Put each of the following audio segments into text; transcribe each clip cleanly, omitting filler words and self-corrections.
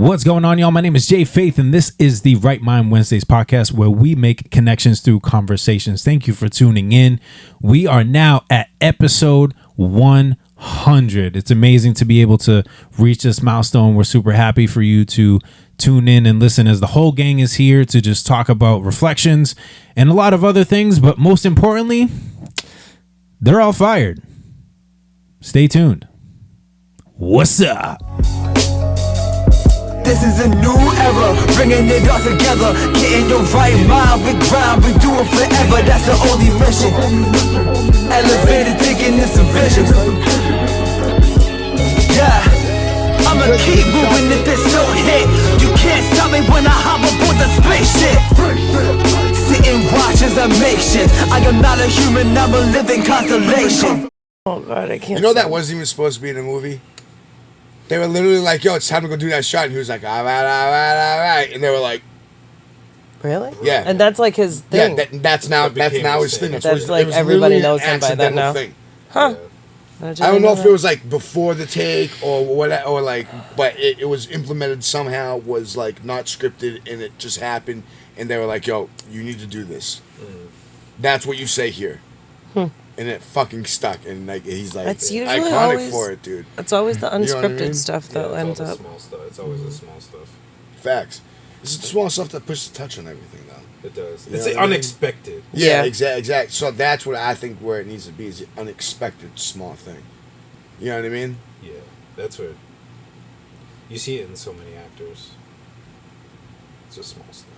What's going on, y'all? My name is Jay Faith, and this is the Right Mind Wednesdays podcast where we make connections through conversations. Thank you for tuning in. We are now at episode 100. It's amazing to be able to reach this milestone. We're super happy for you to tune in and listen as the whole gang is here to just talk about reflections and a lot of other things. But most importantly, they're all fired. Stay tuned. What's up? This is a new era, bringing it all together. Getting your right mind, we grind, we do it forever. That's the only mission. Elevated thinking is a vision. Yeah, I'ma keep moving if this don't hit. You can't stop me when I hop aboard the spaceship. Sit and watch as I make shit. I am not a human, I'm a living constellation. Oh God, I can't. You know that wasn't even supposed to be in the movie? They were literally like, yo, it's time to go do that shot. And he was like, all right. And they were like... Really? Yeah. And that's like his thing. Yeah, that's now his thing. That's like everybody knows him by that now. Thing. Huh. I don't know if it was like before the take or what, or like, but it was implemented somehow, was like not scripted, and it just happened. And they were like, yo, you need to do this. That's what you say here. And it fucking stuck, and like he's like that's usually iconic always, for it, dude. It's always the unscripted You know what I mean? stuff that ends up. Small stuff. It's always the small stuff. Facts. It's the small stuff that pushes the touch on everything, though. It does. You It's know what I mean? unexpected. Yeah, Yeah. exactly. So that's what I think where it needs to be, is the unexpected small thing. You know what I mean? Yeah, that's what you see it in so many actors. It's just small stuff,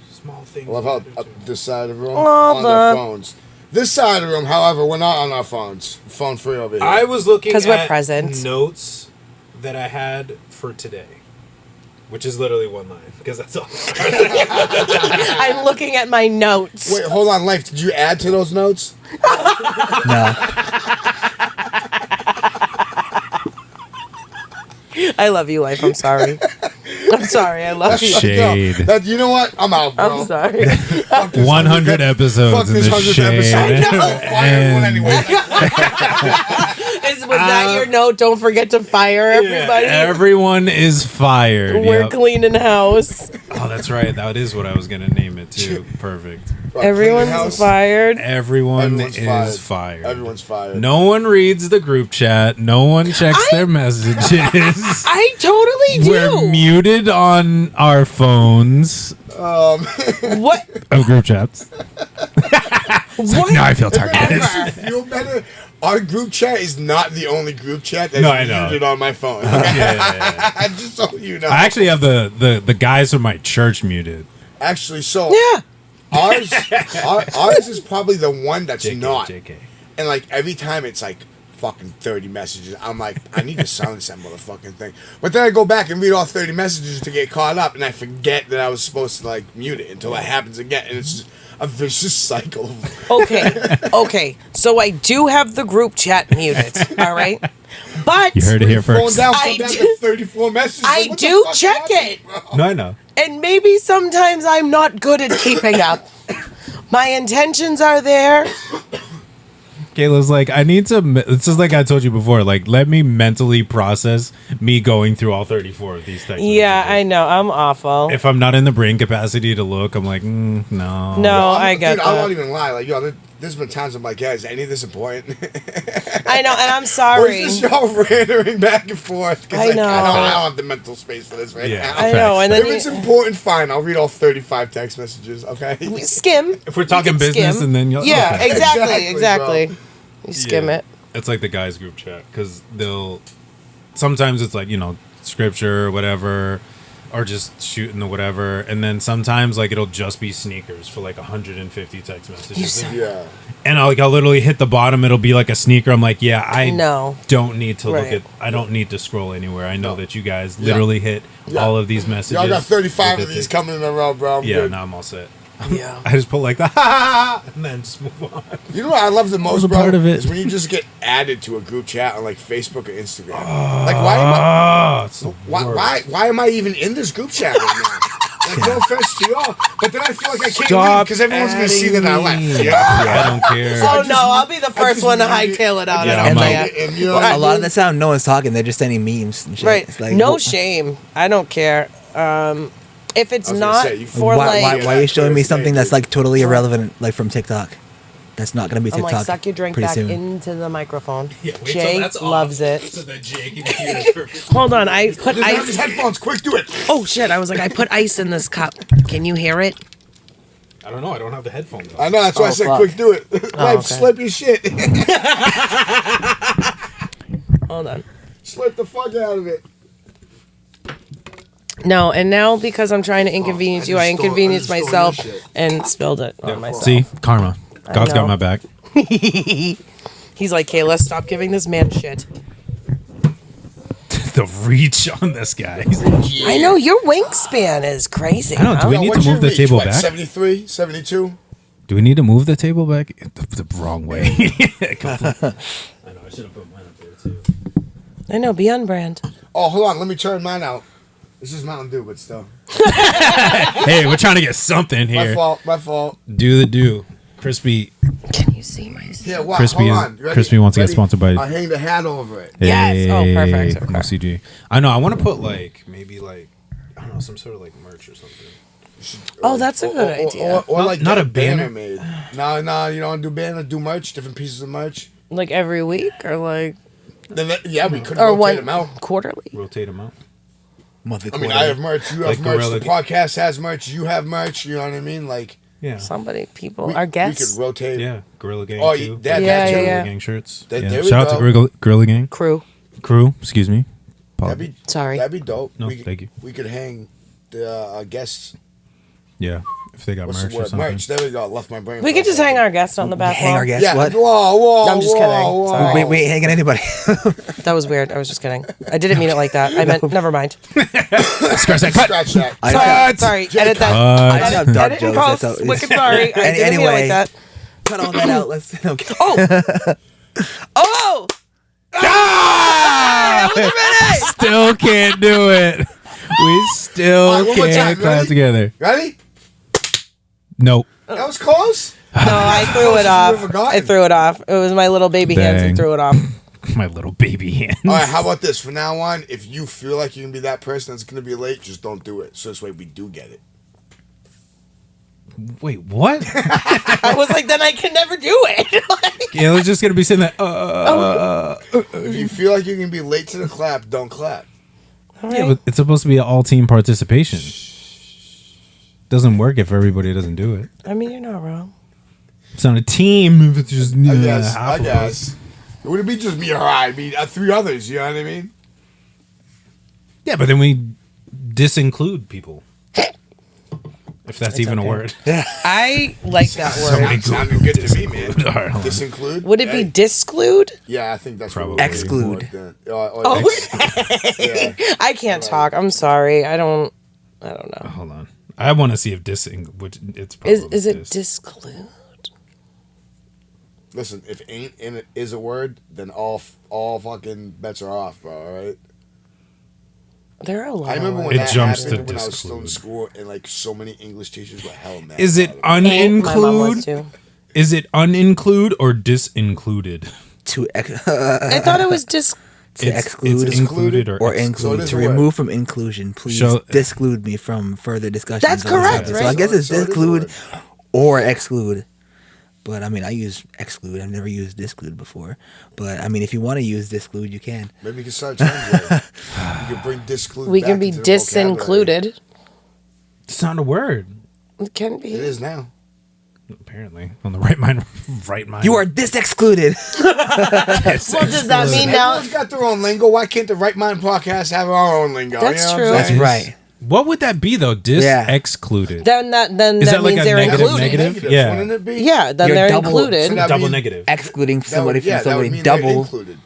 small things. I love how up this side of the room Love on their that. phones. This side of the room, however, we're not on our phones. Phone free over here. I was looking 'Cause we're at present. notes that I had for today, which is literally one line because that's all. I'm looking at my notes. Wait, hold on, Life. Did you add to those notes? No. I love you, Life. I'm sorry. I'm sorry. I love you. Shade. You know what? I'm out, bro. I'm sorry. Fuck this 100 episodes Fuck in this the 100th shade. episode. No, fire one anyway. Was that your note? Don't forget to fire everybody. Everyone is fired. We're Yep. cleaning house. Oh, that's right. That is what I was going to name it, too. Perfect. Right, clean the Everyone's house. fired. Everyone Everyone's is fired. fired. Everyone's fired. No one reads the group chat. No one checks their messages. I totally do. We're muted on our phones What? of group chats. What? Now I feel targeted. I feel better. Our group chat is not the only group chat that's No, I know. muted on my phone. Yeah. Just so you know. I actually have the guys from my church muted. Actually, so Yeah. ours is probably the one that's not. JK. And like every time it's like fucking 30 messages, I'm like, I need to silence that motherfucking thing. But then I go back and read all 30 messages to get caught up, and I forget that I was supposed to like mute it until it happens again, and it's just a vicious cycle. Okay. So I do have the group chat muted. All right. But You heard it here Going first. down I from that do- to 34 messages. I Like, what the do fuck check happened, it. bro? No, I know. And maybe sometimes I'm not good at keeping up. My intentions are there. Kayla's like, I need to. It's just like I told you before. Like, let me mentally process me going through all 34 of these texts. Yeah, I know. I'm awful. If I'm not in the brain capacity to look, I'm like, no. No, I get Dude, I won't that. even lie. Like, yo, there's been times I'm like, yeah, is any of this important? I know, and I'm Or sorry. is this y'all randering back and forth? 'Cause, I like, know. I don't have the mental space for this right Yeah. now. I know, and If then it's important, fine. I'll read all 35 text messages, okay? skim. If we're talking You can business, skim. and then you'll Yeah, okay. exactly. You skim Yeah. it. It's like the guys group chat because they'll sometimes it's like, you know, scripture or whatever, or just shooting or whatever, and then sometimes like it'll just be sneakers for like 150 text messages, Yeah. and I'll literally hit the bottom. It'll be like a sneaker. I'm like, yeah, I don't need to look Right. at. I don't need to scroll anywhere. I know that you guys Yeah. literally hit Yeah. all of these messages. Y'all got 35 Look of at these it. coming in a row, bro. I'm Yeah, good. now I'm all set. Yeah. I just put like the ha ha, and then just move on. You know what I love the most, a bro? part of it. Is when you just get added to a group chat on like Facebook or Instagram. Like, why am I? It's the Why worst. am I even in this group chat right now? Like, no offense to y'all, but then I feel like I can't Stop leave because everyone's gonna see that I left. Yeah, I don't care. Oh no, I'll be the first one to hightail it out. Yeah, I I'm don't out. care. And you know what I A lot of mean? the time, no one's talking. They're just sending memes and shit. Right. It's like, No shame. I don't care. If it's I was gonna not say, you- for why are you showing me Thursday, something that's dude. like totally irrelevant, like from TikTok? That's not gonna be I'm TikTok. like, suck your drink pretty back soon. into the microphone. Yeah, wait till Jay that's off, loves it. So that Jay can hear it perfectly. Hold on, I put Just have his ice. headphones, quick, do it. Oh shit! I was like, I put ice in this cup. Can you hear it? I don't know. I don't have the headphones. I know, that's why I said, fuck. quick, do it. Wife, okay. slip your shit. Hold on. Slip the fuck out of it. No, and now because I'm trying to inconvenience you, I just stole- inconvenienced I just stole myself your shit. and spilled it on myself. See, karma. God's got know. my back. He's like, Kayla, stop giving this man shit. The reach on this guy. I know your wingspan is crazy. I don't know. Do we huh? need What's to move your the table what, back? 73, 72? Do we need to move the table back the wrong way? I know. I should have put mine up there too. I know, be on brand. Oh, hold on, let me turn mine out. This is Mountain Dew, but still. Hey, we're trying to get something here. My fault. Do the do. Crispy. Can you see my? Yeah, what? Crispy Hold is- on. You ready? Crispy wants to get Ready? sponsored by- I'll hang the hat over it. Yes. Oh, perfect. Hey, Okay. MOCG. I know. I want to put like maybe like I don't know some sort of like merch or something. Oh, that's a good idea. Or like Not get a banner. made. No, you don't do banner, do merch, different pieces of merch. Like every week, or like, Yeah, we could or rotate one them out. quarterly. Rotate them out. Monthly I mean, quarterly. I have merch, you have Like merch, Gorilla- the podcast has merch, you have merch, you know what I mean? Like, Yeah. People, we, our we guests, could rotate. Yeah. Gorilla Gang Oh, too. that- Yeah, too. yeah, Gorilla yeah. Gang shirts. There Yeah. we Shout out to go. Gorilla Gang crew. Excuse me. That'd be, Sorry. that'd be dope. No, we could, thank you. We could hang the guests. Yeah. If they got What's merch the or word? something. Merch. There we go. Left my brain. We for could a just second. hang our guests on the back Hang wall. our guests. Yeah. What? Whoa. I'm just kidding. Sorry. Wait, we ain't hanging anybody. That was weird. I was just kidding. I didn't mean it like that. I meant, never mind. Scratch that. Cut. Scratch that. I Sorry, sorry. Edit that. I just have dark Edit and jokes. post. That's all. Wicked sorry. I didn't mean it like that. cut all that out. Let's. Okay. Oh! Ah! Still can't do it. We still All right, one more can't time. clap Ready? together. Ready? Nope. That was close. No, I threw it off. forgotten. I threw it off. It was my little baby hands Dang. who threw it off. My little baby hands. All right, how about this? From now on, if you feel like you can be that person that's going to be late, just don't do it. So this way we do get it. Wait, what? I was like, then I can never do it. Yeah, we're just gonna be sitting there. If you feel like you can be late to the clap, don't clap. Yeah, but it's supposed to be an all-team participation. Doesn't work if everybody doesn't do it. I mean, you're not wrong. It's not a team if it's just I guess. half I of guess. us. It wouldn't be just me or I mean, 3 others. You know what I mean? Yeah, but then we disinclude people. If that's even a okay. word. I like that So many word. Sounded good to me, man. All right, hold on. Disinclude? Would it be Hey. disclude? Yeah, I think that's Probably. what Exclude. Oh, yeah. I can't talk. I'm sorry. I don't know. Hold on. I want to see if which it's probably Is it dis. disclude? Listen, if ain't in it is a word, then all fucking bets are off, bro. All right. There are a lot. I remember of when It that jumps happened to when I was still in disclude. school, and like so many English teachers were hell mad. Is it about Ain't. My mom was uninclude? too. Is it uninclude or disincluded? To I thought it was to exclude It's included or or excluded. include. is To the word. remove from inclusion, please Show- disclude me from further discussions. That's on this correct, subject. right? So I guess it's So it is the disclude word. or exclude. But I mean, I use exclude. I've never used disclude before. But I mean, if you want to use disclude, you can. Maybe you can start changing. You can bring disclude. We back can be into the vocabulary. disincluded. It's not a word. It can be. It is now. Apparently, on the right mind. You are disexcluded. Well, does that mean now? Everyone's got their own lingo. Why can't the Right Mind podcast have our own lingo? That's you know true. What I'm That's saying? right. What would that be though? Dis-excluded. Then Is that that like means a they're negative, included. negative? Yeah. Wouldn't it be? Yeah, then You're they're double- included. So that Double mean- negative. Excluding That somebody would, yeah, from that would somebody mean they're double. included.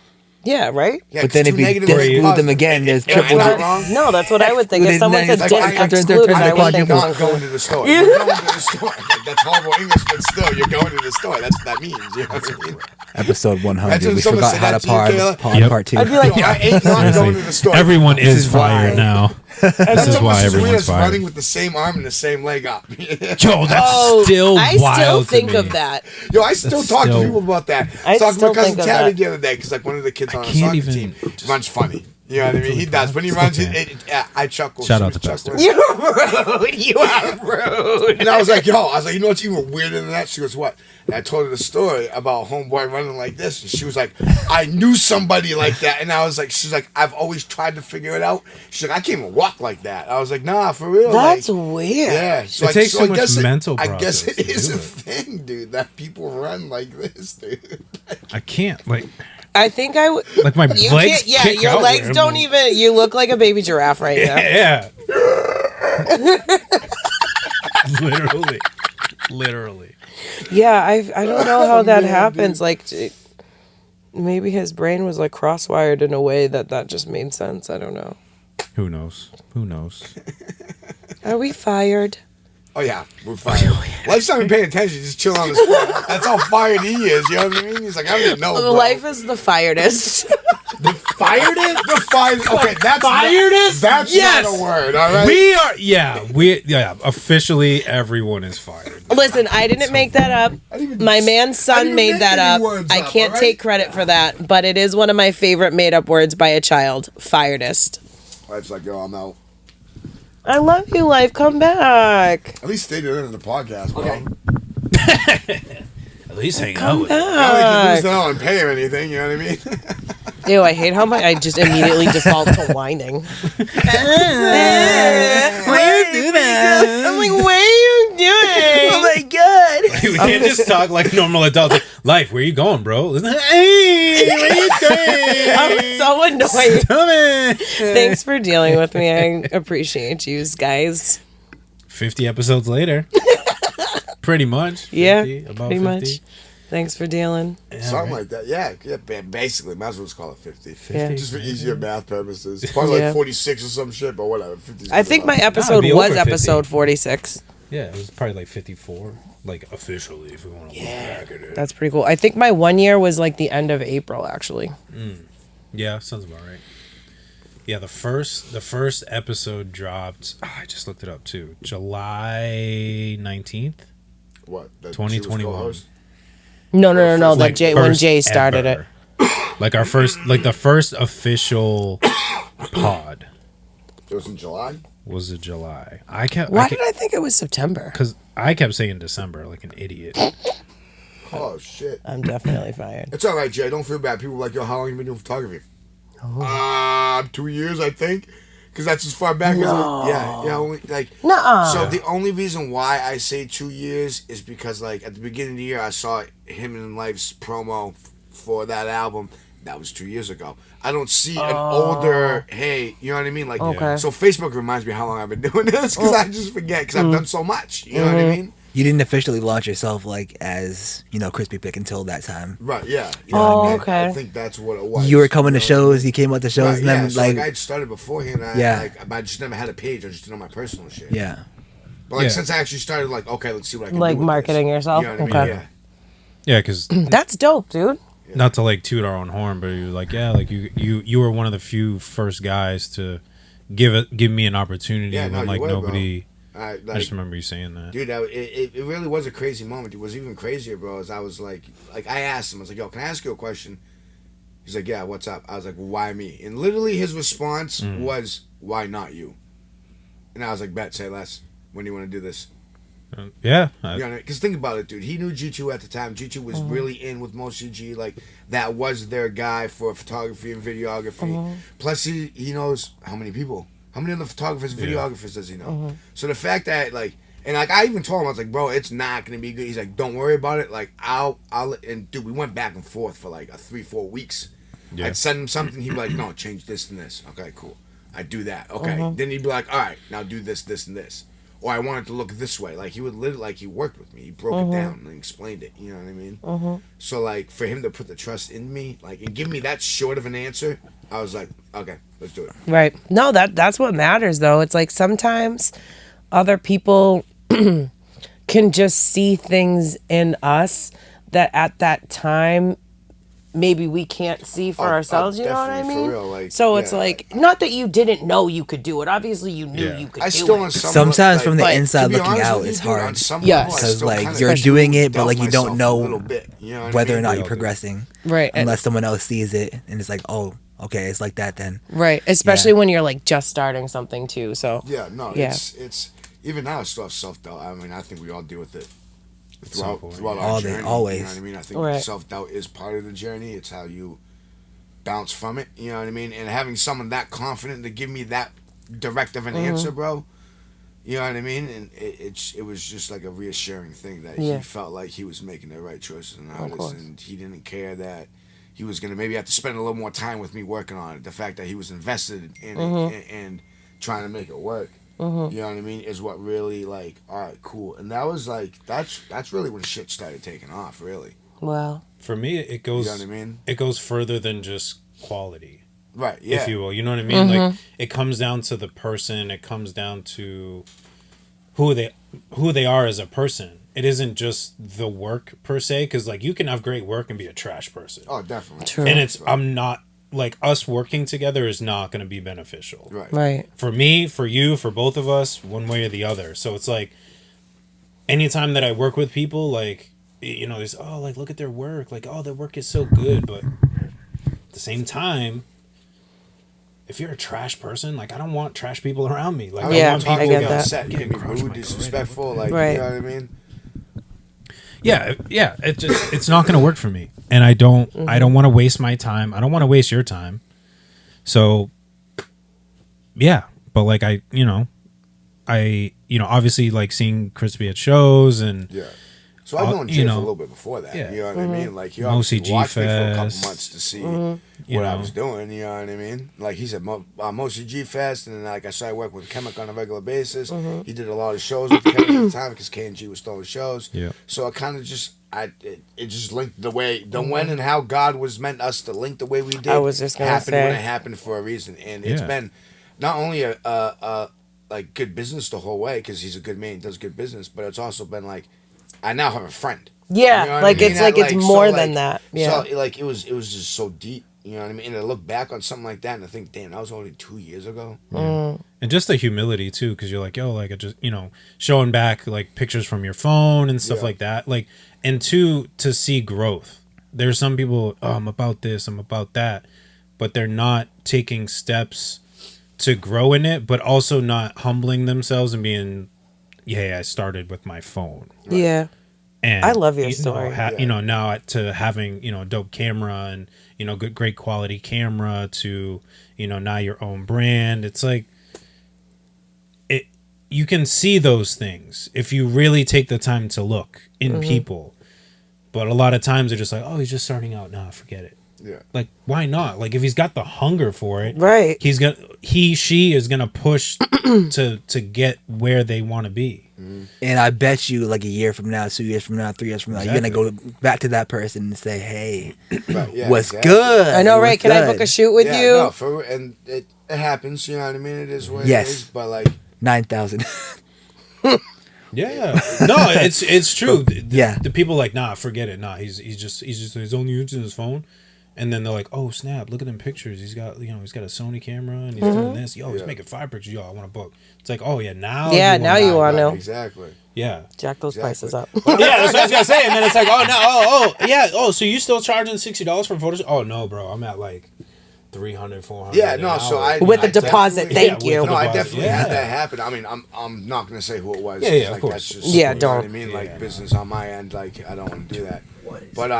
Yeah, right? Yeah, But then 'cause if two you negatives disclude plus- them again, there's Am I triple. not wrong? No, that's what I would think. If Excluded, someone said like, dis-excluded, I would think quadruple. Not it's going included. to the store. You're going to the store. Like, that's horrible English, but still, you're going to the store. That's what that means. You know what I mean? Episode 100. Imagine We someone forgot said how that to to you, pod Kayla. pod Yep. part 2. I'd be like, Yo, I ain't not going to the store. Everyone is is fired why. now. This is why everyone's running fired. with the same arm and the same leg up. Yo, that's still I wild still to think me. of that. Yo, I still talk to still- people about that. I I talked to still my cousin think of Tabby that. the other day because like one of the kids on our can't soccer even team just- runs funny. You know what I mean? He does. When he runs, okay. I chuckle. Shout out She to chuckles. Bester. You're rude. You are rude. And I was like, you know what's even weirder than that? She goes, what? And I told her the story about homeboy running like this. And she was like, I knew somebody like that. And I was like, she's like, I've always tried to figure it out. She's like, I can't even walk like that. I was like, nah, for real. That's like, weird. yeah. So It takes so I much guess mental I guess process it to is do a it. thing, dude, that people run like this, dude. I can't like I think I would. like my You legs. can't. Yeah, kick your out legs where I'm don't like- even. You look like a baby giraffe right now. Yeah. Literally. Yeah, I don't know how that happens. Like, maybe his brain was like crosswired in a way that just made sense. I don't know. Who knows? Are we fired? Oh yeah, we're fired. Life's not even paying attention, just chill on his phone. That's how fired he is, you know what I mean? He's like, I don't even know, bro. Life is the firedest. Fired it? The fired. Okay, that's Firedest? That's Yes. not a word. All right. Officially everyone is fired. Listen, I didn't make that up. My man's son didn't made make that any up. words I up, can't alright? take credit for that, but it is one of my favorite made up words by a child. Firedest. Life's like, yo, I'm out. I love you, life. Come back. At least stay there in the podcast, bro. At least hang Come out. Not like you back. lose out and pay or anything, you know what I mean? Ew, I hate how much I just immediately default to whining. Why you do that? I'm like, what are you doing? Oh my god! We can't just talk like normal adults. Like, Life, where you going, bro? Hey, what are you doing? I'm so annoyed. Come in. Thanks for dealing with me. I appreciate you guys. 50 episodes later. Pretty much. 50, Yeah, about pretty 50. much. Thanks for dealing. Something like that. Yeah, basically. Might as well just call it 50. Yeah. Just for easier math purposes. Probably Yeah. like 46 or some shit, but whatever. 50 I think my it'd episode be was over 50. episode 46. Yeah, it was probably like 54. Like officially, if we want to look back at it. That's pretty cool. I think my 1 year was like the end of April, actually. Yeah, sounds about right. Yeah, the first episode dropped. I just looked it up too. July 19th. What? That 2021. she was co-host? No. Like Like Jay, when first Jay started ever. it. Like our first, like the first official pod It was in July? was in July. I kept Why did I think it was September? because I kept saying December like an idiot. Oh, shit. I'm definitely fired. It's all right, Jay. Don't feel bad. People are like, yo, how long you been doing photography? 2 years, I think. Because that's as far back as yeah, only like. Nuh-uh. So the only reason why I say 2 years is because like at the beginning of the year I saw him and Life's promo for that album. That was 2 years ago. I don't see an older. Hey, you know what I mean? Like, Okay. so Facebook reminds me how long I've been doing this because I just forget because I've done so much. You know what I mean? You didn't officially launch yourself like as Crispy Pic until that time. Right? Yeah. Okay. I think that's what it was. You were coming to know? shows. You came out to shows, Right, and yeah, then so like I'd started beforehand. Yeah. I just never had a page. I just did all my personal shit. yeah. But like Yeah. since I actually started, like, okay, let's see what I can Like do with marketing this. yourself? You know what I Okay. mean? Yeah. Yeah, because That's dope, dude. not to like toot our own horn, but you like like you were one of the few first guys to give me an opportunity Yeah, no, when you like were, bro. nobody. I I just remember you saying that. dude, it really was a crazy moment. It was even crazier, bro. As I was like I asked him, I was like, yo, can I ask you a question? He's like, yeah, what's up? I was like, well, why me? And literally his response was, why not you? And I was like, bet, say less. When do you want to do this? Yeah, Because think about it, dude. He knew G2 at the time. G2 was really in with MOCG. Like, that was their guy for photography and videography. Plus, he knows how many people. How many other photographers and videographers does he know? So the fact that, like, and like I even told him, I was like, bro, it's not going to be good. He's like, don't worry about it. Like, and dude, we went back and forth for like 3-4 weeks. Yeah. I'd send him something. He'd be like, no, change this and this. Okay, cool. I'd do that. Okay. Then he'd be like, all right, now do this, this, and this. Or I want it to look this way. Like, he would literally, like, he worked with me. He broke it down and explained it. You know what I mean? So, like, for him to put the trust in me, like, and give me that short of an answer, I was like, okay, let's do it. Right. No, that's what matters, though. It's like sometimes other people can just see things in us that at that time maybe we can't see for ourselves, you know what I definitely, mean? for real, like, So it's yeah. like, not that you didn't know you could do it. Obviously you knew Yeah. you could I do still it. on some Sometimes like, from the but inside to be looking honest out, with you, it's dude, on hard. some Yes. level, I Because still like kinda you're do doing it, but doubt like you myself don't a know little bit, you know what I whether or mean? not you're progressing, Right. Unless someone else sees it and it's like, oh, okay, it's like that then. Right. Especially Yeah. when you're like just starting something too. So Yeah, no, Yeah. it's even now it's still self doubt. I mean, I think we all deal with it some point, throughout All our day, journey. always. You know what I mean? I think Right. self doubt is part of the journey. It's how you bounce from it. You know what I mean? And having someone that confident to give me that direct of an answer, bro. You know what I mean? And it was just like a reassuring thing that Yeah. he felt like he was making the right choices and course. artists, and he didn't care that he was gonna maybe have to spend a little more time with me working on it. The fact that he was invested in it and trying to make it work. You know what I mean? Is what really like, all right, cool. And that was like that's really when shit started taking off. Really, Well, For me, it goes. you know what I mean? It goes further than just quality, Right? Yeah. if you will. You know what I mean? Like it comes down to the person. It comes down to who they are as a person. It isn't just the work per se, because like you can have great work and be a trash person. Oh, definitely. True. And I'm not like us working together is not going to be beneficial. Right. right. For me, for you, for both of us, one way or the other. So it's like anytime that I work with people, like, you know, there's, oh, like, look at their work. Like, oh, their work is so good. But at the same time, if you're a trash person, like, I don't want trash people around me. Like, Yeah, I want I people get to that. Upset. You can be rude, disrespectful. Like, Right. you know what I mean? Yeah. It's not going to work for me. And I don't want to waste my time. I don't want to waste your time. So, yeah. But, like, obviously, like, seeing Crispy at shows and... Yeah. So I've known Jay you for know, a little bit before that. yeah. You know what I mean? Like, he obviously MOCG watched me for a couple Fest. months to see You what I know. was doing. You know what I mean? Like, he's at MOCG Fest, and then like I started working with Chemic on a regular basis. He did a lot of shows with Chemic at the time because K&G was throwing shows. Yeah. So I kind of just it just linked the way when and how God was meant us to link the way we did. I was just gonna happened say. when it happened for a reason, and it's Yeah. been not only a like good business the whole way because he's a good man, he does good business, but it's also been like I now have a friend. Yeah, You know what like I mean? it's like it's so, more like, than that. Yeah. So like it was just so deep. You know what I mean? And I look back on something like that and I think, damn, that was only 2 years ago. And just the humility too, because you're like, yo, like I just, showing back like pictures from your phone and stuff Yeah. like that. Like, and to see growth. There's some people, oh, I'm about this, I'm about that, but they're not taking steps to grow in it, but also not humbling themselves and being, yeah, I started with my phone. Yeah. And I love your you know, story. Now to having a dope camera and great quality camera to now your own brand. It's like you can see those things if you really take the time to look in people. But a lot of times they're just like, oh, he's just starting out. Nah, forget it. Yeah. Like, why not? Like, if he's got the hunger for it, Right. she is gonna push to get where they want to be. And I bet you, like a year from now, 2 years from now, 3 years from now, you're gonna go back to that person and say, "Hey, Right, yeah, what's exactly. good? I know, right? What's Can I good?" book a shoot with Yeah, you? no, and it happens, you know what I mean? It is what Yes. it is, but like 9,000. Yeah, no, it's true. Yeah. The people like, nah, forget it. Nah, he's only using his phone, and then they're like, oh snap, look at them pictures. He's got a Sony camera and he's doing this. Yo, he's Yeah. making 5 pictures. Yo, I want to book. It's like, oh yeah, now now you want to. exactly. yeah. Jack those prices up. Yeah, that's what I was gonna say. And then it's like, so you still charging $60 for photos? Oh no, bro, I'm at like 300, 400. Yeah, an no, so hour. With the I deposit, definitely- thank Yeah, you. with No, I deposit, definitely yeah. had that happen. I mean, I'm not gonna say who it was. Yeah, yeah, of like, course. That's just, Yeah, you know what I don't. mean, Yeah. like business on my end. Like I don't want to do that. But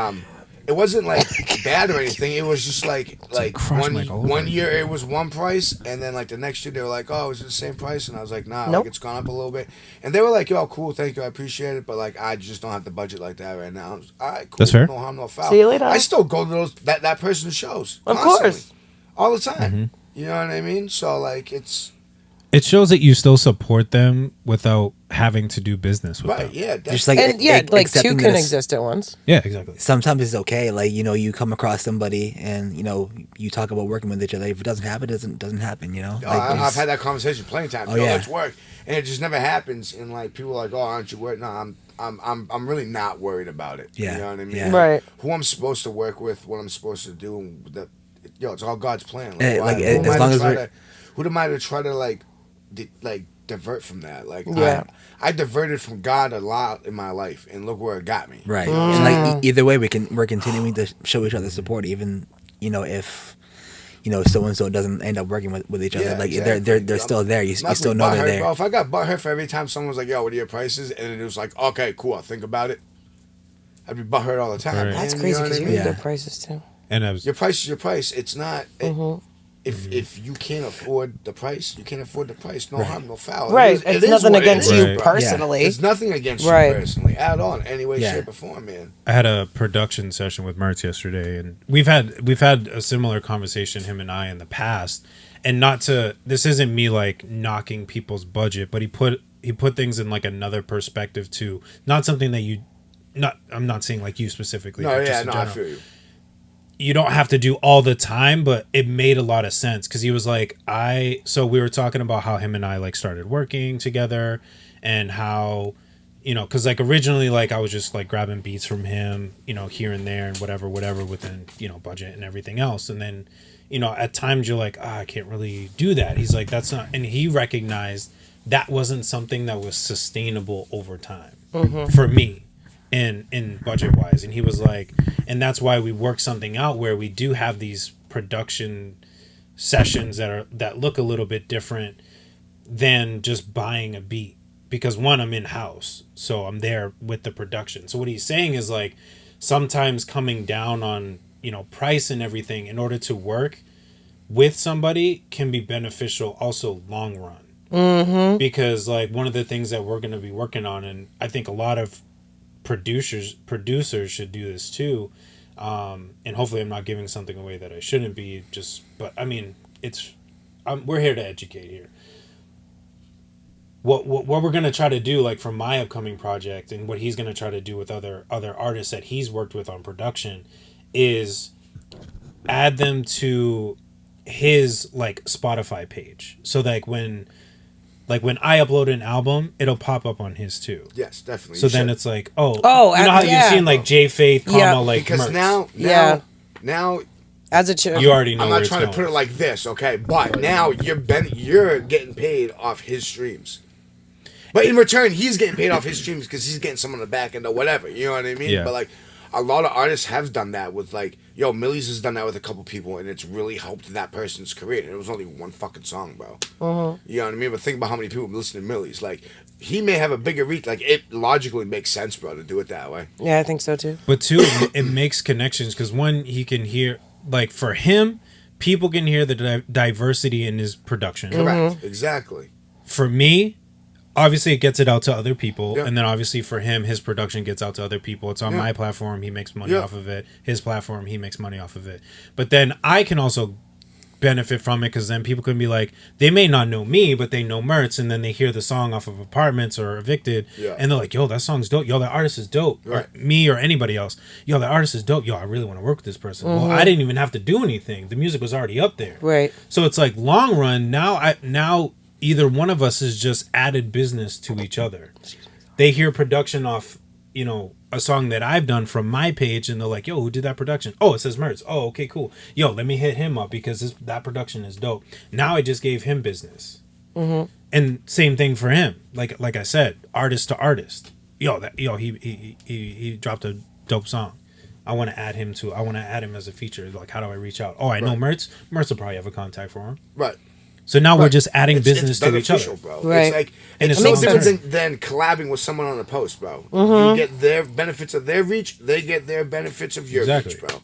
it wasn't like bad or anything. It was just like crush mic all over one again. year it was one price, and then like the next year they were like, oh, is it the same price? And I was like, nah, Nope. like it's gone up a little bit. And they were like, yo, cool, thank you, I appreciate it, but like I just don't have the budget like that right now. I was, all right, cool, That's fair. no harm, no foul. See you later. I still go to those that person's shows. Of constantly, course. all the time. You know what I mean? So like It shows that you still support them without having to do business with right, them. yeah, Just like And yeah, like two accepting can that exist at once. Yeah, exactly. sometimes it's okay. Like, you come across somebody and, you talk about working with each other. If it doesn't happen, it doesn't happen, Oh, Like, I've had that conversation plenty of times. Oh, Yo, yeah. let's work, and it just never happens. And like people are like, oh, aren't you working? No, I'm really not worried about it. Yeah, You know what I mean? yeah. Right. Who I'm supposed to work with, what I'm supposed to do, and it's all God's plan. Like, Hey, why, like, who as am I long to as try we're- to, who am I to try to like divert from that? Like, Yeah. I diverted from God a lot in my life, and look where it got me. Right. You know what I'm And saying? like either way, we're continuing to show each other support, even if so and so doesn't end up working with each other. Yeah, Like exactly. they're still there. You Not still be know they're butthurt, there. Bro, if I got butthurt for every time someone was like, "Yo, what are your prices?" and it was like, "Okay, cool, I'll think about it," I'd be butthurt all the time. Right. Man, That's you crazy know what because I you mean? have Yeah. good prices too. And I was Your price is your price. It's not. If you can't afford the price, you can't afford the price. No harm, no foul. Right. It It's is nothing what it against is, you Right. bro. personally. It's nothing against Right. you personally at all, in any way, Yeah. shape, or form, man. I had a production session with Mertz yesterday, and we've had a similar conversation, him and I, in the past. And this isn't me like knocking people's budget, but he put things in like another perspective too. Not something that I'm not saying like you specifically. No, but yeah, just in no, I general. feel you. You don't have to do all the time, but it made a lot of sense because he was like, so we were talking about how him and I like started working together and how, because like originally like I was just like grabbing beats from him, here and there and whatever within, budget and everything else. And then, at times you're like, I can't really do that. He's like, that's not, and he recognized that wasn't something that was sustainable over time for me. In budget wise, and he was like, and that's why we work something out where we do have these production sessions that look a little bit different than just buying a beat, because one, I'm in house, so I'm there with the production. So what he's saying is like sometimes coming down on price and everything in order to work with somebody can be beneficial also long run, because like one of the things that we're going to be working on, and I think a lot of producers should do this too, and hopefully I'm not giving something away that I shouldn't be, but I mean we're here to educate here. What we're going to try to do, like for my upcoming project and what he's going to try to do with other artists that he's worked with on production, is add them to his like Spotify page, so like when I upload an album, it'll pop up on his too. Yes, definitely. So You then should. it's like, Oh, you know how yeah. you've seen like J Faith, Yeah. like because Mertz. now As a chick. You already know. I'm where not it's trying to going. put it like this, okay? But now you're getting paid off his streams. But in return, he's getting paid off his streams because he's getting some on the back end or whatever. You know what I mean? Yeah. But like a lot of artists have done that with like, Millie's has done that with a couple people, and it's really helped that person's career. And it was only one fucking song, bro. You know what I mean? But think about how many people listen to Millie's. Like, he may have a bigger reach. Like, it logically makes sense, bro, to do it that way. Yeah, I think so too. But two, it makes connections because one, he can hear, like for him, people can hear the diversity in his production. Correct. Exactly. For me, obviously it gets it out to other people, Yeah. and then obviously for him, his production gets out to other people. It's on Yeah. my platform, he makes money Yeah. off of it. His platform, he makes money off of it. But then I can also benefit from it because then people can be like, they may not know me, but they know Mertz, and then they hear the song off of Apartments or Evicted, Yeah. and they're like, yo, that song's dope. Yo, that artist is dope. Right. Or me or anybody else. Yo, that artist is dope. Yo, I really want to work with this person. Well, I didn't even have to do anything. The music was already up there. Right. So it's like long run, now either one of us has just added business to each other. They hear production off, a song that I've done from my page, and they're like, yo, who did that production? Oh, it says Mertz. Oh, okay, cool. Yo, let me hit him up because that production is dope. Now I just gave him business. And same thing for him. Like I said, artist to artist. He dropped a dope song. I want to add him as a feature. Like, how do I reach out? Oh, I know Mertz. Mertz will probably have a contact for him. Right. So now we're Right. just adding business it's to each other. beneficial, bro. Right. It's like And it's it's no so different than collabing with someone on a post, bro. You get their benefits of their reach, they get their benefits of your Exactly. reach, bro.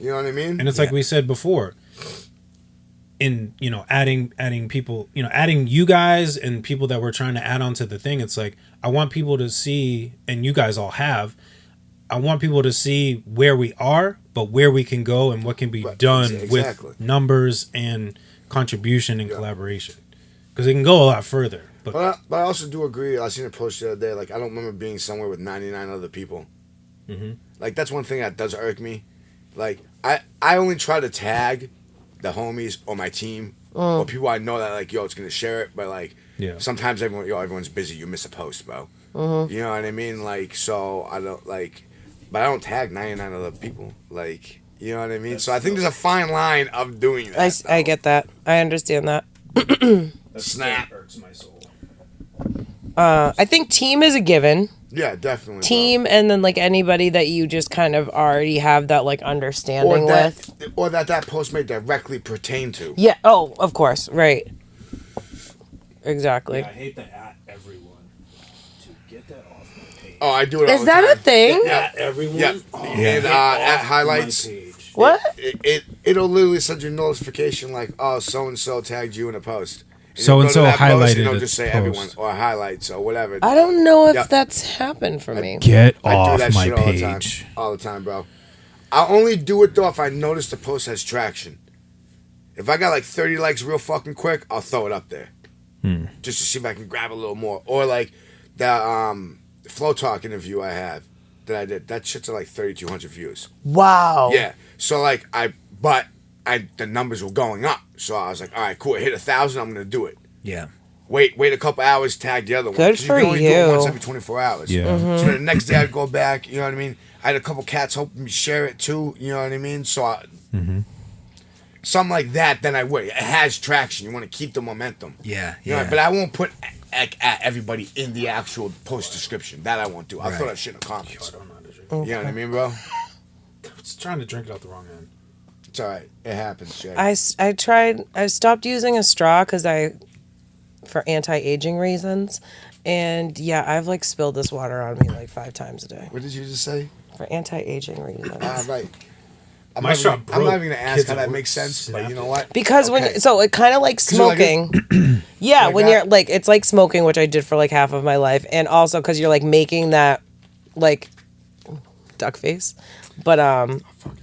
You know what I mean? And it's like we said before, in adding people, adding you guys and people that we're trying to add onto the thing. It's like I want people to see, and you guys all have. I want people to see where we are, but where we can go and what can be Right, done exactly. with numbers and contribution and collaboration, because it can go a lot further. But I also do agree. I seen a post the other day. Like, I don't remember being somewhere with 99 other people. Like, that's one thing that does irk me. Like, I only try to tag the homies or my team or people I know that like, yo, it's gonna share it, but like, Yeah. sometimes everyone's busy. You miss a post, bro. You know what I mean? Like, so I don't like, but I don't tag 99 other people. Like, you know what I mean? So I think there's a fine line of doing that. I get that. I understand that. Snap. Hurts my soul. I think team is a given. Yeah, definitely. Team, and then like anybody that you just kind of already have that like understanding with. Or that post may directly pertain to. Yeah. Oh, of course. Right. Exactly. I hate to at everyone to get that off my page. Oh, I do it all Is the that time. a thing? Yeah. At everyone? Yeah. Oh, And get at off highlights. my page. What? It'll literally send you a notification like, oh, so and so tagged you in a post. And So you'll and go to so that post highlighted and it'll a just say post. everyone or highlights or whatever. I don't know if Yeah. that's happened for me. Get I do off that my shit all the time. page. All the time, bro. I'll only do it though if I notice the post has traction. If I got like 30 likes real fucking quick, I'll throw it up there. Just to see if I can grab a little more. Or like the Flow Talk interview I have that I did. That shit's at like 3,200 views. Wow. Yeah. So like the numbers were going up. So I was like, all right, cool. I hit 1,000. I'm gonna do it. Yeah. Wait a couple hours, tag the other one. Good 'Cause for can only do it you. once every 24 hours. Yeah. Mm-hmm. So the next day I'd go back. You know what I mean? I had a couple cats helping me share it too. You know what I mean? So something like that. Then I would. It has traction. You want to keep the momentum. Yeah. You know, Yeah. but I won't put at everybody in the actual post description. That I won't do. I'll throw Right. that shit in the comments. I don't know how to drink. You know what I mean, bro? I was trying to drink it out the wrong end. It's all right. It happens, Jay. I stopped using a straw for anti-aging reasons, and yeah, I've like spilled this water on me like 5 times a day What did you just say? for anti-aging reasons. Right. I'm My not straw even- I'm not broke. even gonna ask Kids how that would makes sense, but you know what? Because Okay. it kind of like 'Cause you're like smoking. Yeah, like when that? you're like, it's like smoking, which I did for like half of my life, and also because you're like making that like duck face, but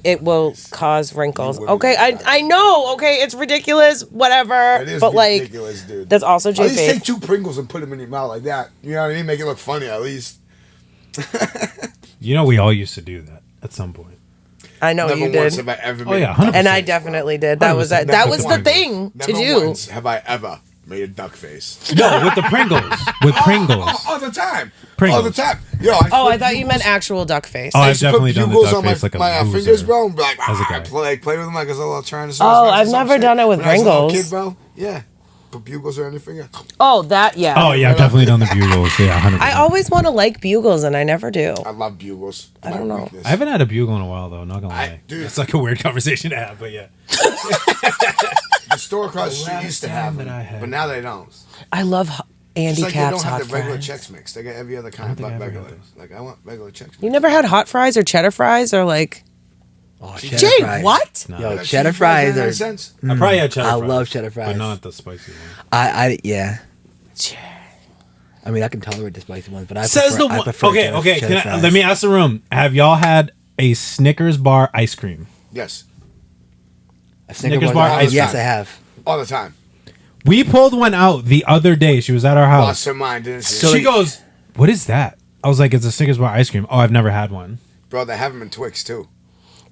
it will cause wrinkles. wouldn't Okay, do that. I know. Okay, it's ridiculous. Whatever. It is but like, ridiculous, dude. that's also At J least take Faith. 2 Pringles and put them in your mouth like that. You know what I mean? Make it look funny at least. You know, we all used to do that at some point. I know Never you once did, have I ever Oh, made yeah, a duck 100%. and I definitely did. That was 100%. that was the Never thing once. to Never do. once have I ever made a duck face. No, with the Pringles. With Pringles. All the time. Pringles. All the time. Yo, Oh, I thought you meant actual duck face. Oh, I I've used to definitely put done the bugles duck on my, face like a my loser. fingers, bro, and be like, As a I guy. play with them like a little Tyrannosaurus Oh, Rex or I've some never shit. done it with When I was a little Pringles. kid, bro. Yeah. Put bugles around your finger. Oh, that yeah. Oh, yeah, I've definitely done the Bugles. Yeah, 100%. I always want to like bugles, and I never do. I love bugles. I don't know. Weakness. I haven't had a Bugle in a while, though, not gonna lie. Dude. It's like a weird conversation to have, but yeah. The store across the street last used to time have that them, I had but now they don't. I love Andy Just like they Cap's don't have hot the regular fries. Chex Mix. They got every other kind I of don't think I ever regular. got those. Like I want regular Chex Mix. You never had hot fries or cheddar fries or like Oh, cheddar Jay? fries. What? No. Yo, Cheddar cheddar fries make are. sense. I probably had cheddar I fries. love cheddar fries. But not the spicy one. I yeah. I mean, I can tolerate the spicy ones, but I Says prefer, the I one. prefer Okay, cheddar- okay. cheddar Can I, fries. let me ask the room. Have y'all had a Snickers bar ice cream? Yes, A Snickers bar ice Yes, cream. I have. all the time. We pulled one out the other day. She was at our house. Lost her mind, didn't she? So- She goes, "What is that?" I was like, "It's a Snickers bar ice cream." Oh, I've never had one. Bro, they have them in Twix too.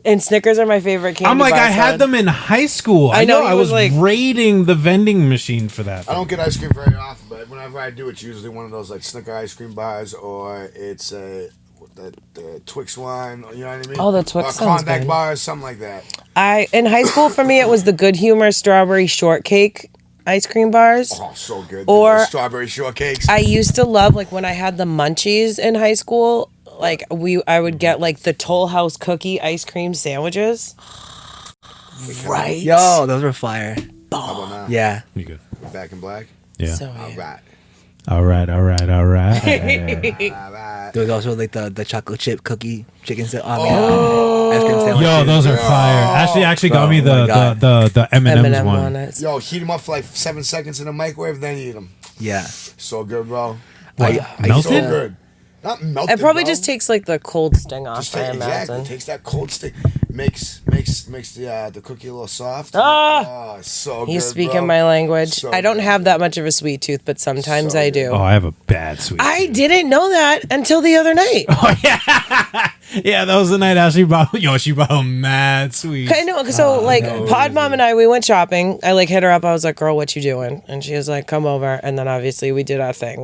And Snickers are my favorite candy. I'm like, bar, I had son. them in high school. I know, I he was was like- raiding the vending machine for that. I don't get ice cream very often, but whenever I do, it's usually one of those like Snicker ice cream bars, or it's the Twix one. You know what I mean? Oh, the Twix or sounds Klondike good. bar, something like that. In high school for me it was the Good Humor strawberry shortcake ice cream bars. Oh, so good. Or- Those strawberry shortcakes. I used to love like when I had the munchies in high school. Like I would get like the Toll House cookie ice cream sandwiches. Right. Yo, those were fire. How about now? Yeah. You good? Back in black. Yeah. So All yeah. right. All right. All right. There was also like the chocolate chip cookie chicken ice cream sandwich. Yo, too. those are fire. Ashley actually got Bro, me oh my God. the M&M's M&M one. one. Yo, heat them up for like 7 seconds in the microwave, then eat them. Yeah. So good, bro. I used Melted? So to- good. Not melted. It probably bro. just takes like the cold sting off. Just I take, imagine. exactly. Takes that cold stick, makes the cookie a little soft. Ah! Oh, so good. He's speaking bro. my language. So I don't good. have that much of a sweet tooth, but sometimes So I good. do. Oh, I have a bad sweet I tooth. didn't know that until the other night. Yeah, that was the night how she brought home mad sweet. I know. So, Pod Mom and I, we went shopping. I hit her up. I was like, "Girl, what you doing?" And she was like, "Come over." And then obviously we did our thing.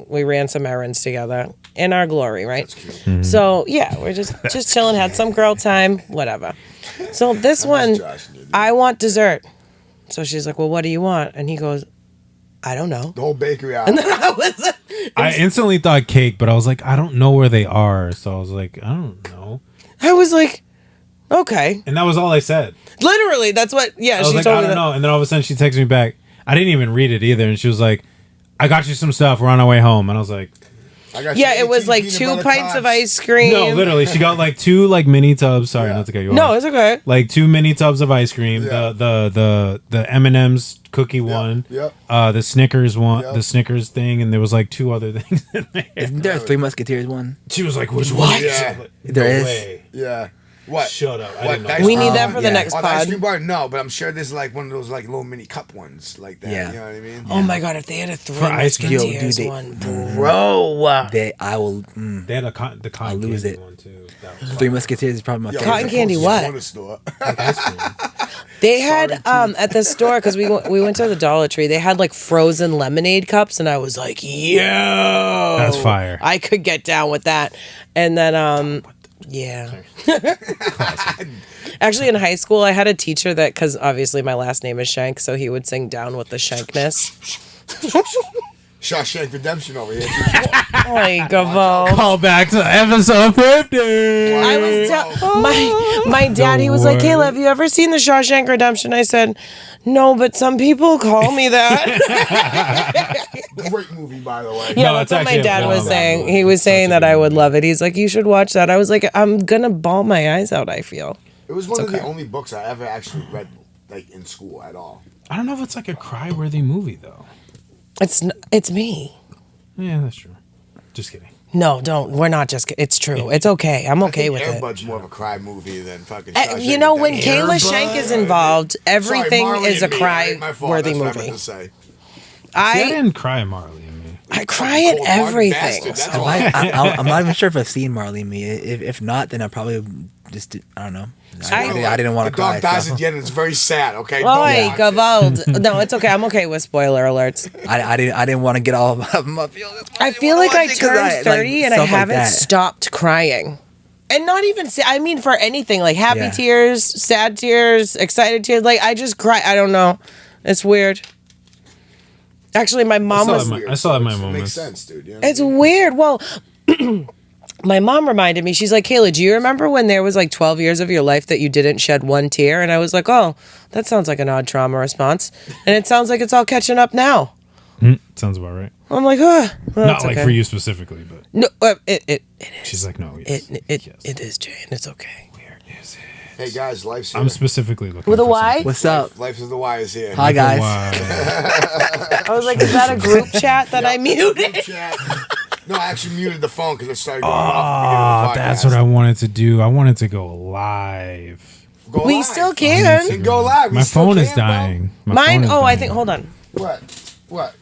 We ran some errands together in our glory, right? Mm-hmm. So yeah, we're just chilling, had some girl time, whatever. So this one, I want dessert. So she's like, "Well, what do you want?" And he goes, "I don't know." The whole bakery out. I instantly thought cake, but I was like, I don't know where they are. So I was like, I don't know. I was like, "Okay." And that was all I said. Literally, that's what. Yeah, I was she like, told I me don't that. know. And then all of a sudden she texted me back. I didn't even read it either. And she was like, I got you some stuff. We're on our way home. And I was like, I got Yeah, you it was 18 like peanut 2 butter pints of cups. ice cream. no, literally. She got like 2 mini tubs. Sorry, not to cut you off. No, it's okay. Like 2 mini tubs of ice cream. Yeah. The M&M's cookie one. Yep. The Snickers one. Yep. The Snickers thing. And there was like 2 other things in there. Isn't there a Three Musketeers one? She was like, which one? Yeah. There is? Way. Yeah. What? Shut up. I What? didn't know. the ice We cream need that bar? for the next Oh, the ice pod. cream bar? No, but I'm sure there's like one of those like little mini cup ones like that. Yeah. You know what I mean? Oh my god, if they had a Three For ice cream. Musketeers Yo, dude, one, bro. I will. They had the cotton lose candy it. one too. That was Three Musketeers is probably my Yo, favorite. Cotton candy, it's a what? corner store. like ice cream. They had at the store because we went to the Dollar Tree. They had like frozen lemonade cups, and I was like, "Yo, That's fire. I could get down with that." And then yeah. Actually, in high school, I had a teacher that because obviously my last name is Schenk, so he would sing "Down with the Schenkness." Shawshank Redemption over here. Like a Call back to episode 50. I was my dad. He was like, Lord. "Kayla, have you ever seen the Shawshank Redemption?" I said, "No, but some people call me that." Great movie, by the way. Yeah, No, that's it's what my actually a dad was phenomenal saying. movie. He was It's saying such a that good I would movie. love it. He's like, "You should watch that." I was like, "I'm gonna bawl my eyes out." I feel. It was one of the only books I ever actually read like in school at all. I don't know if it's like a cry-worthy movie though. It's me. Yeah, that's true. Just kidding. No, don't. We're not just. It's true. It's okay. I'm okay with Air it. Bud's more of a cry movie than fucking. You know, when Redemption. Kayla Schenk is involved, everything Sorry, Marley is a and Me, right? My fault. cry-worthy That's what I meant movie. to say. See, I I didn't cry at Marley and Me. I cry at Cold-hearted everything. bastard, that's so- why. I'm not even sure if I've seen Marley and Me. If not, then I probably just I don't know. I didn't want The to cry. dog dies so. at the end. And it's very sad. Okay. Oh, Don't hey, watch it. Gavald. No, it's okay. I'm okay with spoiler alerts. I didn't want to get all of my feelings. I feel like I watch it 'cause turned 30 and I stuff like haven't that. stopped crying. And not even, I mean, for anything, like happy Yeah. tears, sad tears, excited tears. Like, I just cry. I don't know. It's weird. Actually, my mom was. I saw it in my It moments. makes sense, dude. You know? It's weird. Well, my mom reminded me, she's like, "Kayla, do you remember when there was like 12 years of your life that you didn't shed one tear?" And I was like, "Oh, that sounds like an odd trauma response." And it sounds like it's all catching up now. Sounds about right. I'm like, oh, well, Not that's like okay. for you specifically, but No, it is. she's like, no, yes. It yes. is, Jane. It's okay. Where is it? Hey guys, life's here. I'm specifically looking With a for Y? something. What's up? Life is the Y is here. Hi guys. Wow. I was like, is that a group chat that I muted? Chat. No, I actually muted the phone because it started going off. At the beginning of the That's podcast. what I wanted to do. I wanted to go live. Go We live. still can. can go live. We My still phone is can, bro. dying. My Mine. phone is Oh, I dying. think. Hold on. What?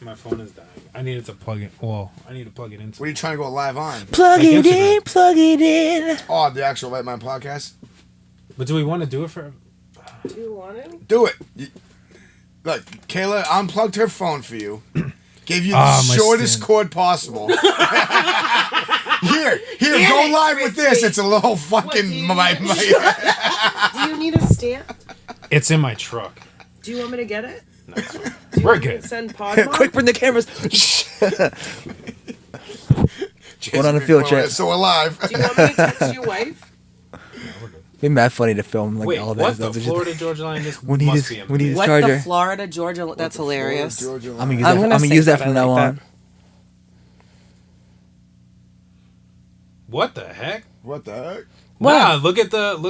My phone is dying. I needed to plug it. Well, I need to plug it into. What are you trying to go live on? Plug Like it yesterday. in. Plug it in. Oh, the actual Light Mind podcast? But do we want to do it for? Do you want it? Do it. Look, Kayla unplugged her phone for you. Gave you the Ah, my shortest stand. cord possible. Here, go live with this. It's a little fucking. do you my- Do you need a stamp? It's in my truck. Do you want me to get it? We're good. Send Pod Quick, bring the cameras. Going on a field trip. So alive. Do you want me to text your wife? Be mad funny to film like Wait, all that what? stuff. The It's just- Florida Georgia line? This We need must his- be we need his What charger. the Florida Georgia? That's hilarious. Georgia I'm line. gonna use I'm that. gonna I'm gonna say use that that. from I now like on. that. What the heck? What the heck? What? Nah, look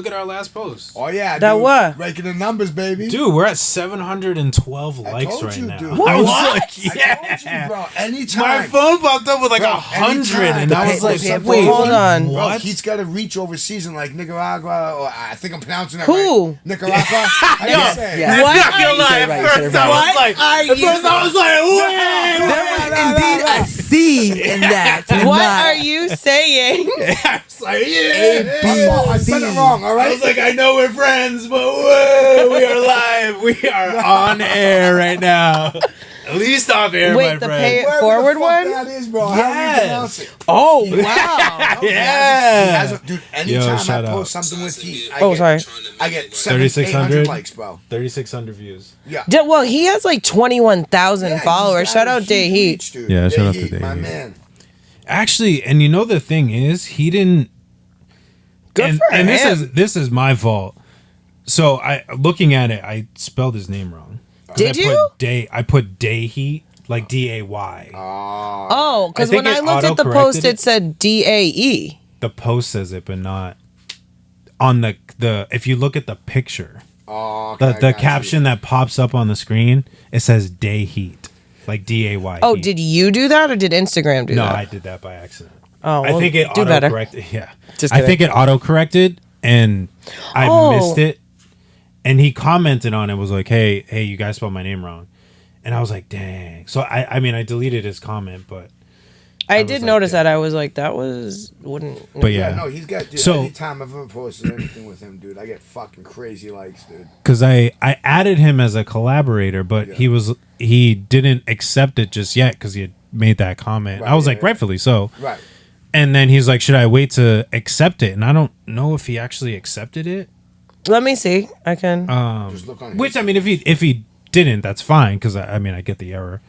at our last post. Oh yeah, That dude. what? Breaking the numbers, baby. Dude, we're at 712 I likes told right you, now. dude. I was What? like, I told you, bro. Anytime. my phone popped up with like Bro, 100, anytime. and I was The like, pay- wait, hold on. Bro, what? he's got to reach overseas in like Nicaragua, or I think I'm pronouncing that Who? right. Nicaragua. How do you say it? Yeah. What? You said it right, you said it right. There was indeed a C in that. What are you saying? I said it wrong, all right? I was like, I know we're friends, but whoa, we are live. We are on air right now. At least off air, Wait, my the friend. pay- Wherever forward the fuck one? that is, bro. How do you pronounce it? Oh wow! Yeah. Dude, anytime shout I post out. something with heat, Sorry. I get 3,600 800 likes, bro. 3,600 views. Yeah. Well, he has like 21,000 Yeah, followers. he's got Shout a out Day huge Heat. reach, dude. Yeah, shout out to Day Day my Heat. man. Actually, and you know the thing is, he didn't. Good and, for and him. this is my fault. So I looking at it, I spelled his name wrong. 'Cause Did you? I put Day Heat like DAY. Oh, because I think when I it looked at the auto-corrected post, it. it said DAE. The post says it, but not on the if you look at the picture, Oh, okay, I the got caption that pops up on the screen, it says Day Heat, like DAY. Oh, Heat. did you do that or did Instagram do No, that? I did that by accident. Oh, I well, think it do better. auto-corrected. Yeah. Just I kidding. think it auto-corrected and I Oh. missed it. And he commented on it, was like, hey, you guys spelled my name wrong. And I was like, dang. So I mean, I deleted his comment, but I was did like, notice yeah. that. I was like, that wouldn't. but Yeah, yeah. no, he's got. Dude, So- anytime I've ever posted anything with him, dude, I get fucking crazy likes, dude. Because I added him as a collaborator, but Yeah. he didn't accept it just yet because he had made that comment. Right, I was yeah, like, yeah. rightfully so. Right. And then he's like, should I wait to accept it? And I don't know if he actually accepted it. Let me see. I can. Just look on his. Which I mean, if he didn't, that's fine because I mean I get the error.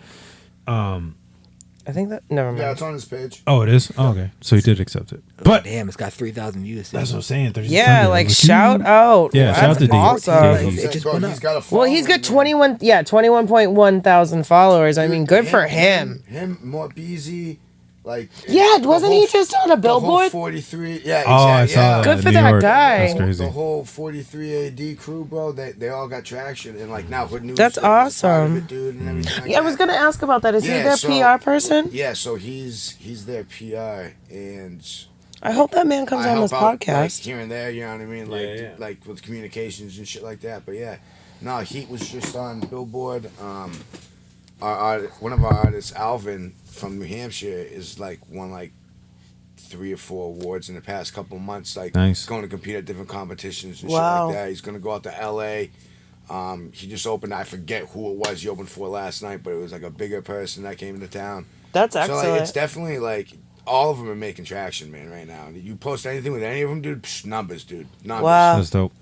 I think that. Never mind. Yeah, it's on his page. Oh, it is. Oh, okay, so he did accept it. But Damn, it's got 3,000 views. that's what I'm saying. 3600. Yeah, like shout out. Yeah, shout out to That's Dave. awesome. Dave. It just Bro, went he's up. got a Well, he's got following, 21.1 thousand followers. I mean, good for him. Him, more busy. Like Yeah, the wasn't whole- he just on a the whole billboard? 43. Yeah, exactly. Oh, I saw yeah. that. Good for New that York. guy. That's crazy. The whole 43 AD crew, bro, they all got traction, and like now Hood News. That's is part of awesome. it, dude, and everything like Yeah, I was that. gonna ask about that. Is he Yeah, their so- PR person? Yeah, so he's their PR, and I hope that man comes I on help this out, like, podcast. here and there. You know what I mean? Like Yeah. like with communications and shit like that. But yeah, no, Heat was just on Billboard. Our one of our artists, Alvin from New Hampshire, is like won like 3 or 4 awards in the past couple months. Like Nice. going to compete at different competitions and Wow. shit like that. He's gonna go out to L.A. He just opened. I forget who it was he opened for last night, but it was like a bigger person that came into town. That's So excellent. like, it's definitely like all of them are making traction, man. Right now, you post anything with any of them, dude, numbers, dude, numbers. Wow. That's dope.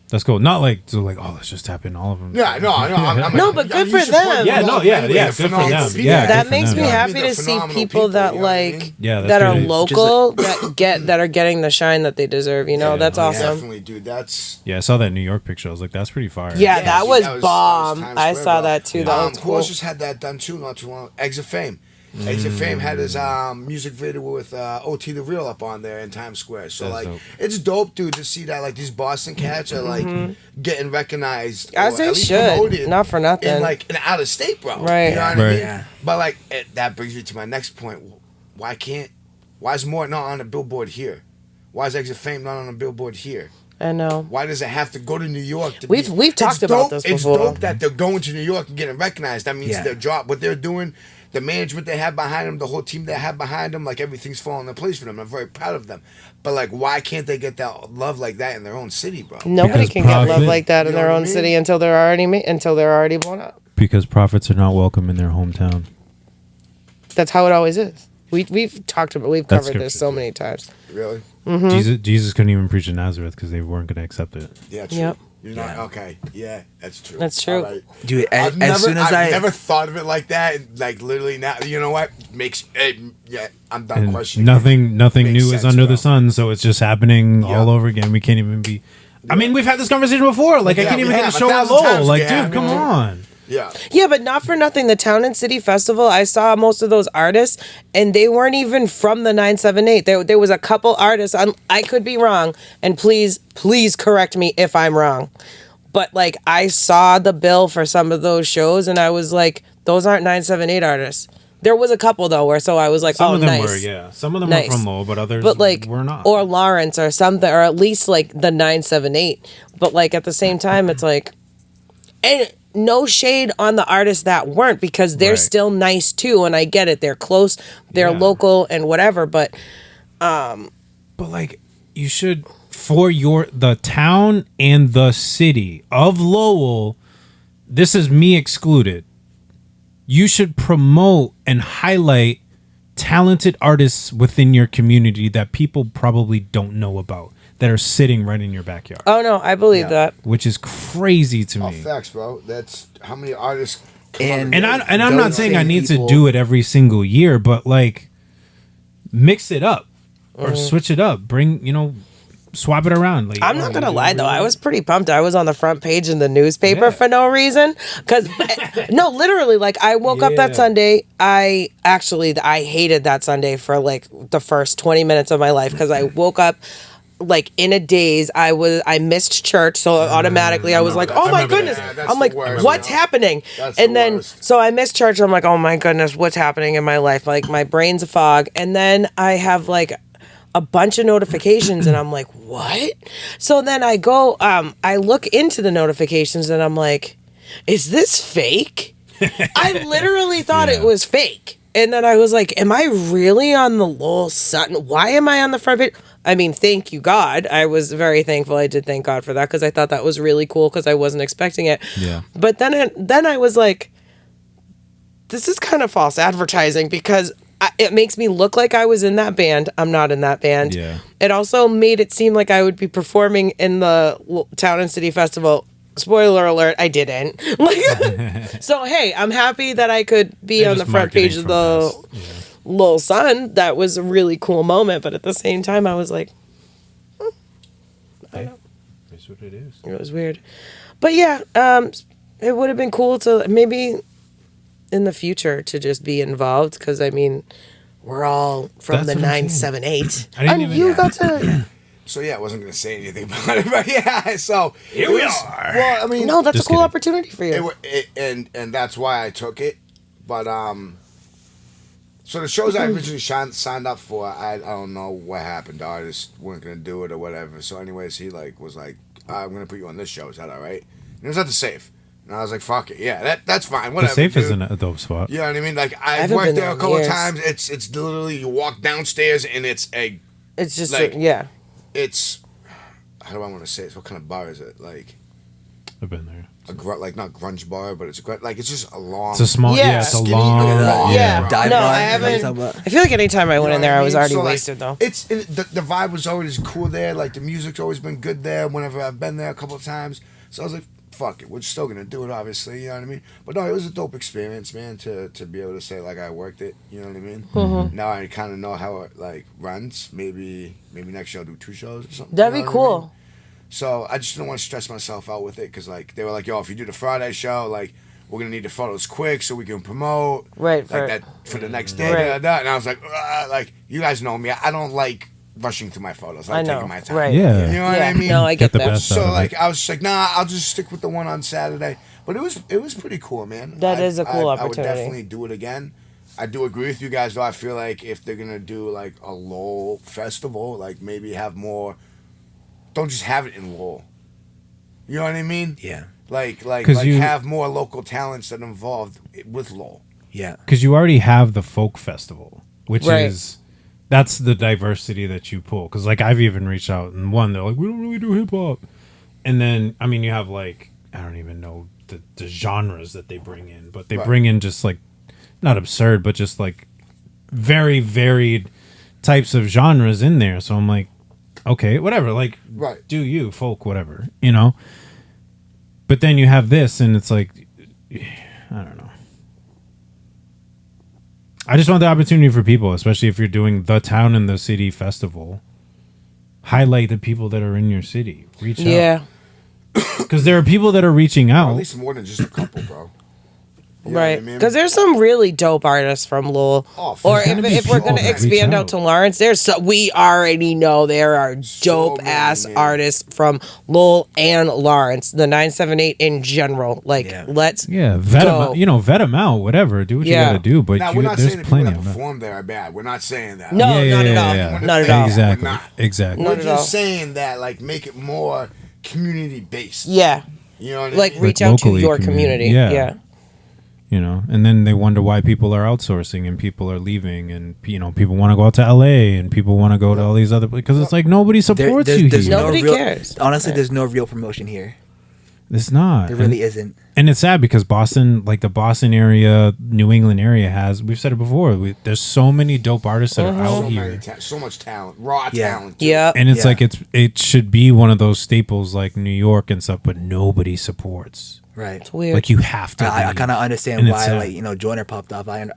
That's cool. Not like so like let's just tap in all of them. Yeah, no, I'm No, but good for them. Yeah, no, yeah, yeah, good for them. Yeah, That good for makes them. me Yeah. happy They're to see phenomenal people that you know what I like mean? Yeah, that's that are great. local that are getting the shine that they deserve. You know, Yeah. that's Oh, yeah. awesome. Definitely, dude. That's Yeah, I saw that New York picture. I was like, that's pretty fire. Yeah, yeah, that dude, was that was bomb. Times I Square, saw bro. that too. That was Who cool. else just had that done too? Not too long. Eggs of Fame. Eggs of Fame had his music video with OT the Real up on there in Times Square. So That's like, dope. it's dope, dude, to see that like these Boston cats are like getting recognized As or they at least should. promoted Not for nothing. in like an out of state, bro. Right. You know what Right. I mean? Yeah. But like that brings me to my next point. Why is Mort not on a billboard here? Why is Eggs of Fame not on a billboard here? I know. Why does it have to go to New York? To We've be, talked It's about dope- this It's before. dope that they're going to New York and getting recognized. That means Yeah. their job, what they're doing, the management they have behind them, the whole team they have behind them, like everything's falling into place for them. I'm very proud of them. But like, why can't they get that love like that in their own city, bro? Nobody Because can get love profit. like that in You know their what I own mean? city until they're already blown up. Because prophets are not welcome in their hometown. That's how it always is. We've talked about we've That's covered this scripture. so many times. Really? Jesus couldn't even preach in Nazareth because they weren't going to accept it. Yeah, true. Yep. You're not okay. Yeah, that's true. That's true. All right. Dude, I've as soon as I've I never thought of it like that. Like literally now, you know what makes it? Yeah, I'm done And questioning. nothing Makes new is sense, under bro. the sun, so it's just happening Yeah. all over again. We can't even be. I mean, we've had this conversation before. Like, I Yeah, can't we even get a have, show 1,000 low. times Like, we have. dude, come on. Yeah. Yeah, but not for nothing. The Town and City Festival, I saw most of those artists, and they weren't even from the 978. There was a couple artists. I could be wrong, and please correct me if I'm wrong. But like, I saw the bill for some of those shows, and I was like, those aren't 978 artists. There was a couple though, where so I was like, Some of them nice. were, yeah. Some of them Nice. were from Lowell, but others were not. Or Lawrence or something, or at least like the 978. But like at the same time, it's like, and no shade on the artists that weren't, because they're Right. still nice too, and I get it. They're close, they're Yeah. local, and whatever. But But like, you should, for the town and the city of Lowell, this is me excluded, you should promote and highlight talented artists within your community that people probably don't know about, that are sitting right in your backyard, oh no, I believe that. which is crazy to Oh, me. facts, bro. That's how many artists. And- And I'm Those not saying I same need people- to do it every single year, but like, mix it up or switch it up. Bring, swap it around. Like, I'm not gonna lie though, I was pretty pumped. I was on the front page in the newspaper Yeah. for no reason, because no, literally, like I woke up that Yeah. Sunday. I hated that Sunday for like the first 20 minutes of my life, because I woke up like in a daze. I missed church, so automatically I was like, oh my remember goodness. that. That's I'm like, the worst, what's bro. happening? That's And the then worst. so I missed church. I'm like, oh my goodness, what's happening in my life? Like my brain's a fog. And then I have like a bunch of notifications, and I'm like, what? So then I go, I look into the notifications, and I'm like, is this fake? I literally thought it was fake. And then I was like, am I really on the Lowell Sun? Why am I on the front page? I mean, thank you, God. I was very thankful. I did thank God for that, because I thought that was really cool, because I wasn't expecting it. Yeah. But then I was like, this is kind of false advertising, because it makes me look like I was in that band. I'm not in that band. Yeah. It also made it seem like I would be performing in the Town and City Festival. Spoiler alert, I didn't. Like, so hey, I'm happy that I could be They're on the just front page marketing of from the us. Lowell Sun. That was a really cool moment, but at the same time, I was like, Hey, it's what it is. it was weird. But yeah, it would have been cool to maybe in the future to just be involved, because I mean, we're all from That's the what I'm saying. 978, I didn't and even- you got to. So yeah, I wasn't gonna say anything about it, but yeah. So Here we are. Well, I mean, No, that's Just a cool kidding. opportunity for you. and that's why I took it. But so the shows I originally signed up for, I don't know what happened. The artists weren't gonna do it or whatever. So anyways, he was like, I'm gonna put you on this show. Is that all right? And it was at the Safe, and I was like, fuck it, yeah, that's fine. The Whatever. safe dude. is a dope spot. You know what I mean? Like I've haven't worked been there there a in couple of years. times. It's literally you walk downstairs and it's It's just like- yeah. it's how do I want to say it? What kind of bar is it? Like I've been there. like not grunge bar, but it's it's just a long. It's a small, Yeah. it's a Skinny, long, long, Yeah. Dive No, bar, I is that what you're haven't. talking about? I feel like anytime I went in You know there, what I was mean? already So, like, wasted though. The vibe was always cool there. Like the music's always been good there. Whenever I've been there a couple of times, so I was like, "Fuck it, we're still gonna do it." Obviously, you know what I mean. But no, it was a dope experience, man. To be able to say like I worked it. You know what I mean. Mm-hmm. Now I kind of know how it like runs. Maybe next show I'll do 2 shows or something. That'd you be know what I mean? cool. So I just didn't want to stress myself out with it because like they were like, "Yo, if you do the Friday show, like we're gonna need the photos quick so we can promote Right, like for- that for the next day." Right. Da, da, da. And I was like you guys know me, I don't like rushing through my photos. I I like know. taking my time. Right. Yeah. You know what Yeah. I mean? No, I get the that. best out So of like it. I was just like, nah, I'll just stick with the one on Saturday. But it was pretty cool, man. That is a cool I would opportunity. definitely do it again. I do agree with you guys though. I feel like if they're gonna do like a Lowell festival, like maybe have more. Don't just have it in Lowell. You know what I mean? Yeah. Like 'Cause you- have more local talents that are involved with Lowell. Yeah. Because you already have the folk festival, which Right. that's the diversity that you pull. Because like I've even reached out and they're like, we don't really do hip hop, and then I mean you have like I don't even know the genres that they bring in, but they Right. bring in just like not absurd, but just like very varied types of genres in there. So I'm like, okay, whatever, like Right. do you folk, whatever, you know. But then you have this, and it's like, I don't know. I just want the opportunity for people, especially if you're doing the town and the city festival. Highlight the people that are in your city. Reach out. Yeah. Because there are people that are reaching Or out. at least more than just a couple, bro. You know what Right, I mean? because there's some really dope artists from Lowell. Oh, or there's gonna be if we're people gonna that reach expand out out. to Lawrence, we already know there are So dope many, ass man. artists from Lowell and Lawrence, the 978 in general. Like, Yeah. let's vet them go. out, vet them out, whatever. Do what you Yeah. gotta do. But Now, we're not there's saying the people plenty that of them. perform there are bad. We're not saying that. No, not at all. Yeah. Not at all. Exactly. We're not. Exactly. Not We're at just all. saying that, like, make it more community based. Yeah, You know what I like mean? reach out to locally your community. Yeah. And then they wonder why people are outsourcing and people are leaving, and people want to go out to LA and people want to go to all these other, because it's like nobody supports you here. Nobody cares. Honestly, there's no real promotion here. It's not. There really isn't. And it's sad because Boston, like the Boston area, New England area we've said it before, there's so many dope artists that are out So here. many so much talent, raw Yeah. talent. too. Yeah. And it's Yeah. like it should be one of those staples like New York and stuff, but nobody supports. Right. It's weird. Like you have to. I leave. kind of understand And it's why, sad. like, Joyner popped off. I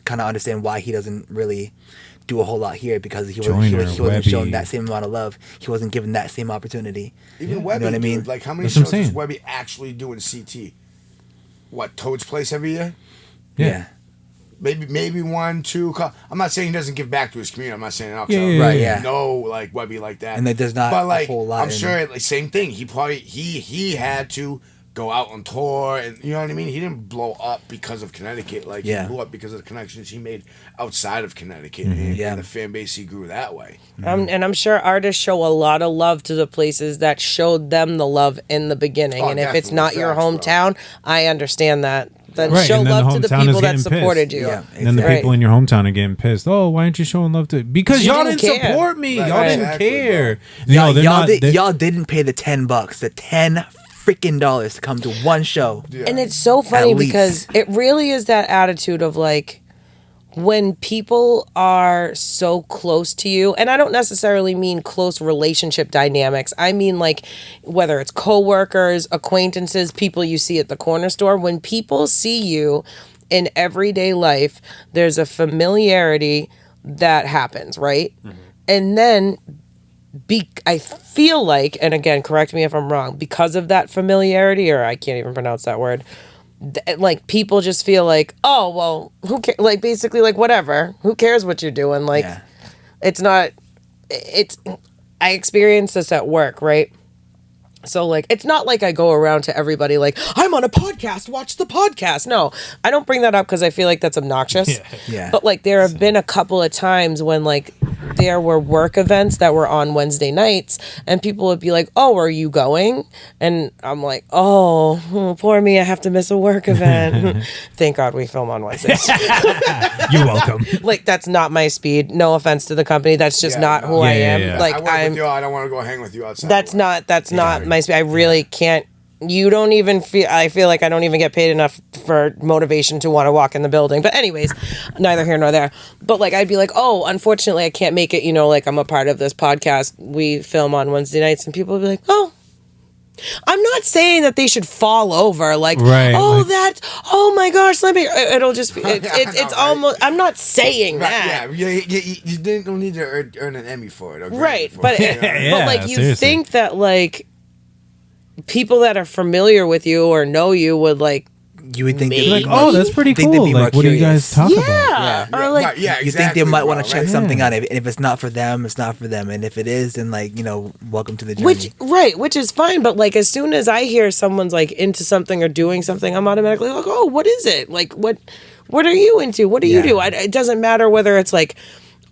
kind of understand why he doesn't really do a whole lot here, because he Joyner, wasn't Webby. shown that same amount of love. He wasn't given that same opportunity. Even You Webby, know what I mean? dude, like how many That's what I'm shows does saying. Webby actually do in CT? What, Toad's Place every year? Yeah. Maybe 1, 2. I'm not saying he doesn't give back to his community. I'm not saying that. Yeah, Right, yeah. No, like Webby like that. And that there's not but a like, whole lot I'm in sure, it. like, same thing. He probably he had to go out on tour, and you know what I mean. He didn't blow up because of Connecticut. Like Yeah. he blew up because of the connections he made outside of Connecticut, Mm-hmm. and, Yeah. and the fan base he grew that way. And I'm sure artists show a lot of love to the places that showed them the love in the beginning. Oh, and if it's definitely. not your Facts, bro. hometown, I understand that. Then Right, show and then love the to the hometown is people that getting supported pissed. you. Yeah. And then the Right. people in your hometown are getting pissed. Oh, why aren't you showing love to? Because You y'all didn't didn't care. support me. Right, Y'all didn't exactly, care. Y'all, they're not- they- y'all didn't pay the $10, the $10 freaking dollars to come to one show. Yeah. And it's so funny least. because it really is that attitude of like, when people are so close to you, and I don't necessarily mean close relationship dynamics. I mean like whether it's coworkers, acquaintances, people you see at the corner store, when people see you in everyday life, there's a familiarity that happens, right? And then I feel like, and again, correct me if I'm wrong, because of that familiarity, or I can't even pronounce that word, like people just feel like, oh well, who cares? Like basically, like whatever, who cares what you're doing? Like, Yeah. it's not. It's. I experienced this at work, right? So like, it's not like I go around to everybody like, I'm on a podcast, watch the podcast. No, I don't bring that up because I feel like that's obnoxious. Yeah. But like, there have been a couple of times when like there were work events that were on Wednesday nights, and people would be like, "Oh, are you going?" And I'm like, "Oh, poor me, I have to miss a work event." Thank God we film on Wednesdays. You're welcome. Like, that's not my speed. No offense to the company, that's just Yeah, not no. who I Yeah, am. yeah, yeah. Like I work I'm. with you. I don't want to go hang with you outside. That's not my speed. I really can't. You don't even feel. I feel like I don't even get paid enough for motivation to want to walk in the building. But anyways, neither here nor there. But like, I'd be like, oh, unfortunately, I can't make it. You know, like I'm a part of this podcast. We film on Wednesday nights, and people would be like, oh. I'm not saying that they should fall over like, Right, oh, like- oh my gosh, let me. It'll just be. It's right. almost. I'm not saying Right, that. yeah, you don't need to earn an Emmy for it. Or Grammy Right, for but it, you know? Yeah, but like you seriously. think that like people that are familiar with you or know you would like You would think Maybe. they'd Like, be oh, more- that's pretty think they'd cool. be more Like, what do you guys curious. talk about? yeah, or like right, yeah, You think exactly, they might want bro, to check right? something out. And if it's not for them, it's not for them. And if it is, then welcome to the journey. which is fine, but like as soon as I hear someone's like into something or doing something, I'm automatically like, oh, what is it? Like what are you into? What do you Yeah. do? It doesn't matter whether it's like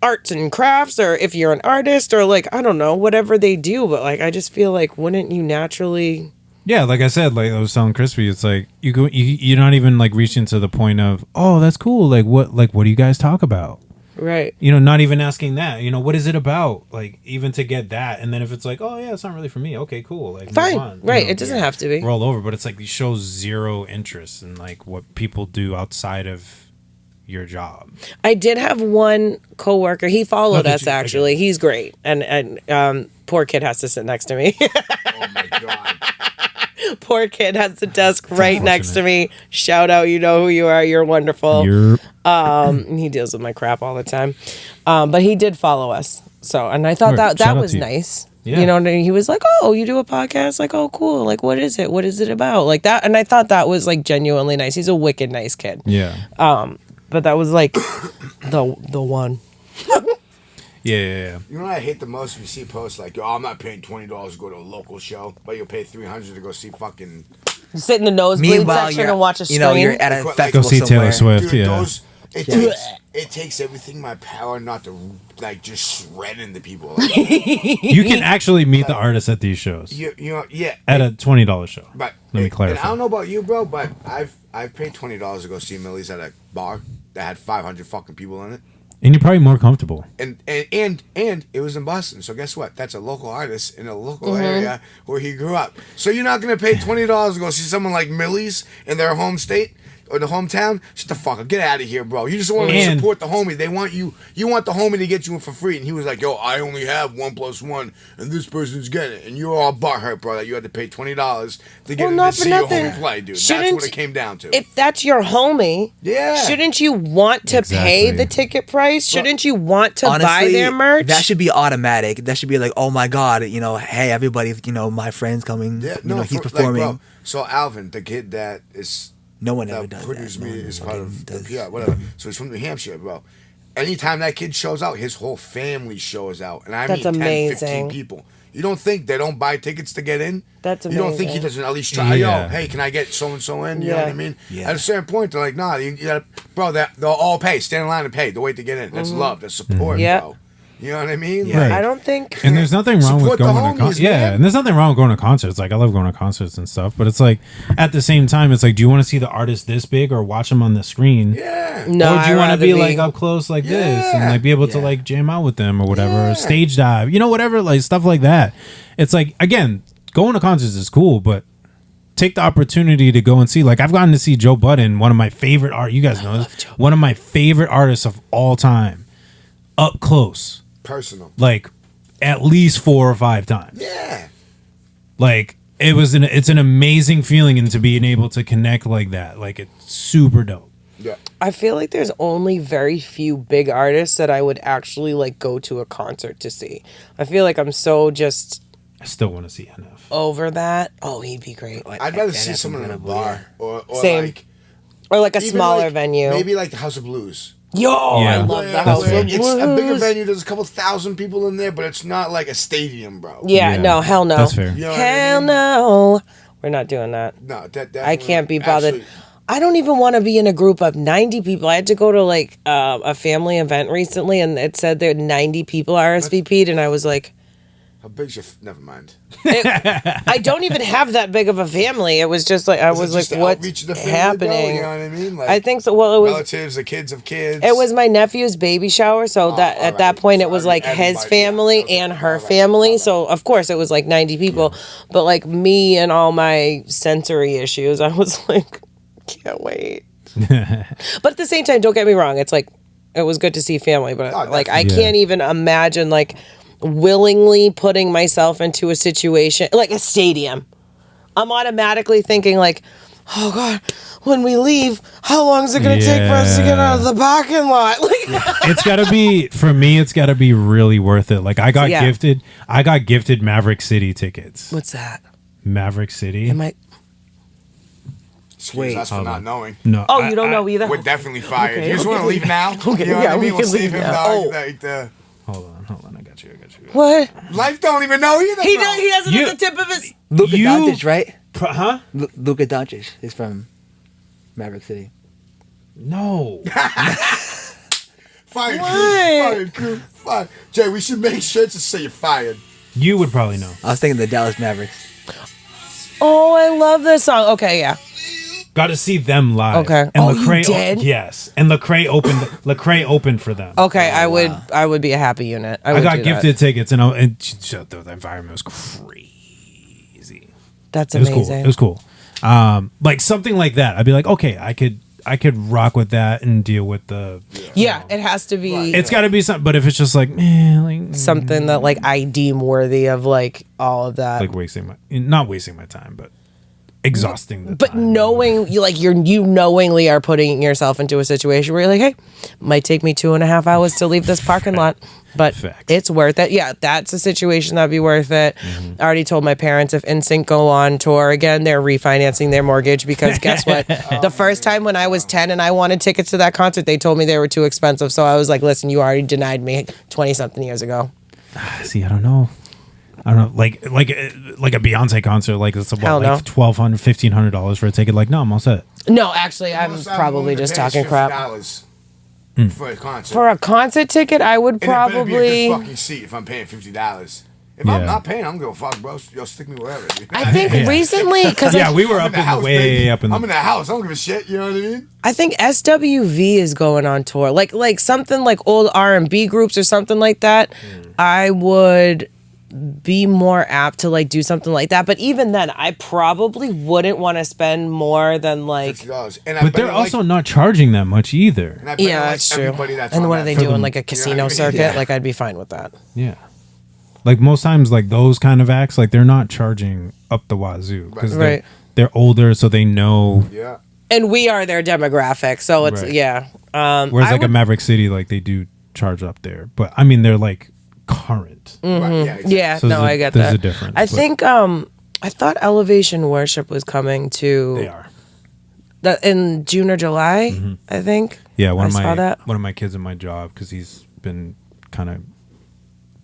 arts and crafts or if you're an artist or like I don't know, whatever they do, but like I just feel like wouldn't you naturally Yeah, like I said, like I was telling Crispy, it's like you're not even like reaching to the point of, oh, that's cool. Like what do you guys talk about? right. You know, not even asking that. You know, what is it about? Like even to get that, and then if it's like, oh yeah, it's not really for me. Okay, cool. Like move Fine. on, you Right. know, It doesn't have to be. roll over, but it's like you show zero interest in like what people do outside of your job. I did have one coworker. He followed did us you? actually. Okay. He's great, and poor kid has to sit next to me. Oh my god. Poor kid has the desk right next to me. Shout out, you know who you are. You're wonderful. You're He deals with my crap all the time, but he did follow us. So, and I thought Right. that Shout out was to you. nice. Yeah. You know, and he was like, "Oh, you do a podcast? Like, oh, cool. Like, what is it? What is it about?" Like that, and I thought that was like genuinely nice. He's a wicked nice kid. Yeah. But that was like the one. Yeah. You know what I hate the most? If you see posts like, "Yo, I'm not paying $20 to go to a local show, but you'll pay $300 to go see fucking." Sit in the nosebleed Meanwhile, section and watch a screen. you know, you're at a Like, festival go see somewhere. Taylor Swift. Dude, Yeah. it takes everything in my power not to like just shred into people. Like, You can actually meet the artists at these shows you know, yeah. at a $20 show. But Let me and clarify. I don't know about you, bro, but I've paid $20 to go see Millie's at a bar that had 500 fucking people in it. And you're probably more comfortable. And it was in Boston. So guess what? That's a local artist in a local area where he grew up. So you're not gonna pay $20 to go see someone like Millie's in their home state or the hometown? Shut the fuck up. Get out of here, bro. You just want to And- support the homie. They want you want the homie to get you in for free. And he was like, yo, I only have 1+1 and this person's getting it. And you're all butthurt, bro, that you had to pay $20 to get in not to for see your nothing. homie play, dude. That's Shouldn't- what it came down to. If that's your homie, Yeah. shouldn't you want to pay Exactly. the ticket price? Shouldn't you want to buy Honestly, their merch? that should be automatic. That should be like, oh my god, you know, hey everybody, you know, my friend's coming. Yeah, you know, he's like, performing. bro, so Alvin, the kid that is No one ever does produced that. No me one is part of fucking the does. PR, whatever. So he's from New Hampshire, bro. Anytime that kid shows out, his whole family shows out. And I That's mean 10, 15 amazing. people. You don't think they don't buy tickets to get in? That's You don't think he amazing. doesn't at least try, Yeah. yo, hey, can I get so-and-so in? You know Yeah. what I mean? Yeah. At a certain point, they're like, nah, you gotta, bro, they'll all pay. Stand in line and pay. The wait to get in. That's love. That's support, Yeah. bro. You know what I mean? Yeah. Right. I don't think. And there's nothing wrong with Support the going to homies, concerts. man. Yeah, and there's nothing wrong with going to concerts. Like I love going to concerts and stuff, but it's like at the same time, it's like, do you want to see the artist this big or watch them on the screen? Yeah. No, Or do you I'd want to rather be like up close like this and Yeah. like be able to Yeah. like jam out with them or whatever, Yeah. or stage dive, you know, whatever, like stuff like that. It's like, again, going to concerts is cool, but take the opportunity to go and see. Like I've gotten to see Joe Budden, one of my favorite you guys know this, one of my favorite artists of all time, up close, Personal. like at least 4 or 5 times. Yeah. Like it's an amazing feeling, and to being able to connect like that, like it's super dope. Yeah. I feel like there's only very few big artists that I would actually like go to a concert to see. I feel like I'm so just I still want to see NF. over that. Oh, he'd be great. I'd rather see someone in a bar or Same. like Or like a even smaller like, venue. Maybe like the House of Blues. Yo, I Yeah. love Where- the House fair. of It's a bigger Blues. venue. There's a couple thousand people in there, but it's not like a stadium, bro. Yeah, no, hell no. That's fair. You know what Hell I mean? no. We're not doing that. No, that I can't be bothered. Actually, I don't even want to be in a group of 90 people. I had to go to like a family event recently, and it said there 90 people RSVP'd, and I was like, how big's your? Never mind. I don't even have that big of a family. It was just like I Is it was just like, the what's outreach of the family, happening? Bro? You know what I mean? Like I think so. Well, it was relatives, the kids of kids. it was my nephew's baby shower, so that at that alright. point it So was like his everybody, family yeah, okay, and her alright, family. alright. So of course it was like 90 people, but like me and all my sensory issues, I was like, can't wait. But at the same time, don't get me wrong, it's like it was good to see family, but Oh, like I definitely. can't even imagine like willingly putting myself into a situation like a stadium. I'm automatically thinking like, oh God, when we leave, how long is it going to take for us to get out of the parking lot? Like, It's gotta be, for me, it's gotta be really worth it. Like I got Yeah. gifted Maverick City tickets. what's that? Maverick City. Am I? Excuse Wait, us for hold not on. knowing. No. Oh, you don't know either. We're definitely fired. Okay, You just want to okay. leave now? Okay, You know yeah, what I we mean? We'll can save leave him, now. dog. Oh. Like the Hold on. I got you. What? Life don't even know either. He bro. does. He has it You- at the tip of his. Luka You- Doncic, right? Huh? Luka Doncic is from Maverick City. No. Fired. What? Fired. Crew. Fired. Jay, we should make shirts that say you're fired. You would probably know. I was thinking the Dallas Mavericks. Oh, I love this song. Okay, yeah. Got to see them live. Okay. And Oh, you did? Yes. And Lecrae opened for them. Okay, I would be a happy unit. I would got do gifted tickets, and the environment was crazy. That. That's It was amazing. cool. It was cool. Like something like that. I'd be like, okay, I could rock with that and deal with the. Yeah, it has to be It's got to be something. But if it's just like, like something that like I deem worthy of like all of that. not wasting my time, but exhausting. The But time. knowing you knowingly are putting yourself into a situation where you're like, hey, might take me 2.5 hours to leave this parking lot, but Facts. it's worth it. Yeah, that's a situation that'd be worth it. I already told my parents if NSYNC go on tour again, they're refinancing their mortgage because guess what? The first time when I was 10 and I wanted tickets to that concert, they told me they were too expensive. So I was like, listen, you already denied me 20-something years ago. See, I don't know, like a Beyonce concert, like it's Hell about no. like $1,200, $1,500 for a ticket. Like, no, I'm all set. No, actually, I'm Most of them probably only just pay talking crap. $50 for a concert. For a concert ticket, I would And it better be a probably... good fucking seat if I'm paying $50. If Yeah. I'm not paying, I'm gonna fuck, bro. Yo, stick me wherever. I think Yeah. recently, because Yeah, we were I'm up in the in house, the way baby. up in I'm the. in the house. I don't give a shit. You know what I mean? I think SWV is going on tour, like something like old R&B groups or something like that. I would be more apt to like do something like that. But even then, I probably wouldn't want to spend more than like. $50. And But they're also not charging that much either. And I bet Yeah, like that's true. everybody that's And on what that are they film- doing? Like a You know casino what I mean? circuit? Yeah. Like I'd be fine with that. Yeah. Like most times, like those kind of acts, like they're not charging up the wazoo because Right. they're older, so they know. Yeah. And we are their demographic, so it's Right. yeah. Whereas I like a would- Maverick City, like they do charge up there, but I mean they're like current. Right, yeah. Exactly. Yeah, So no, there's a- I get there's that. a difference, I but- think I thought Elevation Worship was coming to They are. that in June or July. I think. Yeah, I saw that. one of my kids in my job because he's been kind of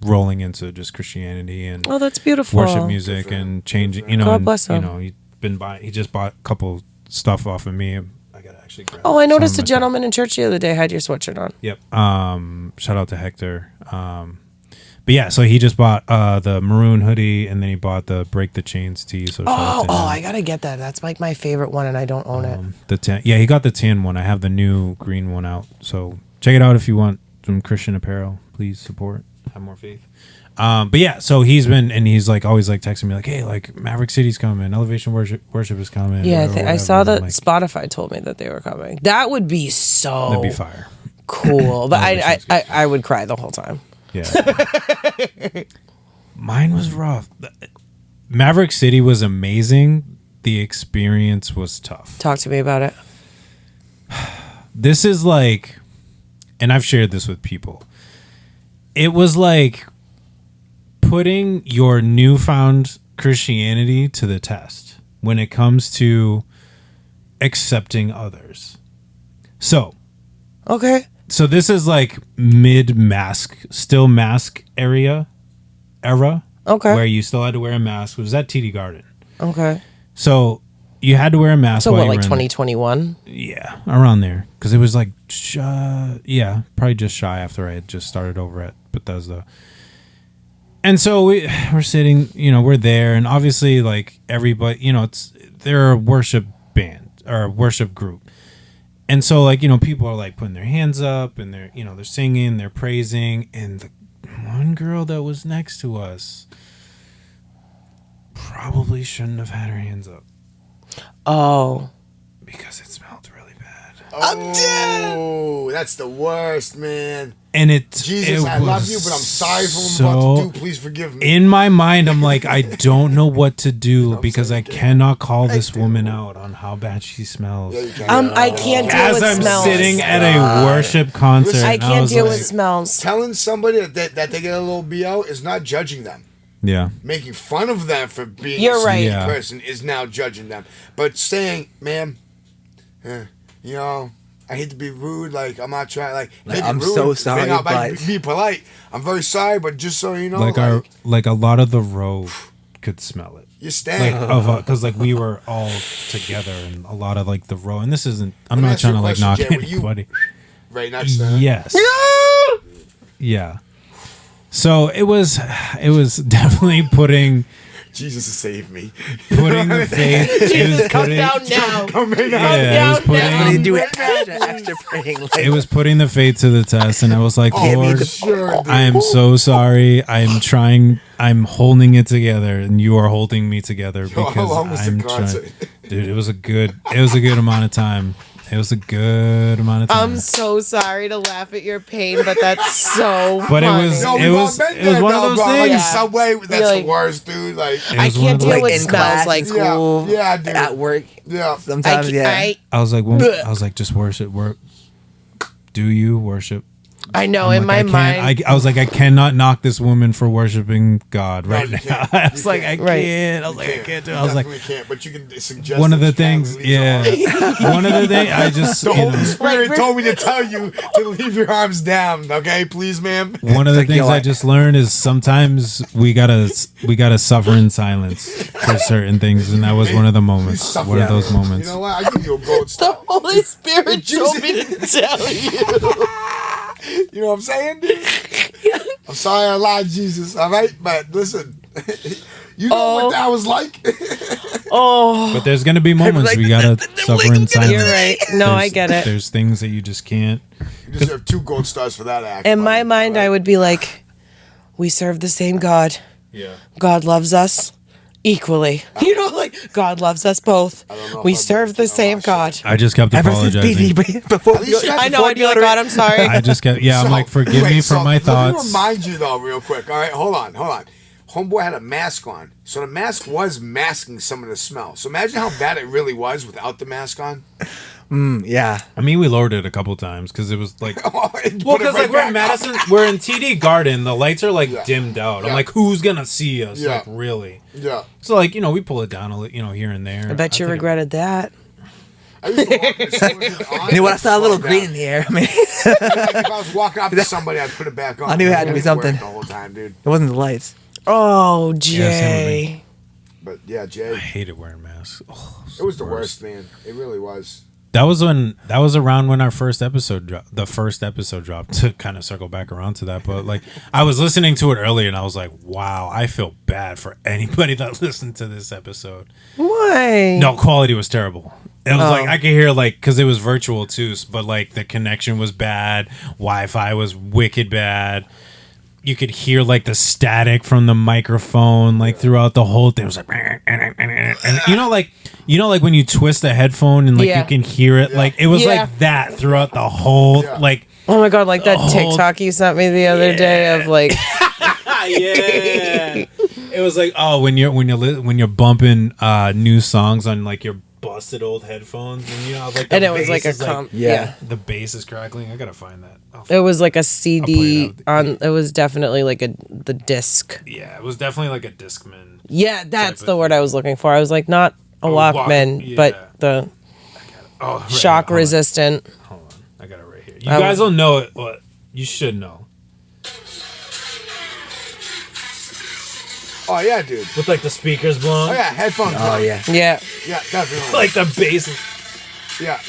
rolling into just Christianity and Oh, that's beautiful. worship music and changing. You know, God and, bless you him. know, he just bought a couple stuff off of me. I gotta actually grab. Oh, I noticed some a of my stuff. gentleman in church the other day had your sweatshirt on. Yep. Shout out to Hector. But yeah, so he just bought the maroon hoodie and then he bought the Break the Chains tee. So shout out to him. I gotta get that. That's like my favorite one, and I don't own it. The tan, yeah, he got the tan one. I have the new green one out. So check it out if you want some Christian apparel. Please support. Have more faith. But yeah, so he's like always like texting me like, hey, like Maverick City's coming, Elevation Worship is coming. Yeah, I saw that. that Spotify told me that they were coming. That would be so That'd be fire. cool. But Elevation sounds I would cry the whole time. Yeah. Mine was rough. Maverick City was amazing. The experience was tough. Talk to me about it. This is like, and I've shared this with people. It was like putting your newfound Christianity to the test when it comes to accepting others. So Okay. this is like mid-mask, still mask era, Okay. where you still had to wear a mask. It was at TD Garden. Okay. So you had to wear a mask. So while what, you like were in- 2021? Yeah, around there. Because it was like, probably just shy after I had just started over at Bethesda. And so we're sitting, we're there. And obviously, like, everybody, they're a worship band or a worship group. And so, like, people are, like, putting their hands up and they're, they're singing, they're praising. And the one girl that was next to us probably shouldn't have had her hands up. Oh. Because it smelled really bad. Oh, that's the worst, man. And Jesus, I love you, but I'm sorry for what I'm about to do. Please forgive me. In my mind, I'm like, I don't know what to do because I cannot call this woman out on how bad she smells. Yeah, you can. I can't deal As with I'm smells. sitting at a worship concert, Listen, I and can't was deal like, with smells. Telling somebody that they get a little BO is not judging them. Yeah, Making fun of them for being You're a right. stinky Yeah. person is now judging them. But saying, ma'am, I hate to be rude. Like, I'm not trying. Like, maybe I'm rude, so sorry, maybe not, but- be polite. I'm very sorry, but just so you know, like a lot of the row could smell it. you Like stand. because like we were all together and a lot of like the row, and this isn't. I'm Let me not ask you trying a to like question, knock Jay. Were you- anybody. right next to her. Yes. Yeah. So it was definitely putting Jesus save me. the faith. it was putting, now. yeah, it was What do you putting, do extra praying? Like, it was putting the faith to the test, and I was like, Lord, Sure, dude. I am so sorry. I'm trying. I'm holding it together, and you are holding me together Yo, how because long was the I'm concert? trying. Dude, it was a good amount of time. It was a good amount of time. I'm so sorry to laugh at your pain, but that's so But funny. it was one of those Like things. Subway, that's like- the worst, dude. Like, I was one can't of deal those- with in smells class, like in school, yeah, dude. at work. Yeah. Sometimes, I I was like, just worship. Do you worship? I know I'm in like, my I can't- mind. I was like, I cannot knock this woman for worshiping God right you now. can't. I was You like, I can't. Right. can't. I was like, I can't do it. You I was like, definitely can't, but you can suggest one of that the you can things, release your arms. yeah. One of the things, I just, The you Holy know, Spirit Like, told me to tell you to leave your arms down, okay? Please, ma'am. one of the Like, things yo, I I- just learned is sometimes we gotta suffer in silence for certain things, and that was one of the Please moments. suffer. One of those moments. You know what? I give you a gold The star. Holy Spirit told me to tell you. You know what I'm saying, dude? I'm sorry I lied, Jesus, all right? But listen, you know what that was like? Oh, But there's gonna be moments like, we gotta suffer in silence. you're right. No, I get it. There's things that you just can't. You deserve 2 gold stars for that act. In my buddy. mind, I would be like, we serve the same God. Yeah. God loves us equally. You know, like, God loves us both. don't know if We I'd serve like the it. same God. I just kept Ever since apologizing. before At least you had I know, before I'd be like, God, I'm sorry. I just kept. Yeah, I'm So, like, forgive me for so my Let thoughts. me remind you though, real quick. All right, hold on. Homeboy had a mask on, so the mask was masking some of the smell. So imagine how bad it really was without the mask on. Yeah. I mean, we lowered it a couple times because it was like. Well, Well, because like we're in Madison, we're in TD Garden. The lights are like Yeah. dimmed out. I'm Yeah. like, who's gonna see us? Yeah. Like, really? Yeah. So like, you know, we pull it down a little, here and there. I bet you think regretted that. I used to walk into somebody's on. You know what? I saw a little Fuck green that. in the air. I mean, Like, if I was walking up to somebody, I'd put it back on. I knew it had to be didn't wear something. it the whole time, dude. it wasn't the lights. Oh, same Jay. But yeah, I Jay, hated wearing masks. Oh, it was the worst, man. It really was. That was around when our first episode dropped. The first episode dropped, to kind of circle back around to that. But like, I was listening to it earlier, and I was like, wow, I feel bad for anybody that listened to this episode. Why? No, quality was terrible. It was Oh. like I could hear like because it was virtual too, but like the connection was bad. Wi-Fi was wicked bad. You could hear like the static from the microphone like throughout the whole thing. It was like, and you know like when you twist the headphone and like Yeah. you can hear it. Like it was Yeah. like that throughout the whole Yeah. like. Oh my God, like that Oh, TikTok you sent me the other day of like, Yeah, it was like when you're bumping new songs on like your busted old headphones, and you know like the and it was bass like a is, comp. Yeah. Yeah. the bass is crackling. I gotta find that. It was like a I'll CD play it out. on. It was definitely like the disc. Yeah, it was definitely like a Discman. Yeah, that's Type the of word I was looking for. I was like, not a Walkman, yeah. but the Oh, right, shock hold on. resistant. Hold on, I got it right here. You I guys was- will know it, but you should know. Oh yeah, dude. With like the speakers blown, Oh yeah, headphones. Oh, on. yeah. Yeah. Yeah, definitely. like the bass. yeah.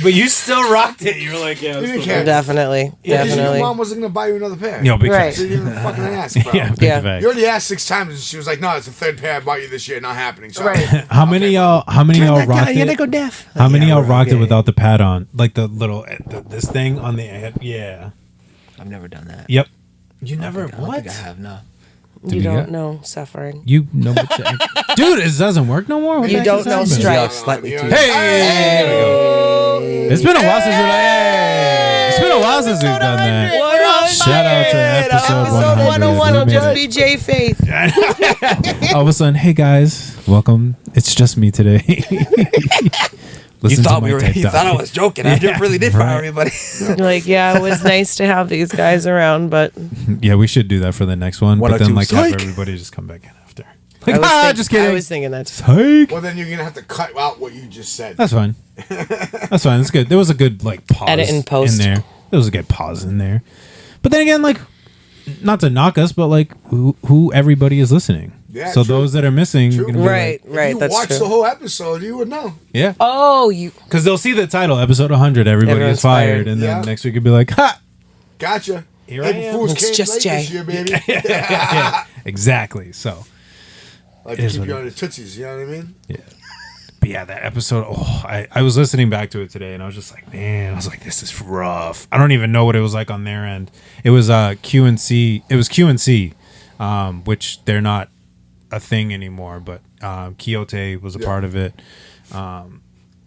But you still rocked it. You were like, yeah, You didn't still care. Definitely. Because your Definitely. mom wasn't gonna buy you another pair. Yo, big Right. facts. So you didn't fucking ask, bro. Yeah, big Yeah. facts. You already asked 6 times, and she was like, "No, it's the 3rd pair I bought you this year. Not happening." So Right. How many y'all rocked You gotta it? go deaf. How many Yeah, y'all right, rocked it yeah. without the pad on? Like the little this thing on the head? Yeah. I've never done that. Yep. You I never don't think what? I have, no. Did You we don't get- know suffering. You know, dude, it doesn't work no more. What You the heck don't is know happening? strike. Yeah, slightly too. Hey, there we go. It's been a while since we're like, hey. It's been a while since we've done that. 100. Shout out to episode 100. 101 will We made just it. be Jay Faith. All of a sudden, hey guys, welcome. It's just me today. You Listen to thought my we were. tech You talk. thought I was joking. I Yeah, really did right. fire everybody. Like, yeah, it was nice to have these guys around, but Yeah, we should do that for the next one. But then, 102 like, have psych. everybody just come back in after. I Like, was just kidding. I was thinking that. Psych. Well, then you're gonna have to cut out what you just said. That's fine. That's fine. It's good. There was a good like pause Edit and post. in there. There was a good pause in there. But then again, like, not to knock us, but like, who everybody is listening. Yeah, so true. those that are missing, True. are gonna be Right, like, right. If you That's watch true. the whole episode, you would know. yeah, Oh, you. because they'll see the title, episode 100. Everybody Everyone's is fired, fired. and then Yeah. next week it'll be like, ha. Gotcha. Here I April am. Fools It's came just late Jay. this year, baby. Yeah, exactly. So, Like It is keep what you it on the tootsies. You know what I mean? yeah. But yeah, that episode. Oh, I was listening back to it today, and I was just like, man, I was like, this is rough. I don't even know what it was like on their end. It was QNC. It was QNC, which they're not a thing anymore, but Quixote was a part of it.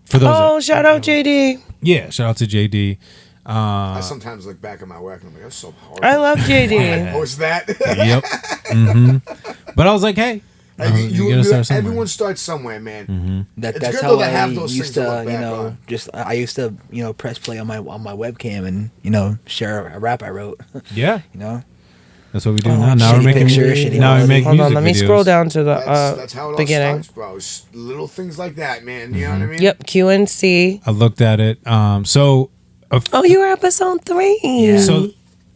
For those, Oh, shout out JD. yeah, shout out to JD. I sometimes look back at my work and I'm like, that's so hard. I love JD. Post that. Yep. But I was like, hey, Everyone starts somewhere, man. That's good how though to I have those used things to to, look back on. I used to, press play on my webcam and share a rap I wrote. Yeah, that's what we do now. Now shitty we're making pictures, shitty now we make Hold music on, let me videos. scroll down to the That's how it all beginning. starts, bro. It's little things like that, man. You know what I mean? Yep, QNC. I looked at it. So Oh, you were episode 3. Yeah. So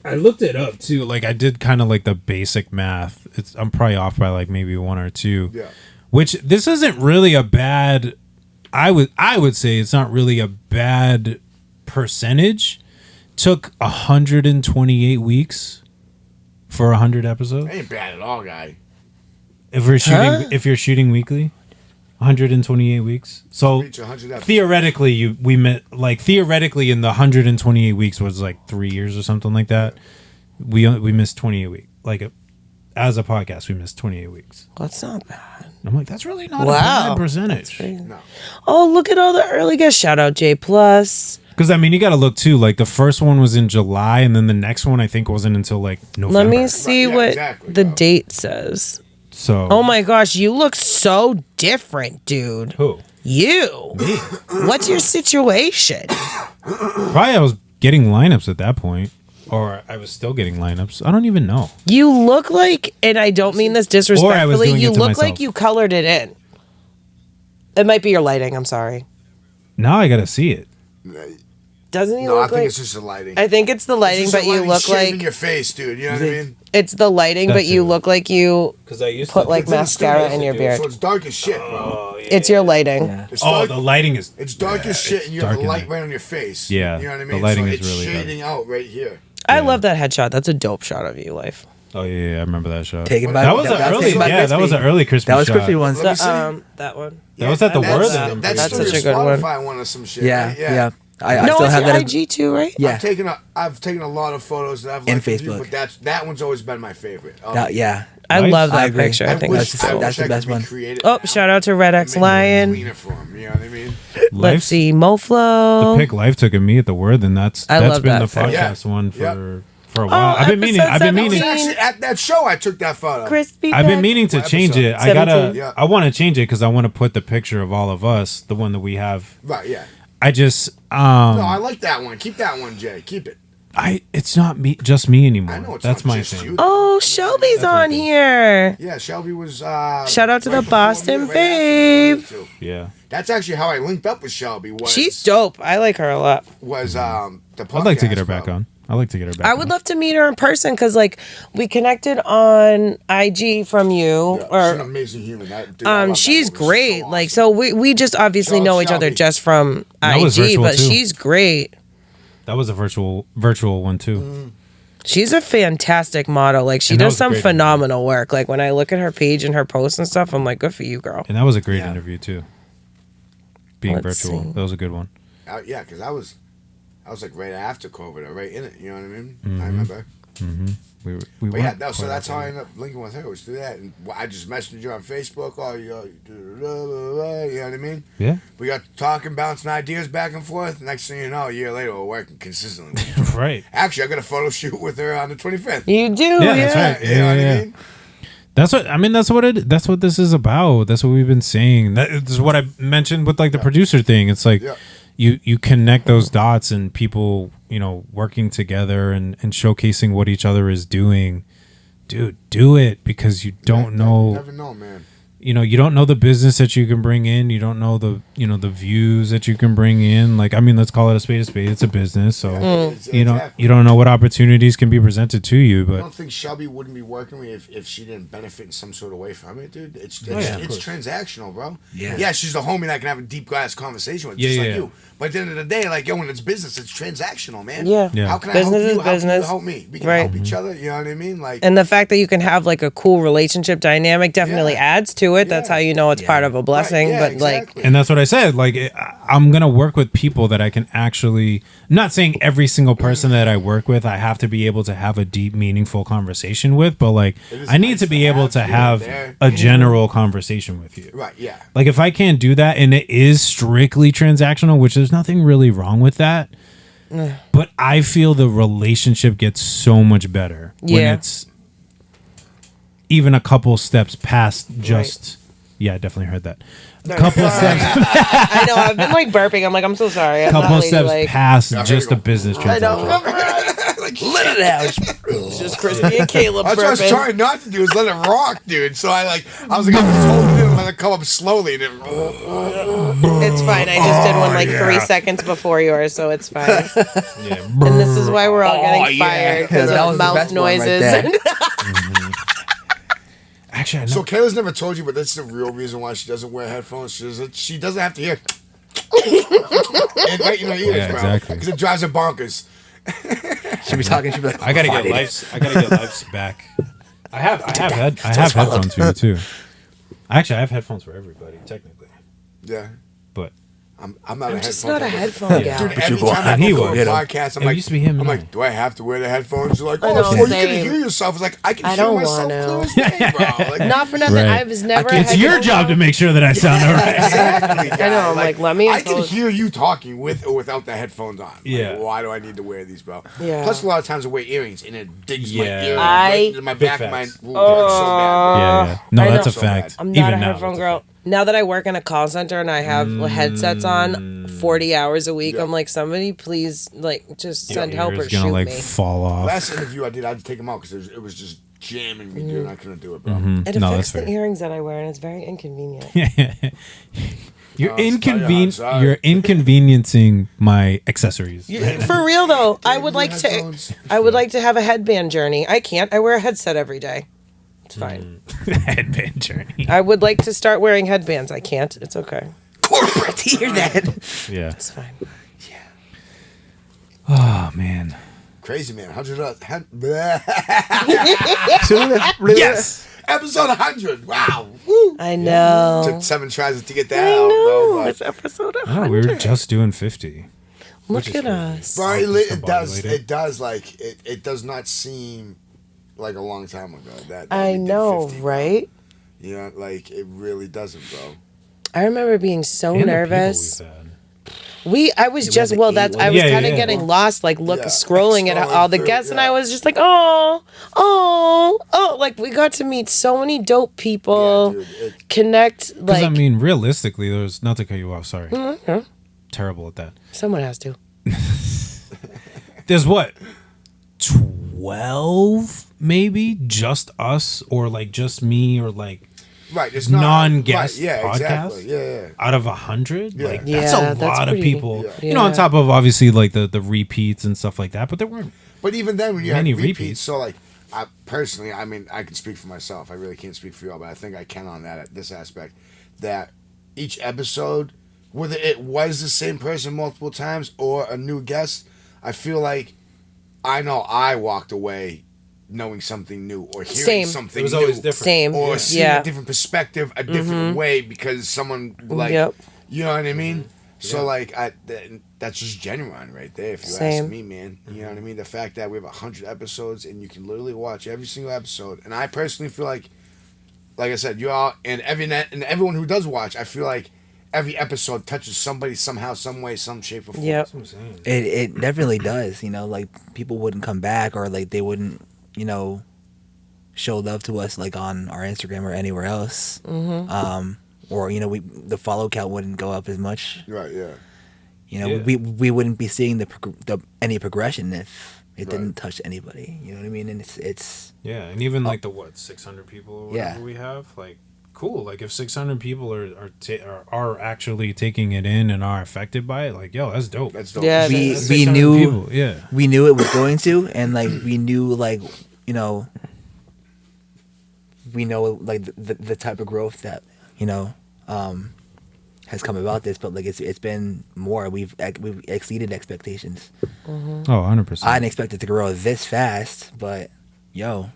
I looked it up too. Like I did kind of like the basic math. I'm probably off by like maybe 1 or 2. Yeah. Which this isn't really a bad. I would say it's not really a bad percentage. Took 128 weeks for 100 episodes. That ain't bad at all, guy. If you're shooting weekly, 128 weeks. So Reach 100 episodes. theoretically, we met theoretically in the 128 weeks was like 3 years or something like that. We missed 28 weeks. As a podcast, we missed 28 weeks. That's not bad. I'm like, that's really not a Wow. bad percentage. No. Oh, look at all the early guests. Shout out J Plus. Because I mean, you got to look too. Like the first one was in July, and then the next one I think wasn't until like November. Let me see yeah, what exactly, the bro. date says. So, Oh my gosh, you look so different, dude. who? You. What's your situation? Probably I was getting lineups at that point, or I was still getting lineups. I don't even know. You look like, and I don't mean this disrespectfully, doing you it to look myself. like you colored it in. It might be your lighting. I'm sorry. Now I got to see it. Doesn't he No, I look think like? it's just the lighting. I think it's the lighting, It's but just you the lighting look shaving like your face, dude. You know what I mean? it's the lighting, but That's you it. look like you Because I used put like It's in the mascara studio, in your dude, beard. So it's dark as shit, bro. It's your lighting. Yeah. It's Oh, dark, the lighting is. it's dark as shit, and you have dark the in light there. right on your face. Yeah, You know what I the mean? lighting so is it's really dark. shading out right here. I love that headshot. That's a dope shot of you, Life. Oh yeah, I remember that shot. Taken by That was an early. taken by Yeah, that Krispy. was an early Crispy. That was shot. Crispy ones. Let me see. That one. That was at the I love Worth. that. I'm That's pretty That's sure. such a good one. Spotify one or some shit. Yeah, right? yeah. I No, still it's have your that. IG too, right? Yeah. I've taken a lot of photos that I've And liked of you, Facebook. but that one's always been my favorite. Yeah. I Nice. love I that agree. picture. I think that's wish- that's the best one. Oh, shout out to Red X Lion. Cleaner for him, you know what I mean? Let's Life's- see, The Moflo. pick Life took at me at the word, and that's I love been that the pic. podcast one Yeah. for a while. I've been meaning. episode I've been I was meaning. 17. actually at that show. I took that photo. Crispy. I've been Pic. meaning to What change it. episode? I gotta. 17? Yeah. I want to change it because I want to put the picture of all of us, the one that we have. Right, yeah. I just. No, I like that one. Keep that one, Jay. Keep it. It's not me, just me anymore. I know it's That's not my just thing. you. Oh, Shelby's on here. Yeah, Shelby was. Shout out to the before Boston me, right babe. after me, too. Yeah, That's actually how I linked up with Shelby. She's dope. I like her a lot. Was the I'd like to get her podcast, back bro. on. I like to get her back. I would love to meet her in person because, like, we connected on IG from you, Yeah, she's an or amazing human. Dude, I love that she's woman. great. So Like, awesome. so we just obviously Shout out know each other Shelby. just from That was IG, virtual, but too. she's great. That was a virtual one too. She's a fantastic model. Like, she And that does was a some great phenomenal work. Like, when I look at her page and her posts and stuff, I'm like, good for you, girl. And that was a great Yeah. interview too. Being Let's virtual, see. that was a good one. Yeah, because I was like right after COVID, or right in it. You know what I mean? Mm-hmm. I remember. We But yeah, went so quite that's how I often. ended up linking with her. Was through that, and I just messaged you on Facebook. Oh, you know what I mean? Yeah, We got talking, bouncing ideas back and forth. Next thing you know, a year later, we're working consistently. right. Actually, I got a photo shoot with her on the 25th. You do, Yeah, yeah. that's right. You know what Yeah. I mean? That's what I mean. That's what this is about. That's what we've been saying. That is what I mentioned with like the producer thing. It's like Yeah. you connect those dots and people, working together and showcasing what each other is doing. Dude, do it because you don't You know. never know, man. You don't know the business that you can bring in. You don't know the the views that you can bring in. Like, I mean, let's call it a spade. It's a business. So Exactly. you don't know what opportunities can be presented to you. I But don't think Shelby wouldn't be working with me if she didn't benefit in some sort of way from it, dude. It's yeah, of it's course. transactional, bro. Yeah. Yeah, she's the homie that I can have a deep glass conversation with, Yeah, just yeah, like yeah. you. But at the end of the day, like, yo, when it's business, it's transactional, man. Yeah. Yeah. How can I Business help is you? How can business. you help me? We can Right. help each other. You know what I mean? Like, And the fact that you can have like a cool relationship dynamic definitely Yeah. adds to to it. That's how you know it's part of a blessing. Right, yeah, but exactly. And that's what I said. Like, I'm going to work with people that I can actually, I'm not saying every single person that I work with, I have to be able to have a deep, meaningful conversation with, but like, I need to be able to have a general conversation with you. Right, yeah. Like, if I can't do that and it is strictly transactional, which there's nothing really wrong with that, but I feel the relationship gets so much better when it's even a couple steps past just yeah, I definitely heard that. A couple steps I know, I've been like burping. I'm like, I'm so sorry. I'm couple not steps ladylike. past just a business I transaction. know. Let it out. It's just Crispy and Caleb That's what I was burping. trying not to do, is let it rock, dude. So I was like, I'm just holding it and let it come up slowly. And It's fine. I just did one like 3 seconds before yours, so it's fine. Yeah. And this is why we're all getting fired because that of was the mouth best one right noises. there. Actually, I know. So Kayla's never told you, but that's the real reason why she doesn't wear headphones. She doesn't have to hear it right in her ears, Yeah, bro. exactly. Because it drives her bonkers. She'll be talking. She'll be like, I gotta get L.I.F.E back. I have headphones for you too. Actually, I have headphones for everybody technically, Yeah. but I'm not I'm a just headphone not a guy. headphone guy. Dude, But every you go time I on, go he for was. a podcast, I'm It like, used to be him and I'm I. like, do I have to wear the headphones? They're like, I know, oh, so you can same. hear yourself. It's like, I can I hear don't myself wanna. clear as day, bro. Like, Not for nothing. Right. I was never. a It's your headphone job girl. to make sure that I sound all right. exactly, guy. I know, I'm like, let me I can impose- hear you talking with or without the headphones on. Like, Yeah. why do I need to wear these, bro? Yeah. Plus, a lot of times I wear earrings and it digs my Yeah. ear I- right into my Big back of my. facts. Ooh, it's so bad, Yeah. No, I that's know. a fact. I'm not Even a now, headphone that's a girl. fact. Now that I work in a call center and I have headsets on 40 hours a week, Yeah. I'm like, somebody please, like, just Your send help or ear's gonna shoot like me. fall off. Last interview I did, I had to take them out because it was just jamming me, dude, and I couldn't do it, bro. It No, affects that's the fair. earrings that I wear, and it's very inconvenient. You're I'm sorry. You're inconveniencing my accessories. For real though, I Damn, would you like to. headphones. I would like to have a headband journey. I can't. I wear a headset every day. It's fine. Headband journey. I would like to start wearing headbands. I can't. It's okay. corporate. Hear that? Yeah. It's fine. Oh man. Crazy, man. 100. Yes. Episode 100. Wow. Woo. I know. Took 7 tries to get that I out, know. bro. It's But, episode Oh, 100. we were just doing 50. Look at us. bro, Just it does. discombobulated. It does. Like it does not seem like a long time ago. That I we did know, 50, right? You know, like it really doesn't, bro. I remember being so And the people nervous. we've had. I was It just was well. the That's eight I was one. kind of Yeah. getting lost, like Yeah. scrolling at Scrolling all the through, guests, and yeah. I was just like, like we got to meet so many dope people, Yeah, dude, connect. Because Like I mean, realistically, there's not to cut you off. Sorry, Mhm. terrible at that. someone has to. There's what 12 maybe just us or like just me or like Right, it's not non-guest right, yeah, podcasts? exactly. Yeah. out of 100. Yeah. Like Yeah, that's a that's lot of pretty- people. Yeah. You know, on Yeah. top of obviously like the repeats and stuff like that. But there weren't. But even then, when you Many have repeats, repeats. so like, I personally, I mean, I can speak for myself. I really can't speak for y'all, but I think I can on that this aspect. That each episode, whether it was the same person multiple times or a new guest, I feel like I know I walked away knowing something new or hearing Same. something It was new. always different. Same. Or seeing Yeah. a different perspective, a different way because someone like Yep. you know what I mean. So Yeah. like that's just genuine right there. If you ask Same. me, man, you know what I mean. The fact that we have 100 episodes and you can literally watch every single episode, and I personally feel like I said, you all and everyone who does watch, I feel like every episode touches somebody somehow, some way, some shape or form. Yep. That's what I'm saying. It definitely does. You know, like people wouldn't come back or like they wouldn't, you know, show love to us like on our Instagram or anywhere else. Or you know, the follow count wouldn't go up as much. Right. Yeah. You know, Yeah. we wouldn't be seeing any progression if it Right. didn't touch anybody. You know what I mean? And it's Yeah, and even like the 600 people or whatever Yeah. we have, like cool. Like if 600 people are actually taking it in and are affected by it, like yo, that's dope. That's dope. Yeah, we That's we 600 knew people, yeah. we knew it was going to, and like we knew like you know we know like the type of growth that you know has come about this, but like it's been more. We've exceeded expectations. Oh, 100%. I didn't expect it to grow this fast, but yo,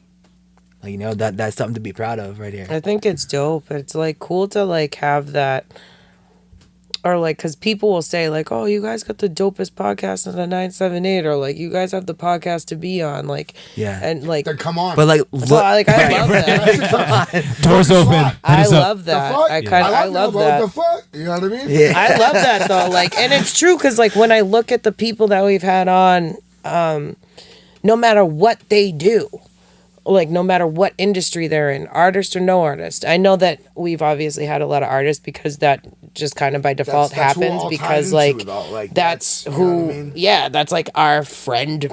Like, you know, that's something to be proud of right here. I think it's dope. It's like cool to like have that, or like, because people will say like, oh, you guys got the dopest podcast in the 978, or like, you guys have the podcast to be on, like, Yeah. and like, Then come on. But like, so I love that. Doors open. Hit I us up. love that. The fuck? I love that. The fuck? You know what I mean? yeah. I love that though. Like, and it's true because like when I look at the people that we've had on, no matter what they do, like no matter what industry they're in, artist or no artist. I know that we've obviously had a lot of artists because that just kind of by default That's who we're happens all because tied into, like, though. Like, that's you know who, what I mean? yeah, that's like our friend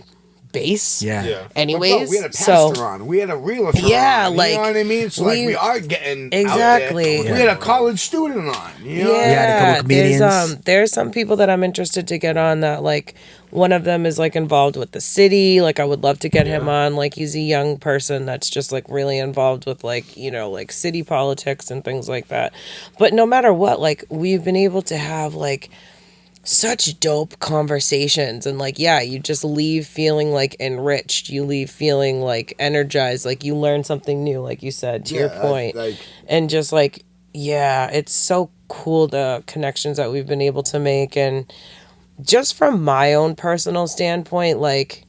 base. Yeah. Yeah. But, bro, Anyways, we had a so pastor on. We had a realtor Yeah, on. like, You know what I mean? So like we- we are getting Exactly. out there. We had a college student on. You know? Yeah, and a couple comedians. There's some people that I'm interested to get on that like one of them is like involved with the city. Like I would love to get him on. Like he's a young person that's just like really involved with like, you know, like city politics and things like that. But no matter what, like we've been able to have like such dope conversations and like yeah, you just leave feeling like enriched. You leave feeling like energized, like you learn something new, like you said, to your point. And just like yeah, it's so cool the connections that we've been able to make. And just from my own personal standpoint, like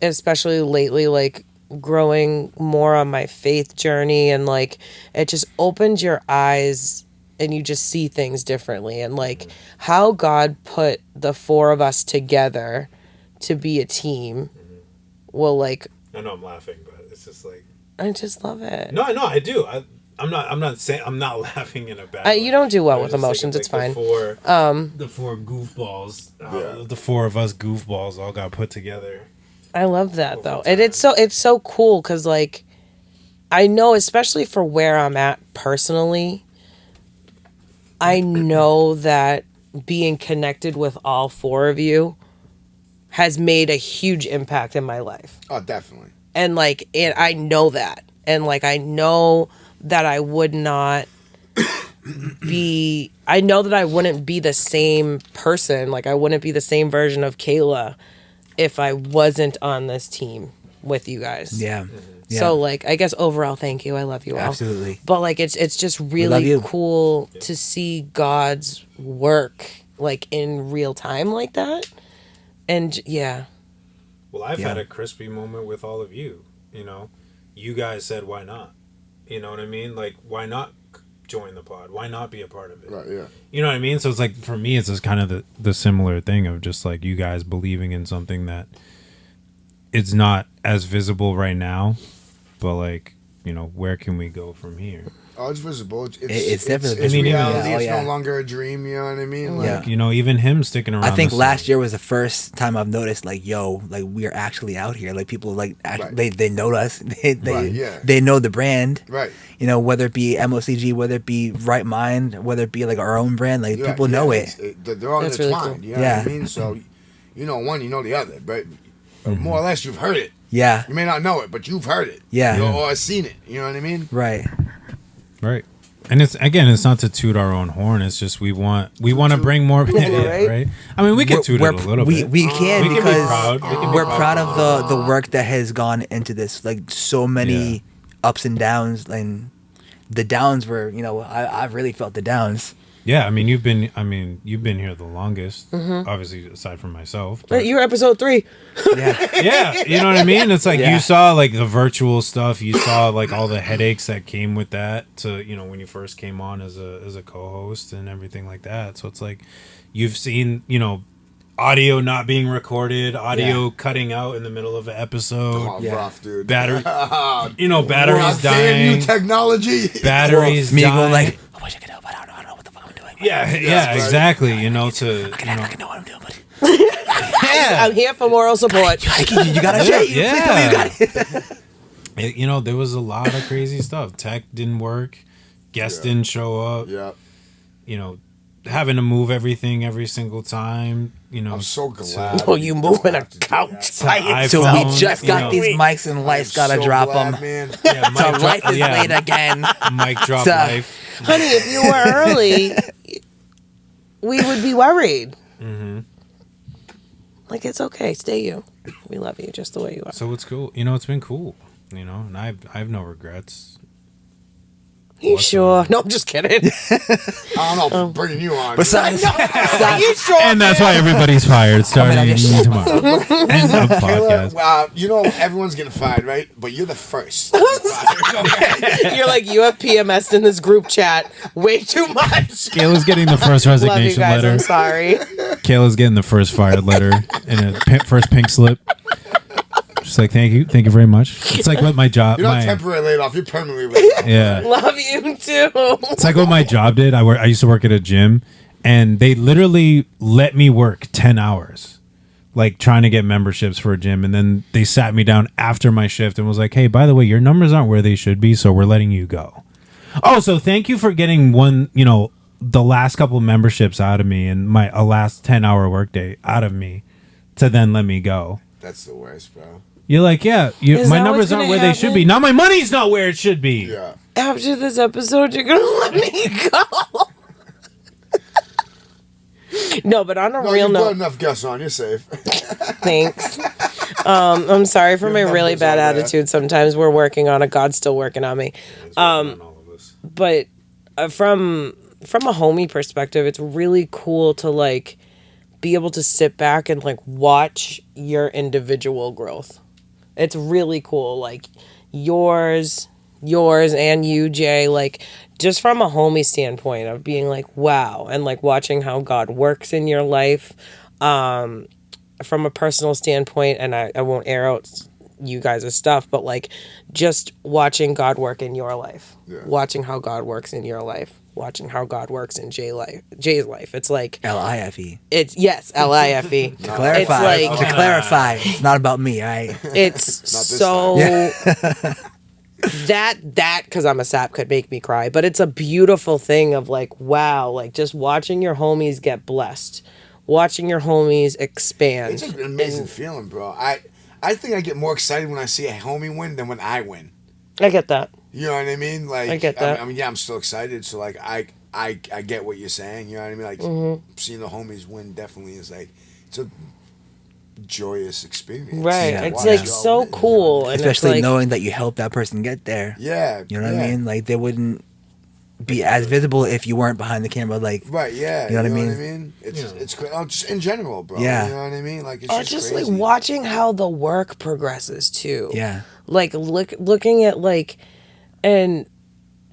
especially lately, like growing more on my faith journey, and like it just opens your eyes and you just see things differently. And like how God put the four of us together to be a team will like, I know I'm laughing, but it's just like I just love it. no, I do. I'm not saying I'm not laughing in a bad way. You don't do well I with just emotions. think It's fine. The four goofballs. The four of us goofballs all got put together. I love that though. And it's so cool because like I know, especially for where I'm at personally, I know that being connected with all four of you has made a huge impact in my life. Oh, definitely. And like I know that. And like I know that I would not be, I know that I wouldn't be the same person. Like I wouldn't be the same version of Kayla if I wasn't on this team with you guys. Yeah. Yeah. So like I guess overall, thank you. I love you all. Absolutely. But like it's just love really you. cool to see God's work like in real time like that. And yeah. Well, I've Yeah. had a crispy moment with all of you. You know, you guys said why not? You know what I mean? Like why not join the pod? Why not be a part of it? Right, yeah. You know what I mean? So it's like for me, it's just kind of the similar thing of just like you guys believing in something that it's not as visible right now, but like, you know, where can we go from here? Oh, it's visible. It's definitely it's visible. reality. Yeah. Oh, It's yeah. no longer a dream. You know what I mean? Like, Yeah. You know, even him sticking around. I think this last long. year was the first time I've noticed, like, yo, like we're actually out here. Like people, like, Right. they know us. They Right, yeah. they know the brand. Right. You know, whether it be MOCG, whether it be Right Mind, whether it be like our own brand, like Yeah, people yeah, know it's- it. They're all That's really intertwined. cool. You know Yeah. what I mean? So, you know one, you know the other, but more or less you've heard it. Yeah. You may not know it, but you've heard it. Yeah. You know, or seen it. You know what I mean? Right. Right. And it's not to toot our own horn. It's just we want to bring more. Yeah, right? right. I mean, we can toot it a little bit. We can We can be because proud. We can be we're proud. proud of the work that has gone into this. Like so many Yeah. ups and downs, and the downs were, you know, I've really felt the downs. Yeah, I mean, you've been here the longest, obviously aside from myself. But you're episode 3. Yeah. Yeah, you know what I mean? It's like Yeah. you saw like the virtual stuff, you saw like all the headaches that came with that to, you know, when you first came on as a co-host and everything like that. So it's like you've seen, you know, audio not being recorded, audio cutting out in the middle of an episode, Oh, Yeah. rough, dude. battery, you know, God batteries damn you, dying, technology. batteries Me dying. going like, I wish I could help, but I don't know what the fuck I'm doing. yeah, right. exactly. You know, to I can you act know, like I know what I'm doing, but yeah, I'm here for moral support. you gotta share. Please tell me you got it. You know, there was a lot of crazy stuff. Tech didn't work, guests Yeah. didn't show up. Yeah. You know, having to move everything every single time. You know, I'm so glad. Oh, you moving a couch by iPhone, So itself. we just you got know. these mics and lights gotta so drop glad, them. man. yeah, mic So drop- life is yeah, late again. mic drop So- life. Honey, if you were early, we would be worried. Like, it's okay. Stay you. We love you just the way you are. So it's cool. You know, it's been cool. You know, and I have no regrets. You sure? No, I'm just kidding. I don't know, bringing you on. Besides, You sure? And that's why everybody's fired starting tomorrow. End of Kayla, podcast. you know everyone's getting fired, right? But you're the first. To get fired, okay? You're like, you have PMS'd in this group chat way too much. Kayla's getting the first Love you resignation guys. letter. I'm sorry. Kayla's getting the first fired letter and first pink slip. Just like, thank you very much. It's like what my job. You're not temporarily laid off. You're permanently laid off. Yeah. Love you too. It's like what my job did. I used to work at a gym, and they literally let me work 10 hours, like trying to get memberships for a gym. And then they sat me down after my shift and was like, hey, by the way, your numbers aren't where they should be, so we're letting you go. Oh, so thank you for getting the last couple of memberships out of me and my last 10-hour workday out of me to then let me go. That's the worst, bro. You're like, yeah, Is my that numbers what's aren't gonna where they should happen? be. Now my money's not where it should be. Yeah. After this episode, you're gonna let me go. No, but on a No, real you've got note, enough guests on. You're safe. thanks. I'm sorry for my Your really numbers bad are there. attitude. Sometimes we're working on it. God's still working on me. But from a homie perspective, it's really cool to like be able to sit back and like watch your individual growth. It's really cool, like yours and you, Jay, like just from a homie standpoint of being like, wow, and like watching how God works in your life. From a personal standpoint, and I won't air out you guys' stuff, but like just watching God work in your life, watching how God works in your life, watching how God works in Jay's life. It's like L.I.F.E. It's yes, L.I.F.E. To clarify, It's like it's not about me. All right. it's this so that because I'm a sap could make me cry, but it's a beautiful thing of like, wow, like just watching your homies get blessed, watching your homies expand. It's an amazing feeling, bro. I think I get more excited when I see a homie win than when I win. I get that. You know what I mean? Like I get that. I mean, yeah, I'm still excited. So like, I get what you're saying. You know what I mean? Like seeing the homies win definitely is like it's a joyous experience. Right. Yeah. It's Watch like y'all so win, cool. And Especially it's like, knowing that you helped that person get there. Yeah. You know what yeah. I mean? Like they wouldn't be as visible if you weren't behind the camera. Like Right. Yeah. You know what I mean? It's just in general, bro. Yeah. You know what I mean? Like it's or just, just crazy. like watching how the work progresses too. yeah, Like looking at like and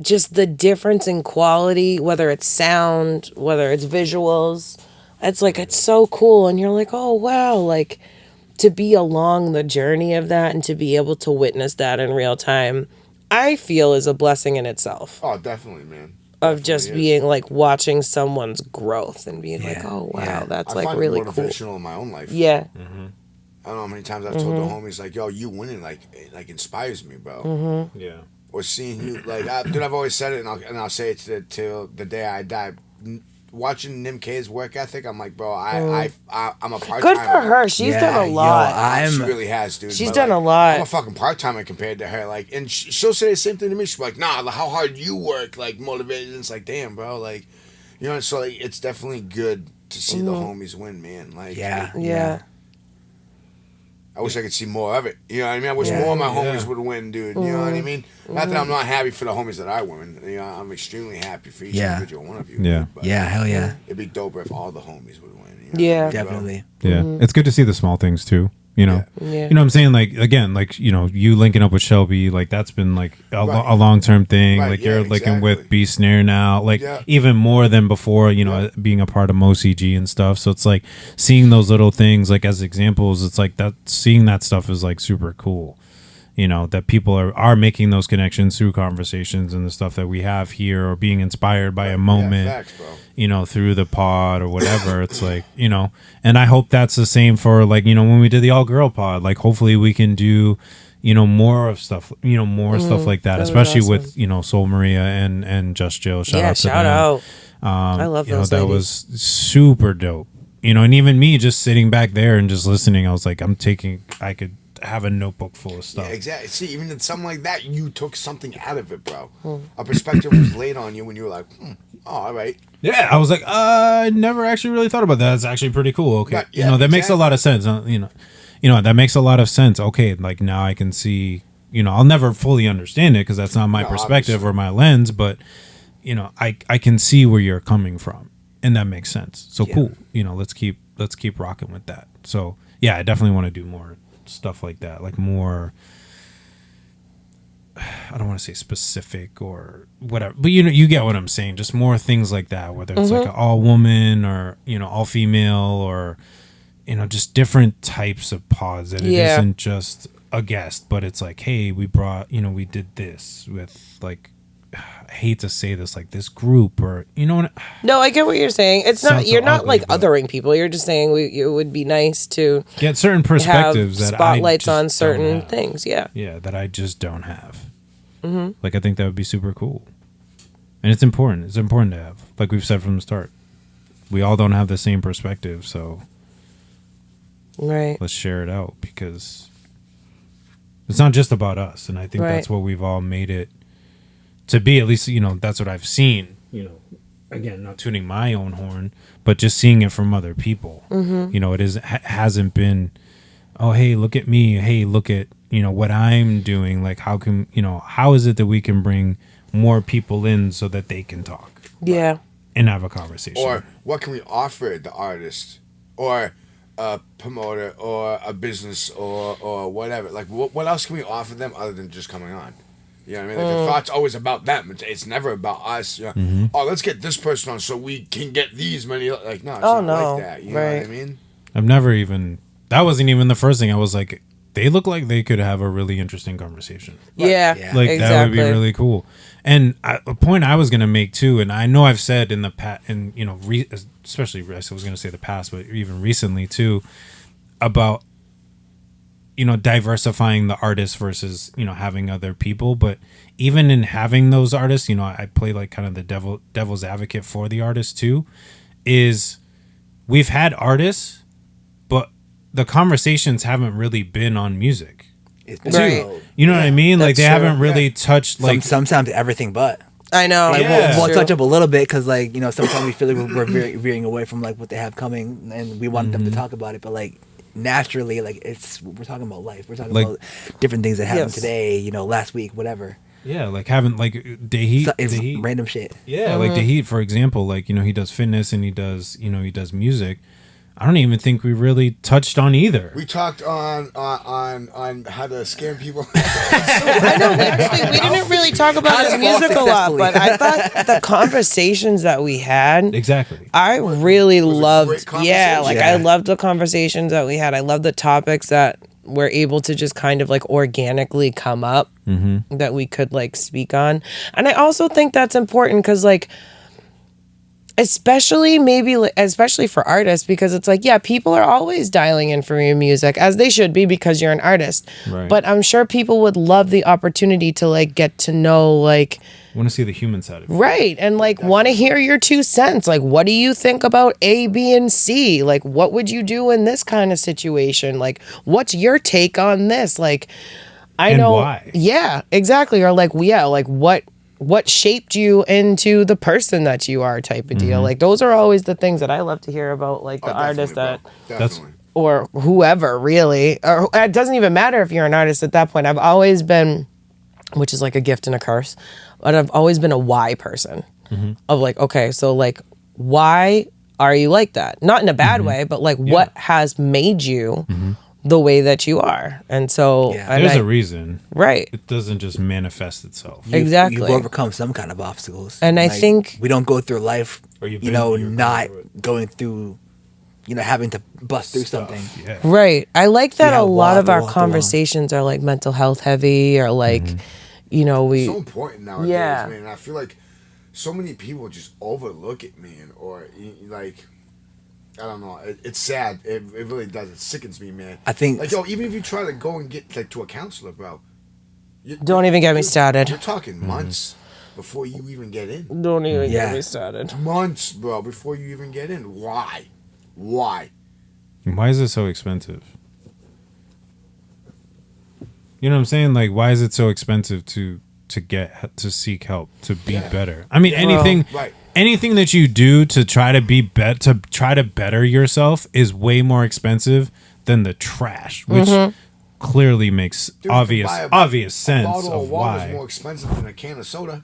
just the difference in quality, whether it's sound, whether it's visuals. It's like it's so cool, and you're like, oh wow, like to be along the journey of that and to be able to witness that in real time, I feel is a blessing in itself. Oh, definitely, man. Of just Definitely being like watching someone's growth and being like, Yeah, oh wow, yeah. that's I like find really it cool. motivational in my own life. Yeah. I don't know how many times I've told the homies like, yo, you winning like inspires me, bro. Yeah. Or seeing you like, dude, I've always said it, and I'll say it till the day I die. Watching Nim K's work ethic, I'm like, bro, I'm a part-timer. Good for her. She's Yeah, done a yo, lot. She really has, dude. She's But, done like, a lot. I'm a fucking part-timer compared to her. Like, and she'll say the same thing to me. She's like, nah, how hard you work, like, motivated. And it's like, damn, bro, like, you know. So like, it's definitely good to see the homies win, man. Like, Yeah. I wish I could see more of it. You know what I mean? I wish Yeah. more of my homies would win, dude. You know what I mean? Not that I'm not happy for the homies that I win. You know, I'm extremely happy for each individual one of you. Yeah. But yeah, hell yeah, it'd be doper if all the homies would win. You know Yeah. what I mean, bro? definitely. Yeah. It's good to see the small things too. You know, Yeah. you know what I'm saying? Like, again, like, you know, you linking up with Shelby, like that's been like a long-term thing. Right, Like yeah, you're linking exactly. with B Snare now, like Yeah. even more than before, you know, being a part of MOCG and stuff. So it's like seeing those little things like as examples, it's like that seeing that stuff is like super cool. You know, that people are making those connections through conversations and the stuff that we have here, or being inspired by a moment, facts, bro. you know, through the pod or whatever. It's like, you know, and I hope that's the same for like, you know, when we did the all girl pod, like hopefully we can do, you know, more of stuff, you know, more stuff like that, that was especially awesome. with, you know, Soul Maria and Just Jill. Shout out to shout them. out. I love you know, those that ladies. was super dope. You know, and even me just sitting back there and just listening, I was like, I could have a notebook full of stuff. Yeah, exactly. See, even in something like that, you took something out of it, bro. A perspective was laid on you when you were like, oh, all right. Yeah, I was like, I never actually really thought about that. That's actually pretty cool. Okay, Right, you yeah, know, that makes a exactly. lot of sense. You know, that makes a lot of sense. Okay, like now I can see, I'll never fully understand it because that's not my perspective obviously. or my lens, but I can see where you're coming from, and that makes sense. So cool. Let's keep rocking with that. So yeah, I definitely want to do more stuff like that, like more. I don't want to say specific or whatever, but you get what I'm saying. Just more things like that, whether it's like an all woman or all female or just different types of pods. That it isn't just a guest, but it's like, hey, we brought we did this with like. I hate to say this, like this group or No, I get what you're saying. It's not, you're not like othering people. You're just saying it would be nice to get certain perspectives have that spotlights I just on certain don't have. things. Yeah. Yeah, that I just don't have. Like I think that would be super cool, and it's important. It's important to have, like we've said from the start. We all don't have the same perspective, so Right. let's share it out because it's not just about us, and I think Right. that's what we've all made it to be. At least that's what I've seen. Again, not tuning my own horn, but just seeing it from other people. It hasn't been, oh hey, look at me. Hey, look at what I'm doing. Like how is it that we can bring more people in so that they can talk Yeah. and have a conversation? Or what can we offer the artist or a promoter or a business or whatever? Like what else can we offer them other than just coming on? You know what I mean? Like the thought's always about them. It's never about us. Oh, let's get this person on so we can get these many. Like no, it's not like that. You know what I mean? I've never even. That wasn't even the first thing. I was like, they look like they could have a really interesting conversation. Yeah. Like exactly. that would be really cool. And a point I was gonna make too, and I know I've said in the past, and especially I was gonna say the past, but even recently too, about diversifying the artists versus having other people. But even in having those artists, I play like kind of the devil's advocate for the artists too. Is we've had artists, but the conversations haven't really been on music. It's been Right. slow. You know what I mean? Like that's they true. haven't really touched like Sometimes everything but. I know. Like Yeah. we'll True. touch up a little bit because sometimes we feel like we're veering away from like what they have coming and we want them to talk about it, but like naturally we're talking about life. We're talking Like- about different things that happened Yes. today, last week, whatever. yeah, like having like Dahit. So it's Dahit- random shit. Yeah, like Dahit, for example, like he does fitness and he does music. I don't even think we really touched on either. We talked on how to scam people. I know. We didn't really talk about How to his music a fall lot, successfully. but I thought the conversations that we had, Exactly. I really was a loved. great Yeah, conversation. like Yeah. I loved the conversations that we had. I loved the topics that were able to just kind of like organically come up that we could like speak on. And I also think that's important because like, especially for artists, because it's like, yeah, people are always dialing in for your music, as they should be, because you're an artist. Right. But I'm sure people would love the opportunity to like get to know like Want to see the human side of it. right, and like want to hear your 2 cents. Like, what do you think about A, B, and C? Like, what would you do in this kind of situation? Like, what's your take on this? Like, I And know, why? yeah, exactly. Or like, yeah, like what shaped you into the person that you are, type of deal. Like, those are always the things that I love to hear about, like the artist that. Definitely. Or whoever, really. Or it doesn't even matter if you're an artist at that point. I've always been, which is like a gift and a curse, but I've always been a why person. Of like, okay, so like, why are you like that? Not in a bad way, but like, what has made you the way that you are? And so, Yeah. and There's a reason. right. It doesn't just manifest itself. Exactly. You've overcome some kind of obstacles. And I think- we don't go through life, Or you've been- you're going not through it. going through, having to bust through something. Yeah. Right. I like that Yeah, a lot of our walk along. conversations are like mental health heavy, or like, we. So important nowadays, Yeah. man. I feel like so many people just overlook it, man. Or like, I don't know. It's sad. It really does. It sickens me, man. I think- like, yo, even if you try to go and get like to a counselor, bro. Don't even get me started. You're talking months before you even get in. Don't even Yeah. get me started. Months, bro, before you even get in. Why? Why is it so expensive? You know what I'm saying? Like, why is it so expensive to seek help, to be better? I mean, anything, right. anything that you do to try to be to try to better yourself is way more expensive than the trash, which clearly makes Dude, obvious sense a bottle of water why. is more expensive than a can of soda.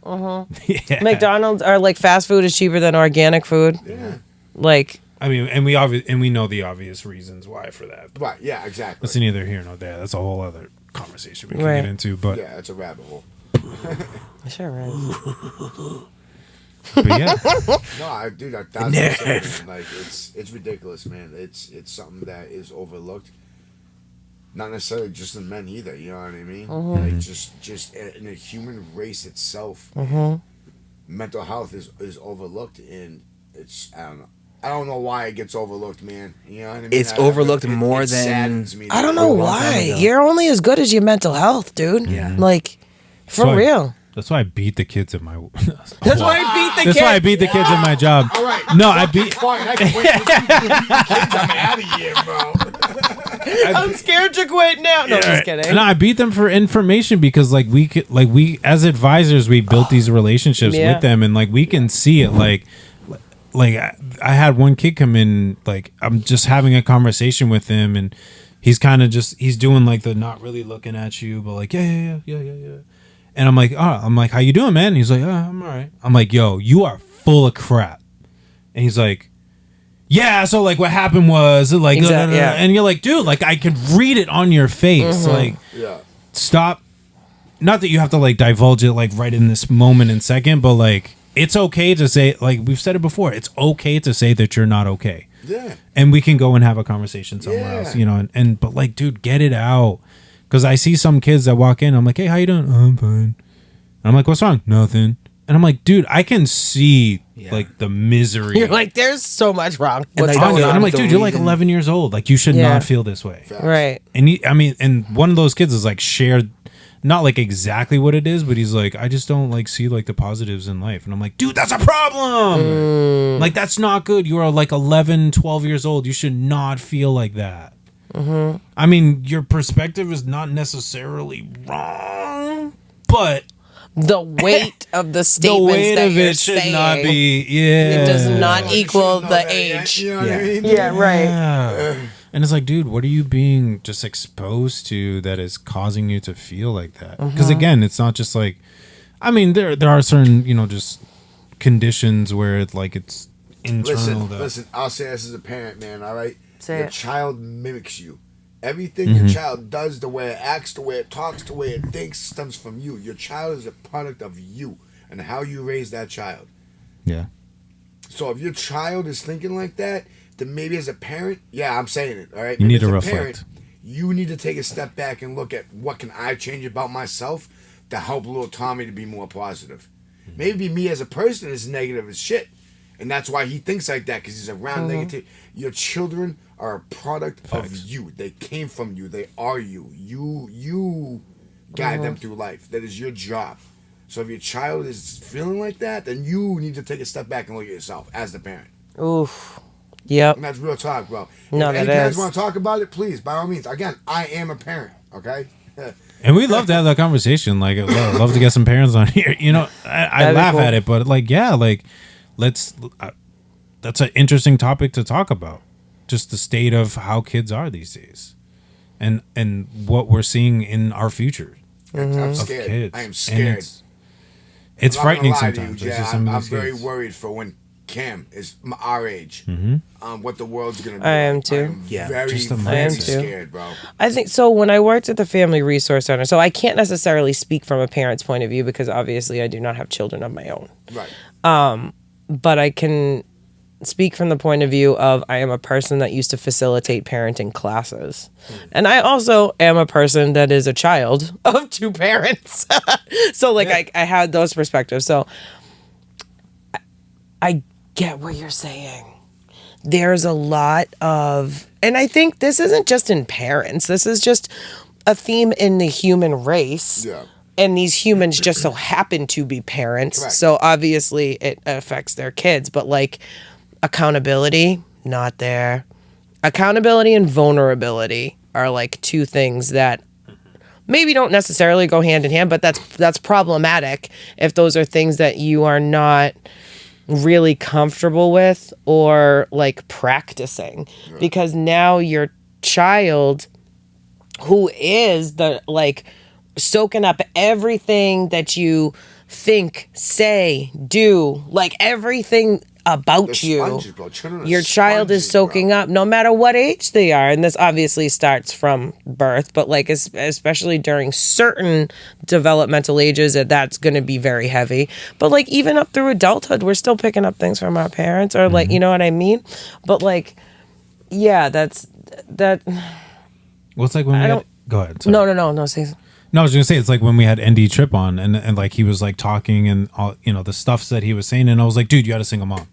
Yeah. McDonald's or like fast food is cheaper than organic food. Yeah. Like, I mean, and we know the obvious reasons why for that. But Right. Yeah. Exactly. that's neither here nor there. That's a whole other conversation we can Right. get into. But Yeah, it's a rabbit hole. sure, right. but yeah, No, dude, that's what I'm saying, man. Like it's ridiculous, man. It's something that is overlooked. Not necessarily just in men either. You know what I mean? Like just in the human race itself, mental health is overlooked, and it's I don't know why it gets overlooked, man. You know what I mean? It's overlooked more it than- saddens me I don't that know way. why. ago. You're only as good as your mental health, dude. Yeah. Like, for why- real. that's why I beat the kids at my. That's why I beat the That's kid. why I beat the kids at my job. All right. No, I beat. Fine, I can wait for kids. I'm out of here, bro. I'm scared to quit now. No, just kidding. No, I beat them for information because we as advisors we built these relationships Yeah. with them, and like we can see it. Like I had one kid come in, like I'm just having a conversation with him, and he's kind of he's doing like the not really looking at you, but like yeah. And I'm like, how you doing, man? And he's like, I'm all right. I'm like, yo, you are full of crap. And he's like, yeah, so like what happened was like, Exactly, yeah. and you're like, dude, like I could read it on your face. Like, Yeah. stop. Not that you have to like divulge it like right in this moment and second, but like it's okay to say, like we've said it before, it's okay to say that you're not okay. Yeah. And we can go and have a conversation somewhere Yeah. else, you know, and but like, dude, get it out. Because I see some kids that walk in, I'm like, hey, how you doing? Oh, I'm fine. And I'm like, what's wrong? Nothing. And I'm like, dude, I can see like the misery. You're like, there's so much wrong. And What's they on going you. don't- And on? I'm like, dude, you're like reason- 11 years old. Like, you should Yeah. not feel this way. Right. And and one of those kids is like shared, not like exactly what it is, but he's like, I just don't like see like the positives in life. And I'm like, dude, that's a problem. Like, that's not good. You are like 11, 12 years old. You should not feel like that. I mean, your perspective is not necessarily wrong, but The weight of the the statements weight that of you're it should saying. not be. Yeah, It does not You equal shouldn't know the that yet, age. You know what I mean? Yeah, right. Yeah. And it's like, dude, what are you being just exposed to that is causing you to feel like that? Because again, it's not just like, I mean, there are certain, just conditions where it's like it's internal. Listen, I'll say this as a parent, man, all right? Say Your it. child mimics you. Everything your child does, the way it acts, the way it talks, the way it thinks, stems from you. Your child is a product of you and how you raise that child. Yeah. So if your child is thinking like that, then maybe as a parent, yeah, I'm saying it, all right? You Maybe need to as a reflect. you need to take a step back and look at what can I change about myself to help little Tommy to be more positive. Maybe me as a person is negative as shit, and that's why he thinks like that, because he's around negative. Your children are a product of you. They came from you. They are you. You guide them through life. That is your job. So if your child is feeling like that, then you need to take a step back and look at yourself as the parent. Oof. Yep. And that's real talk, bro. No, if that any parents is. want to talk about it, please, by all means. Again, I am a parent, okay? And we love to have that conversation. Like, I'd love to get some parents on here. I That'd be laugh cool. at it, but like, yeah, like, let's. That's an interesting topic to talk about. Just the state of how kids are these days, and what we're seeing in our future I'm of scared. kids. I am And scared. it's I'm not gonna frightening lie to you, sometimes. There's Jay, just some of I'm these very kids. worried for when Cam is our age. What the world's gonna be. I am like. too. I am Yeah, very, just the very mindset. scared, bro. I think so. When I worked at the Family Resource Center, so I can't necessarily speak from a parent's point of view because obviously I do not have children of my own. Right. But I can speak from the point of view of I am a person that used to facilitate parenting classes. And I also am a person that is a child of two parents. So like I had those perspectives. So I get what you're saying. There's a lot of, and I think this isn't just in parents. This is just a theme in the human race. Yeah. And these humans just so happen to be parents. Correct. So obviously it affects their kids. But like accountability, not there. Accountability and vulnerability are like two things that maybe don't necessarily go hand in hand, but that's problematic if those are things that you are not really comfortable with or like practicing. Because now your child who is the like soaking up everything that you think, say, do, like everything about They're you. sponges, bro. Children are Your child is sponges, soaking bro. up no matter what age they are. And this obviously starts from birth, but like especially during certain developmental ages, that's going to be very heavy. But like even up through adulthood, we're still picking up things from our parents or like, you know what I mean? But like, yeah, that. Well, it's like when we had, go ahead. Sorry. No. Say. No, I was gonna say it's like when we had ND Trip on, and like he was like talking and all, you know, the stuff that he was saying, and I was like, dude, you had a single mom.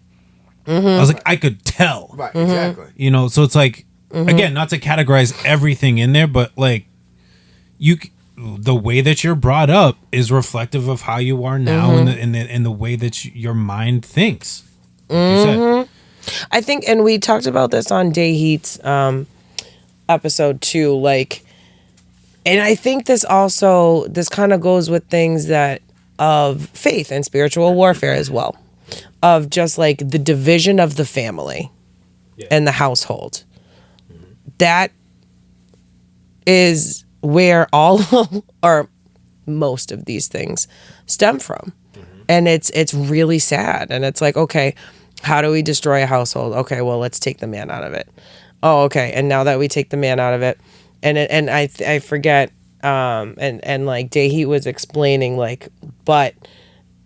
I was like, I could tell. Right, exactly. You know, so it's like, again, not to categorize everything in there, but like the way that you're brought up is reflective of how you are now, and the way that your mind thinks. Like you said. I think, and we talked about this on Day Heat's episode 2, like, and I think this kind of goes with things that of faith and spiritual warfare as well, of just like the division of the family and the household. That is where all or most of these things stem from. And it's really sad. And it's like, okay, how do we destroy a household? Okay, well, let's take the man out of it. Oh, okay. And now that we take the man out of it, and I forget, and like Dehi was explaining, like, but,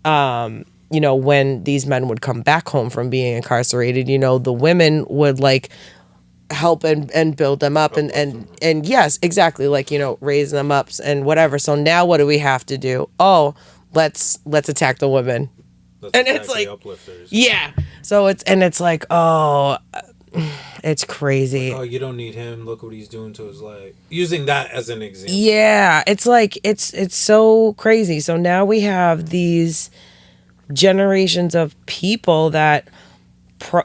you know, when these men would come back home from being incarcerated, you know, the women would like help and build them up and yes, exactly, like, you know, raise them up and whatever. So now what do we have to do? Oh, let's attack the women. And it's like, uplifters. Yeah. So it's like, oh, it's crazy. Like, oh, you don't need him. Look what he's doing to his life. Using that as an example. Yeah. It's like, it's so crazy. So now we have these generations of people that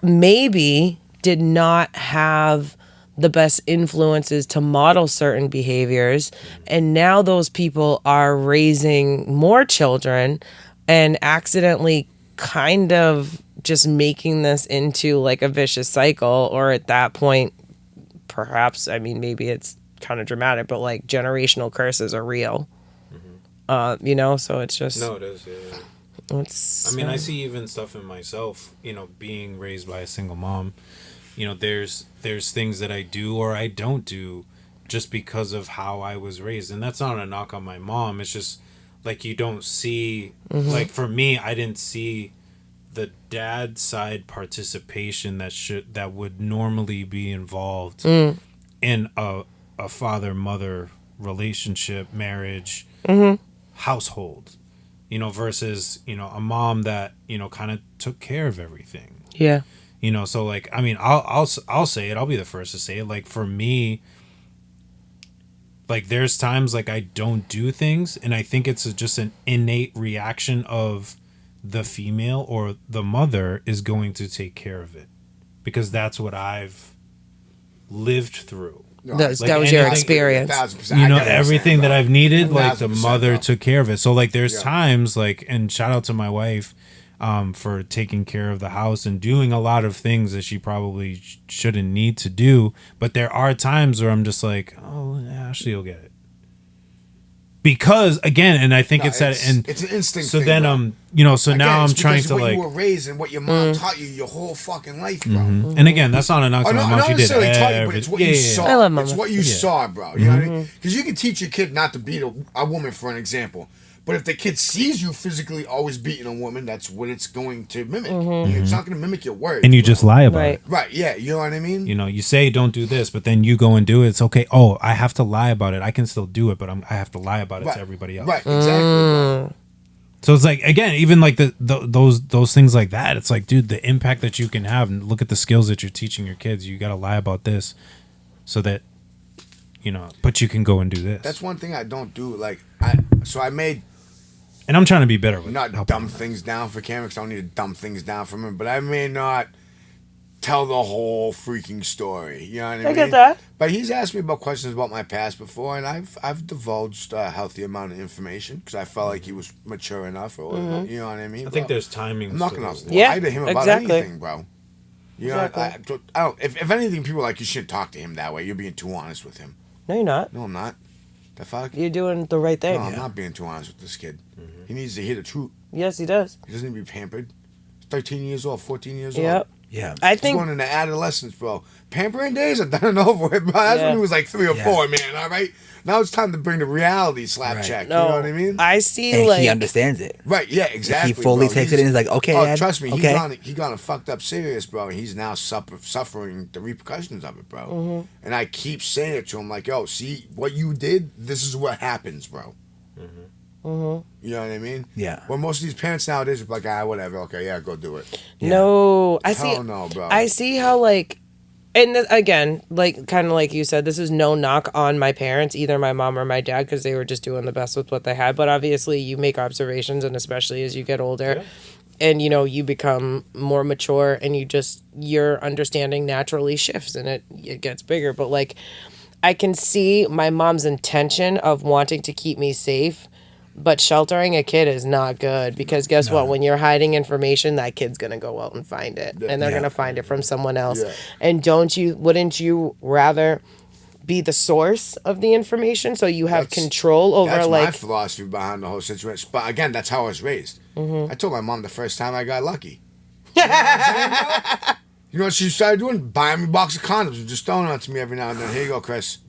maybe did not have the best influences to model certain behaviors. And now those people are raising more children and accidentally kind of just making this into like a vicious cycle, or at that point, perhaps, I mean, maybe it's kind of dramatic, but like generational curses are real. You know, so it's just... No, it is, yeah. It's, I mean, I see even stuff in myself, you know, being raised by a single mom. You know, there's things that I do or I don't do just because of how I was raised. And that's not a knock on my mom. It's just like you don't see, like for me, I didn't see the dad side participation that would normally be involved in a father-mother relationship, marriage, household, you know, versus, you know, a mom that, you know, kind of took care of everything. Yeah. You know, so like, I mean, I'll say it. I'll be the first to say it. Like for me, like there's times like I don't do things, and I think it's just an innate reaction of the female or the mother is going to take care of it, because that's what I've lived through. No, That was your experience. 1,000%. You know, I get what you're everything saying, that bro. I've needed, like the 1,000%, mother bro. took care of it. So like there's Yeah. times like, and shout out to my wife for taking care of the house and doing a lot of things that she probably shouldn't need to do. But there are times where I'm just like, oh, Ashley will get it. Because again, and I think No, it's that, and it's an instinct. so thing, then bro. you know, so Again, now I'm it's trying because to what like, you were raised and what your mom taught you your whole fucking life, bro. and again, that's not a knock to my mom. Not She did necessarily taught you, but it's what you yeah. saw. I love Mama. It's what you saw, bro. You know what I mean? Because you can teach your kid not to beat a woman, for an example. But if the kid sees you physically always beating a woman, that's what it's going to mimic. It's not going to mimic your words. And you bro. just lie about Right. it. Right, yeah, you know what I mean? You know, you say don't do this, but then you go and do it. It's okay. Oh, I have to lie about it. I can still do it, but I have to lie about it Right. to everybody else. Right, exactly. Bro. So it's like, again, even like those things like that. It's like, dude, the impact that you can have. And look at the skills that you're teaching your kids. You got to lie about this, so that, you know, but you can go and do this. That's one thing I don't do. Like, I made And I'm trying to be better with not helping dumb them. things down for Cam, because I don't need to dumb things down from him, but I may not tell the whole freaking story. You know what I mean? I get that. But he's asked me about questions about my past before, and I've divulged a healthy amount of information because I felt like he was mature enough, or you know what I mean? I think bro? there's timing. I'm not gonna lie Yeah, to him about exactly. anything, bro. You know, I don't. If anything, people are like, you shouldn't talk to him that way. You're being too honest with him. No, you're not. No, I'm not. The fuck? You're doing the right thing. No, I'm not being too honest with this kid. He needs to hear the truth. Yes, he does. He doesn't need to be pampered. He's 13 years old, 14 years Yep. old. Yeah. I He's think going into adolescence, bro. Pampering days are done and over with, bro. That's Yeah. when he was like 3 or Yeah. 4, man. All right? Now it's time to bring the reality slap Right. check. no. You know what I mean? I see And like he understands it. Right, yeah, exactly. He fully bro. takes it and is like, okay, Oh, Dad, trust me, okay. he gone fucked up serious, bro. And he's now suffering the repercussions of it, bro. Mm-hmm. And I keep saying it to him, like, yo, see what you did. This is what happens, bro. Mm-hmm. You know what I mean? Yeah. Well, most of these parents nowadays are like, whatever, okay, yeah, go do it. no. I see. Hell no, bro. I see how like, and again, like kind of like you said, this is no knock on my parents, either my mom or my dad, because they were just doing the best with what they had. But obviously, you make observations, and especially as you get older, and you know you become more mature, and your understanding naturally shifts, and it gets bigger. But like, I can see my mom's intention of wanting to keep me safe. But sheltering a kid is not good because guess what? When you're hiding information, that kid's gonna go out and find it, and they're gonna find it from someone else. Yeah. And wouldn't you rather be the source of the information so you have control over That's my like? philosophy behind the whole situation. But again, that's how I was raised. Mm-hmm. I told my mom the first time I got lucky. You know what I'm saying, bro? You know what she started doing? Buying me a box of condoms and just throwing them to me every now and then. Here you go, Chris.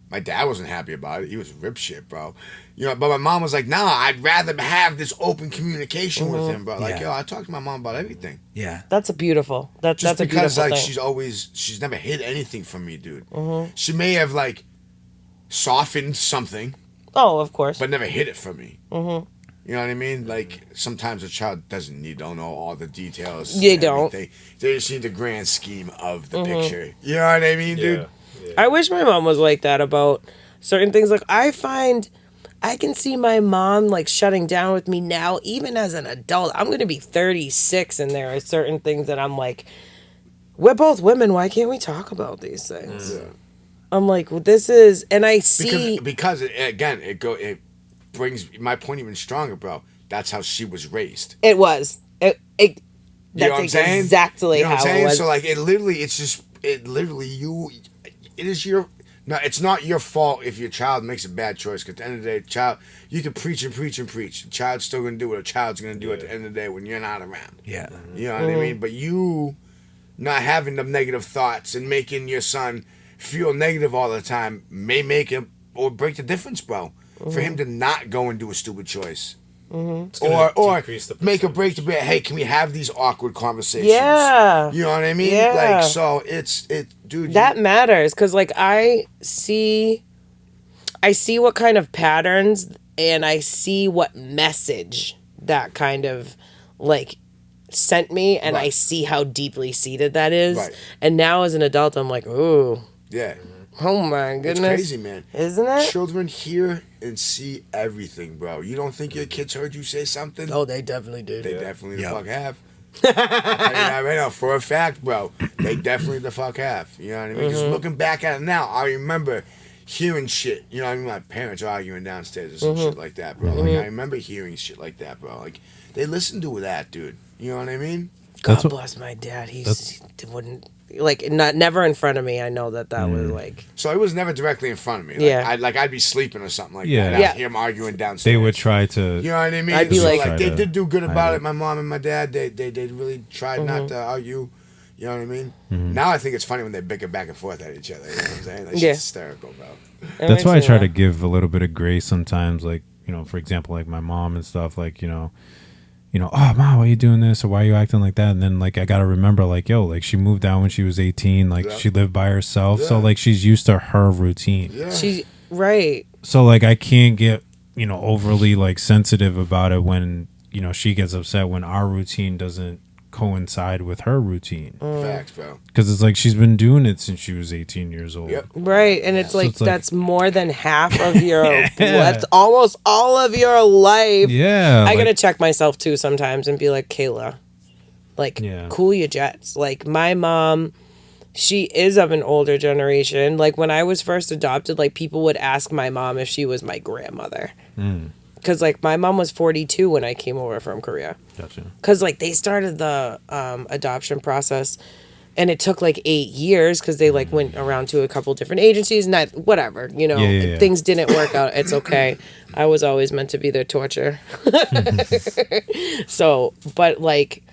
My dad wasn't happy about it. He was rip shit, bro. You know, but my mom was like, "Nah, I'd rather have this open communication with him, bro." Like, Yeah. yo, I talked to my mom about everything. Yeah. That's a beautiful. That's Just a because, beautiful like, thing. she's never hid anything from me, dude. Mm-hmm. She may have like softened something, Oh, of course. but never hid it from me. Mm-hmm. You know what I mean? Like, sometimes a child don't know all the details. They and don't. everything. They just need the grand scheme of the Mm-hmm. picture. You know what I mean, dude? I wish my mom was like that about certain things. Like I can see my mom like shutting down with me now, even as an adult. I'm gonna be 36, and there are certain things that I'm like, we're both women. Why can't we talk about these things? Yeah. I'm like, well, this is, and I see. Because it brings my point even stronger, bro. That's how she was raised. It was. You know That's what I'm saying? exactly You know what how I'm saying? it was. So like, it is your. No, it's not your fault if your child makes a bad choice. Because at the end of the day, you can preach and preach and preach. The child's still gonna do what a child's gonna do at the end of the day when you're not around. Yeah. You know what I mean? But you not having them negative thoughts and making your son feel negative all the time may make him or break the difference, bro. For him to not go and do a stupid choice. Or make a break to be, hey, can we have these awkward conversations? Yeah. You know what I mean? Yeah. Like, so dude. That matters because like I see what kind of patterns and I see what message that kind of like sent me, and I Right. see how deeply seated that is. Right. And now as an adult, I'm like, ooh, Yeah. oh my It's goodness, crazy, man. isn't it? Children hear and see everything, bro. You don't think your kids heard you say something? Oh, they definitely do. They definitely the Yeah. fuck have. I'll tell you that right now, for a fact, bro. They definitely the fuck have. You know what I mean? Just looking back at it now, I remember hearing shit. You know what I mean? My parents arguing downstairs or some shit like that, bro. Like, I remember hearing shit like that, bro. Like, they listened to that, dude. You know what I mean? God bless my dad. He wouldn't like never in front of me. I know that was like. So it was never directly in front of me. Like, Yeah. I'd be sleeping or something like Yeah. that. Yeah. I'd hear them arguing downstairs. They would try to. You know what I mean? I'd be So, like- they did do good about I- it. My mom and my dad, they really tried not to argue. You know what I mean? Now I think it's funny when they bicker back and forth at each other. You know what I'm saying? That's Yeah. hysterical, bro. That's why I try to give a little bit of grace sometimes. Like, you know, for example, like my mom and stuff. Like, you know, oh, mom, why are you doing this, or why are you acting like that? And then like I gotta remember, like, yo, like she moved out when she was 18. Like Yeah. she lived by herself, so Yeah. like she's used to her routine. Yeah. She right. So like I can't get, you know, overly like sensitive about it when, you know, she gets upset when our routine doesn't coincide with her routine, Facts, bro. because it's like she's been doing it since she was 18 years old. Yep. Right, and it's So like it's like- that's more than half of your that's almost all of your life. Yeah, I like- gotta check myself too sometimes and be like, Kayla, like, Yeah. cool your jets. Like my mom, she is of an older generation. Like when I was first adopted, like people would ask my mom if she was my grandmother. Because like my mom was 42 when I came over from Korea. Gotcha. Because like they started the adoption process and it took like 8 years because they like went around to a couple different agencies and that whatever, you know, things didn't work out. It's okay. I was always meant to be their torture. So, but like,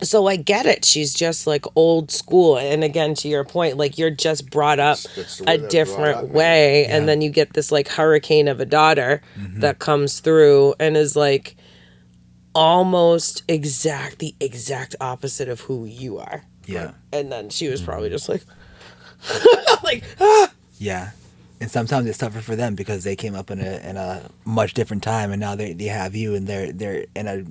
so I get it. She's just like old school. And again, to your point, like you're just brought up a different way. And then you get this like hurricane of a daughter that comes through and is like almost the exact opposite of who you are. Yeah. And then she was probably just like, Yeah. And sometimes it's tougher for them because they came up in a much different time, and now they have you, and they're in a.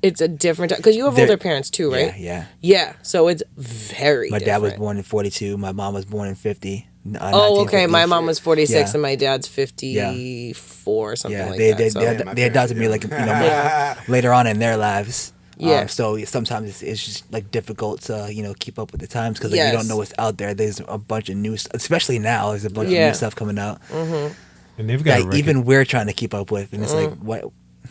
It's a different time because you have older parents too, right? Yeah. So it's very. My dad was born in 42. My mom was born in 50. Oh, okay. My mom was 46 and my dad's 54 or something like that. They adopted me like later on in their lives. Yeah. So sometimes it's just like difficult to keep up with the times because you don't know what's out there. There's a bunch of new, especially now. There's a bunch of new stuff coming out. And they've got even we're trying to keep up with, and it's like what.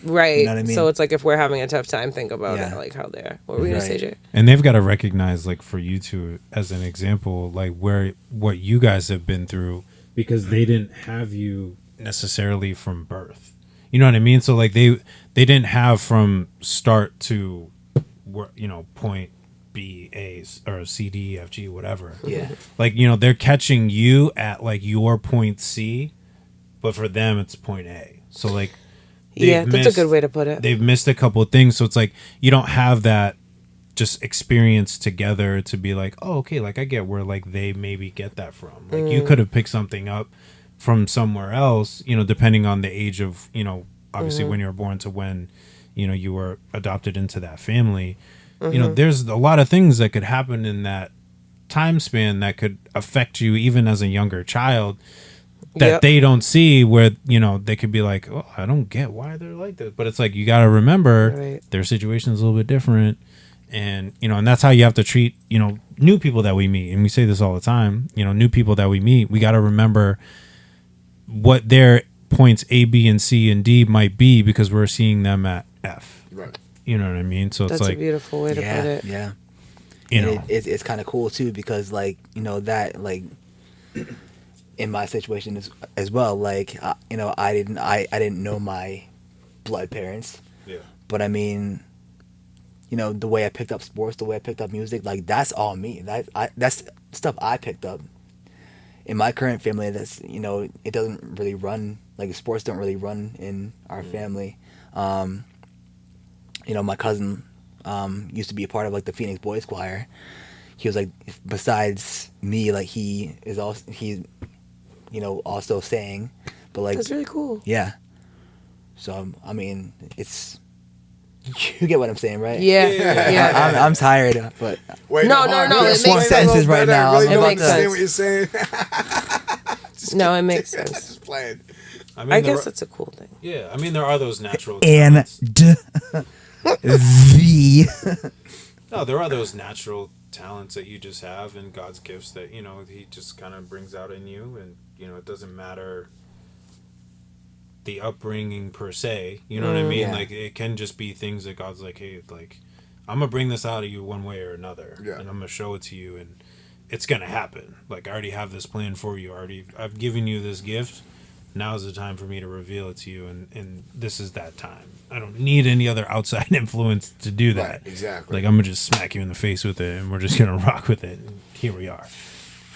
Right. You know what I mean? So it's like if we're having a tough time, think about it, like how they're. What were we gonna say, Jay? And they've got to recognize, like for you two, as an example, like what you guys have been through, because they didn't have you necessarily from birth. You know what I mean? So like they didn't have from start to, point B, A, or C, D, E, F, G, whatever. Yeah. Like, they're catching you at like your point C, but for them it's point A. So like, that's a good way to put it. They've missed a couple of things. So it's like, you don't have that just experience together to be like, oh, okay, like I get where like they maybe get that from. Like you could have picked something up from somewhere else, depending on the age of, obviously when you were born to when, you were adopted into that family. There's a lot of things that could happen in that time span that could affect you even as a younger child that they don't see, where, they could be like, oh, I don't get why they're like this. But it's like, you got to remember their situation is a little bit different. And, and that's how you have to treat, new people that we meet. And we say this all the time, new people that we meet, we got to remember what their points A, B, and C, and D might be because we're seeing them at F. Right. You know what I mean? So that's it's like a beautiful way to put it. Yeah. It's kind of cool too because like, that like in my situation as well, like, I didn't know my blood parents. Yeah. But I mean, the way I picked up sports, the way I picked up music, like that's all me. That's stuff I picked up. In my current family, that's it doesn't really run, like sports don't really run in our family. My cousin used to be a part of like the Phoenix Boys Choir. He was like, besides me, like he also sang, but like that's really cool. Yeah. So I mean, it's. You get what I'm saying, right? Yeah. I'm tired, but wait, no. It makes sense right now. Really it makes sense. What you're saying. No, it makes sense. Just playing. I guess that's a cool thing. Yeah, I mean, there are those natural and talents. No, there are those natural talents that you just have and God's gifts that, he just kind of brings out in you. And, it doesn't matter the upbringing per se, you know what I mean? Yeah. Like it can just be things that God's like, hey, like I'm gonna bring this out of you one way or another, and I'm gonna show it to you, and it's gonna happen. Like I already have this plan for you. I've given you this gift. Now's the time for me to reveal it to you, and this is that time. I don't need any other outside influence to do that. Right, exactly. Like I'm gonna just smack you in the face with it, and we're just gonna rock with it. And here we are,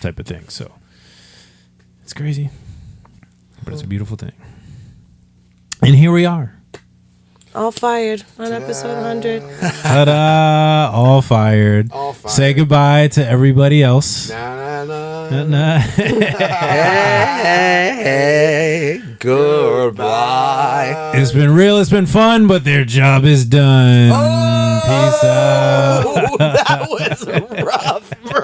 type of thing. So it's crazy, but it's a beautiful thing. And here we are. All fired on episode 100. Ta-da! All fired. All fired. Say goodbye to everybody else. Nah. hey, goodbye. It's been real, it's been fun, but their job is done. Peace out. That was rough, bro.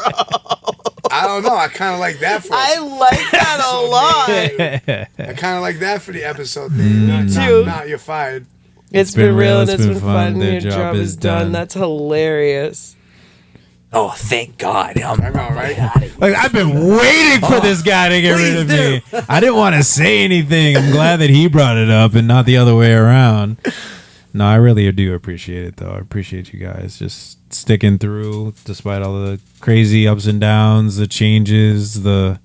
I don't know. I kind of like that for. I like that a lot. I kind of like that for the episode. Me too. Not you're fired. It's been real and it's been fun. Your job is done. That's hilarious. Oh, thank God. I know, right? Like I've been waiting for this guy to get rid of me. I didn't want to say anything. I'm glad that he brought it up and not the other way around. No, I really do appreciate it, though. I appreciate you guys just sticking through despite all the crazy ups and downs, the changes, the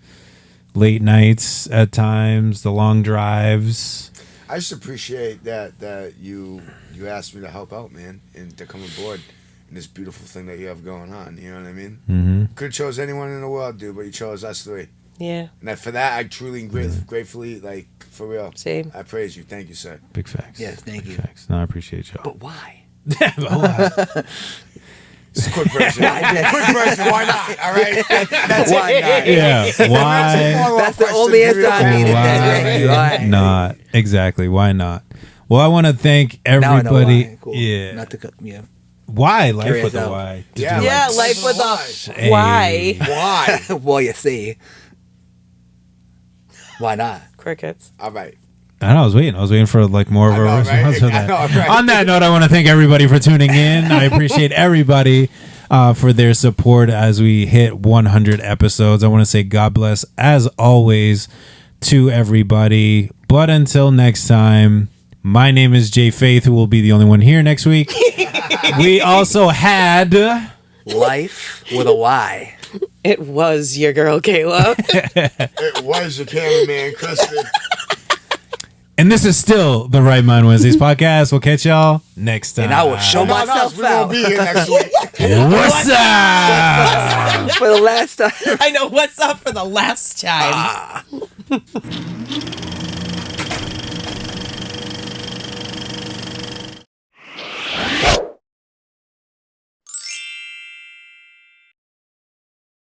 late nights at times, the long drives. I just appreciate that you asked me to help out, man, and to come aboard in this beautiful thing that you have going on. You know what I mean? Mm-hmm. Could have chose anyone in the world, dude, but you chose us three. Yeah. And for that, I truly and gratefully, like, for real. Same. I praise you. Thank you, sir. Big facts. Yes, thank Big you. Facts. No, I appreciate y'all. But why? It's a quick version. Quick version. Why not? All right. That's Why it. not? Yeah. Why? That's the only answer I needed. Thank you. Why not? Exactly. Why not? Well, I want to thank Now I know everybody. why. Cool. Yeah. Not to yeah. Why? Life Carry with us a out. Y. Did Yeah. you Yeah, like- life with a Hey. why. Why? Well, you see. Why not? Crickets. All right. I know. I was waiting for like more of I a know, response right? for I that. know, right? On that note, I want to thank everybody for tuning in. I appreciate everybody for their support as we hit 100 episodes. I want to say God bless as always to everybody. But until next time, my name is Jay Faith, who will be the only one here next week. We also had Life with a Y. It was your girl, Kayla. It was your cameraman, Crispy. and this is still the Right Mind Wednesdays podcast. We'll catch y'all next time. And I will show No, myself we won't out be here next week. What's up? for the last time. I know what's up for the last time.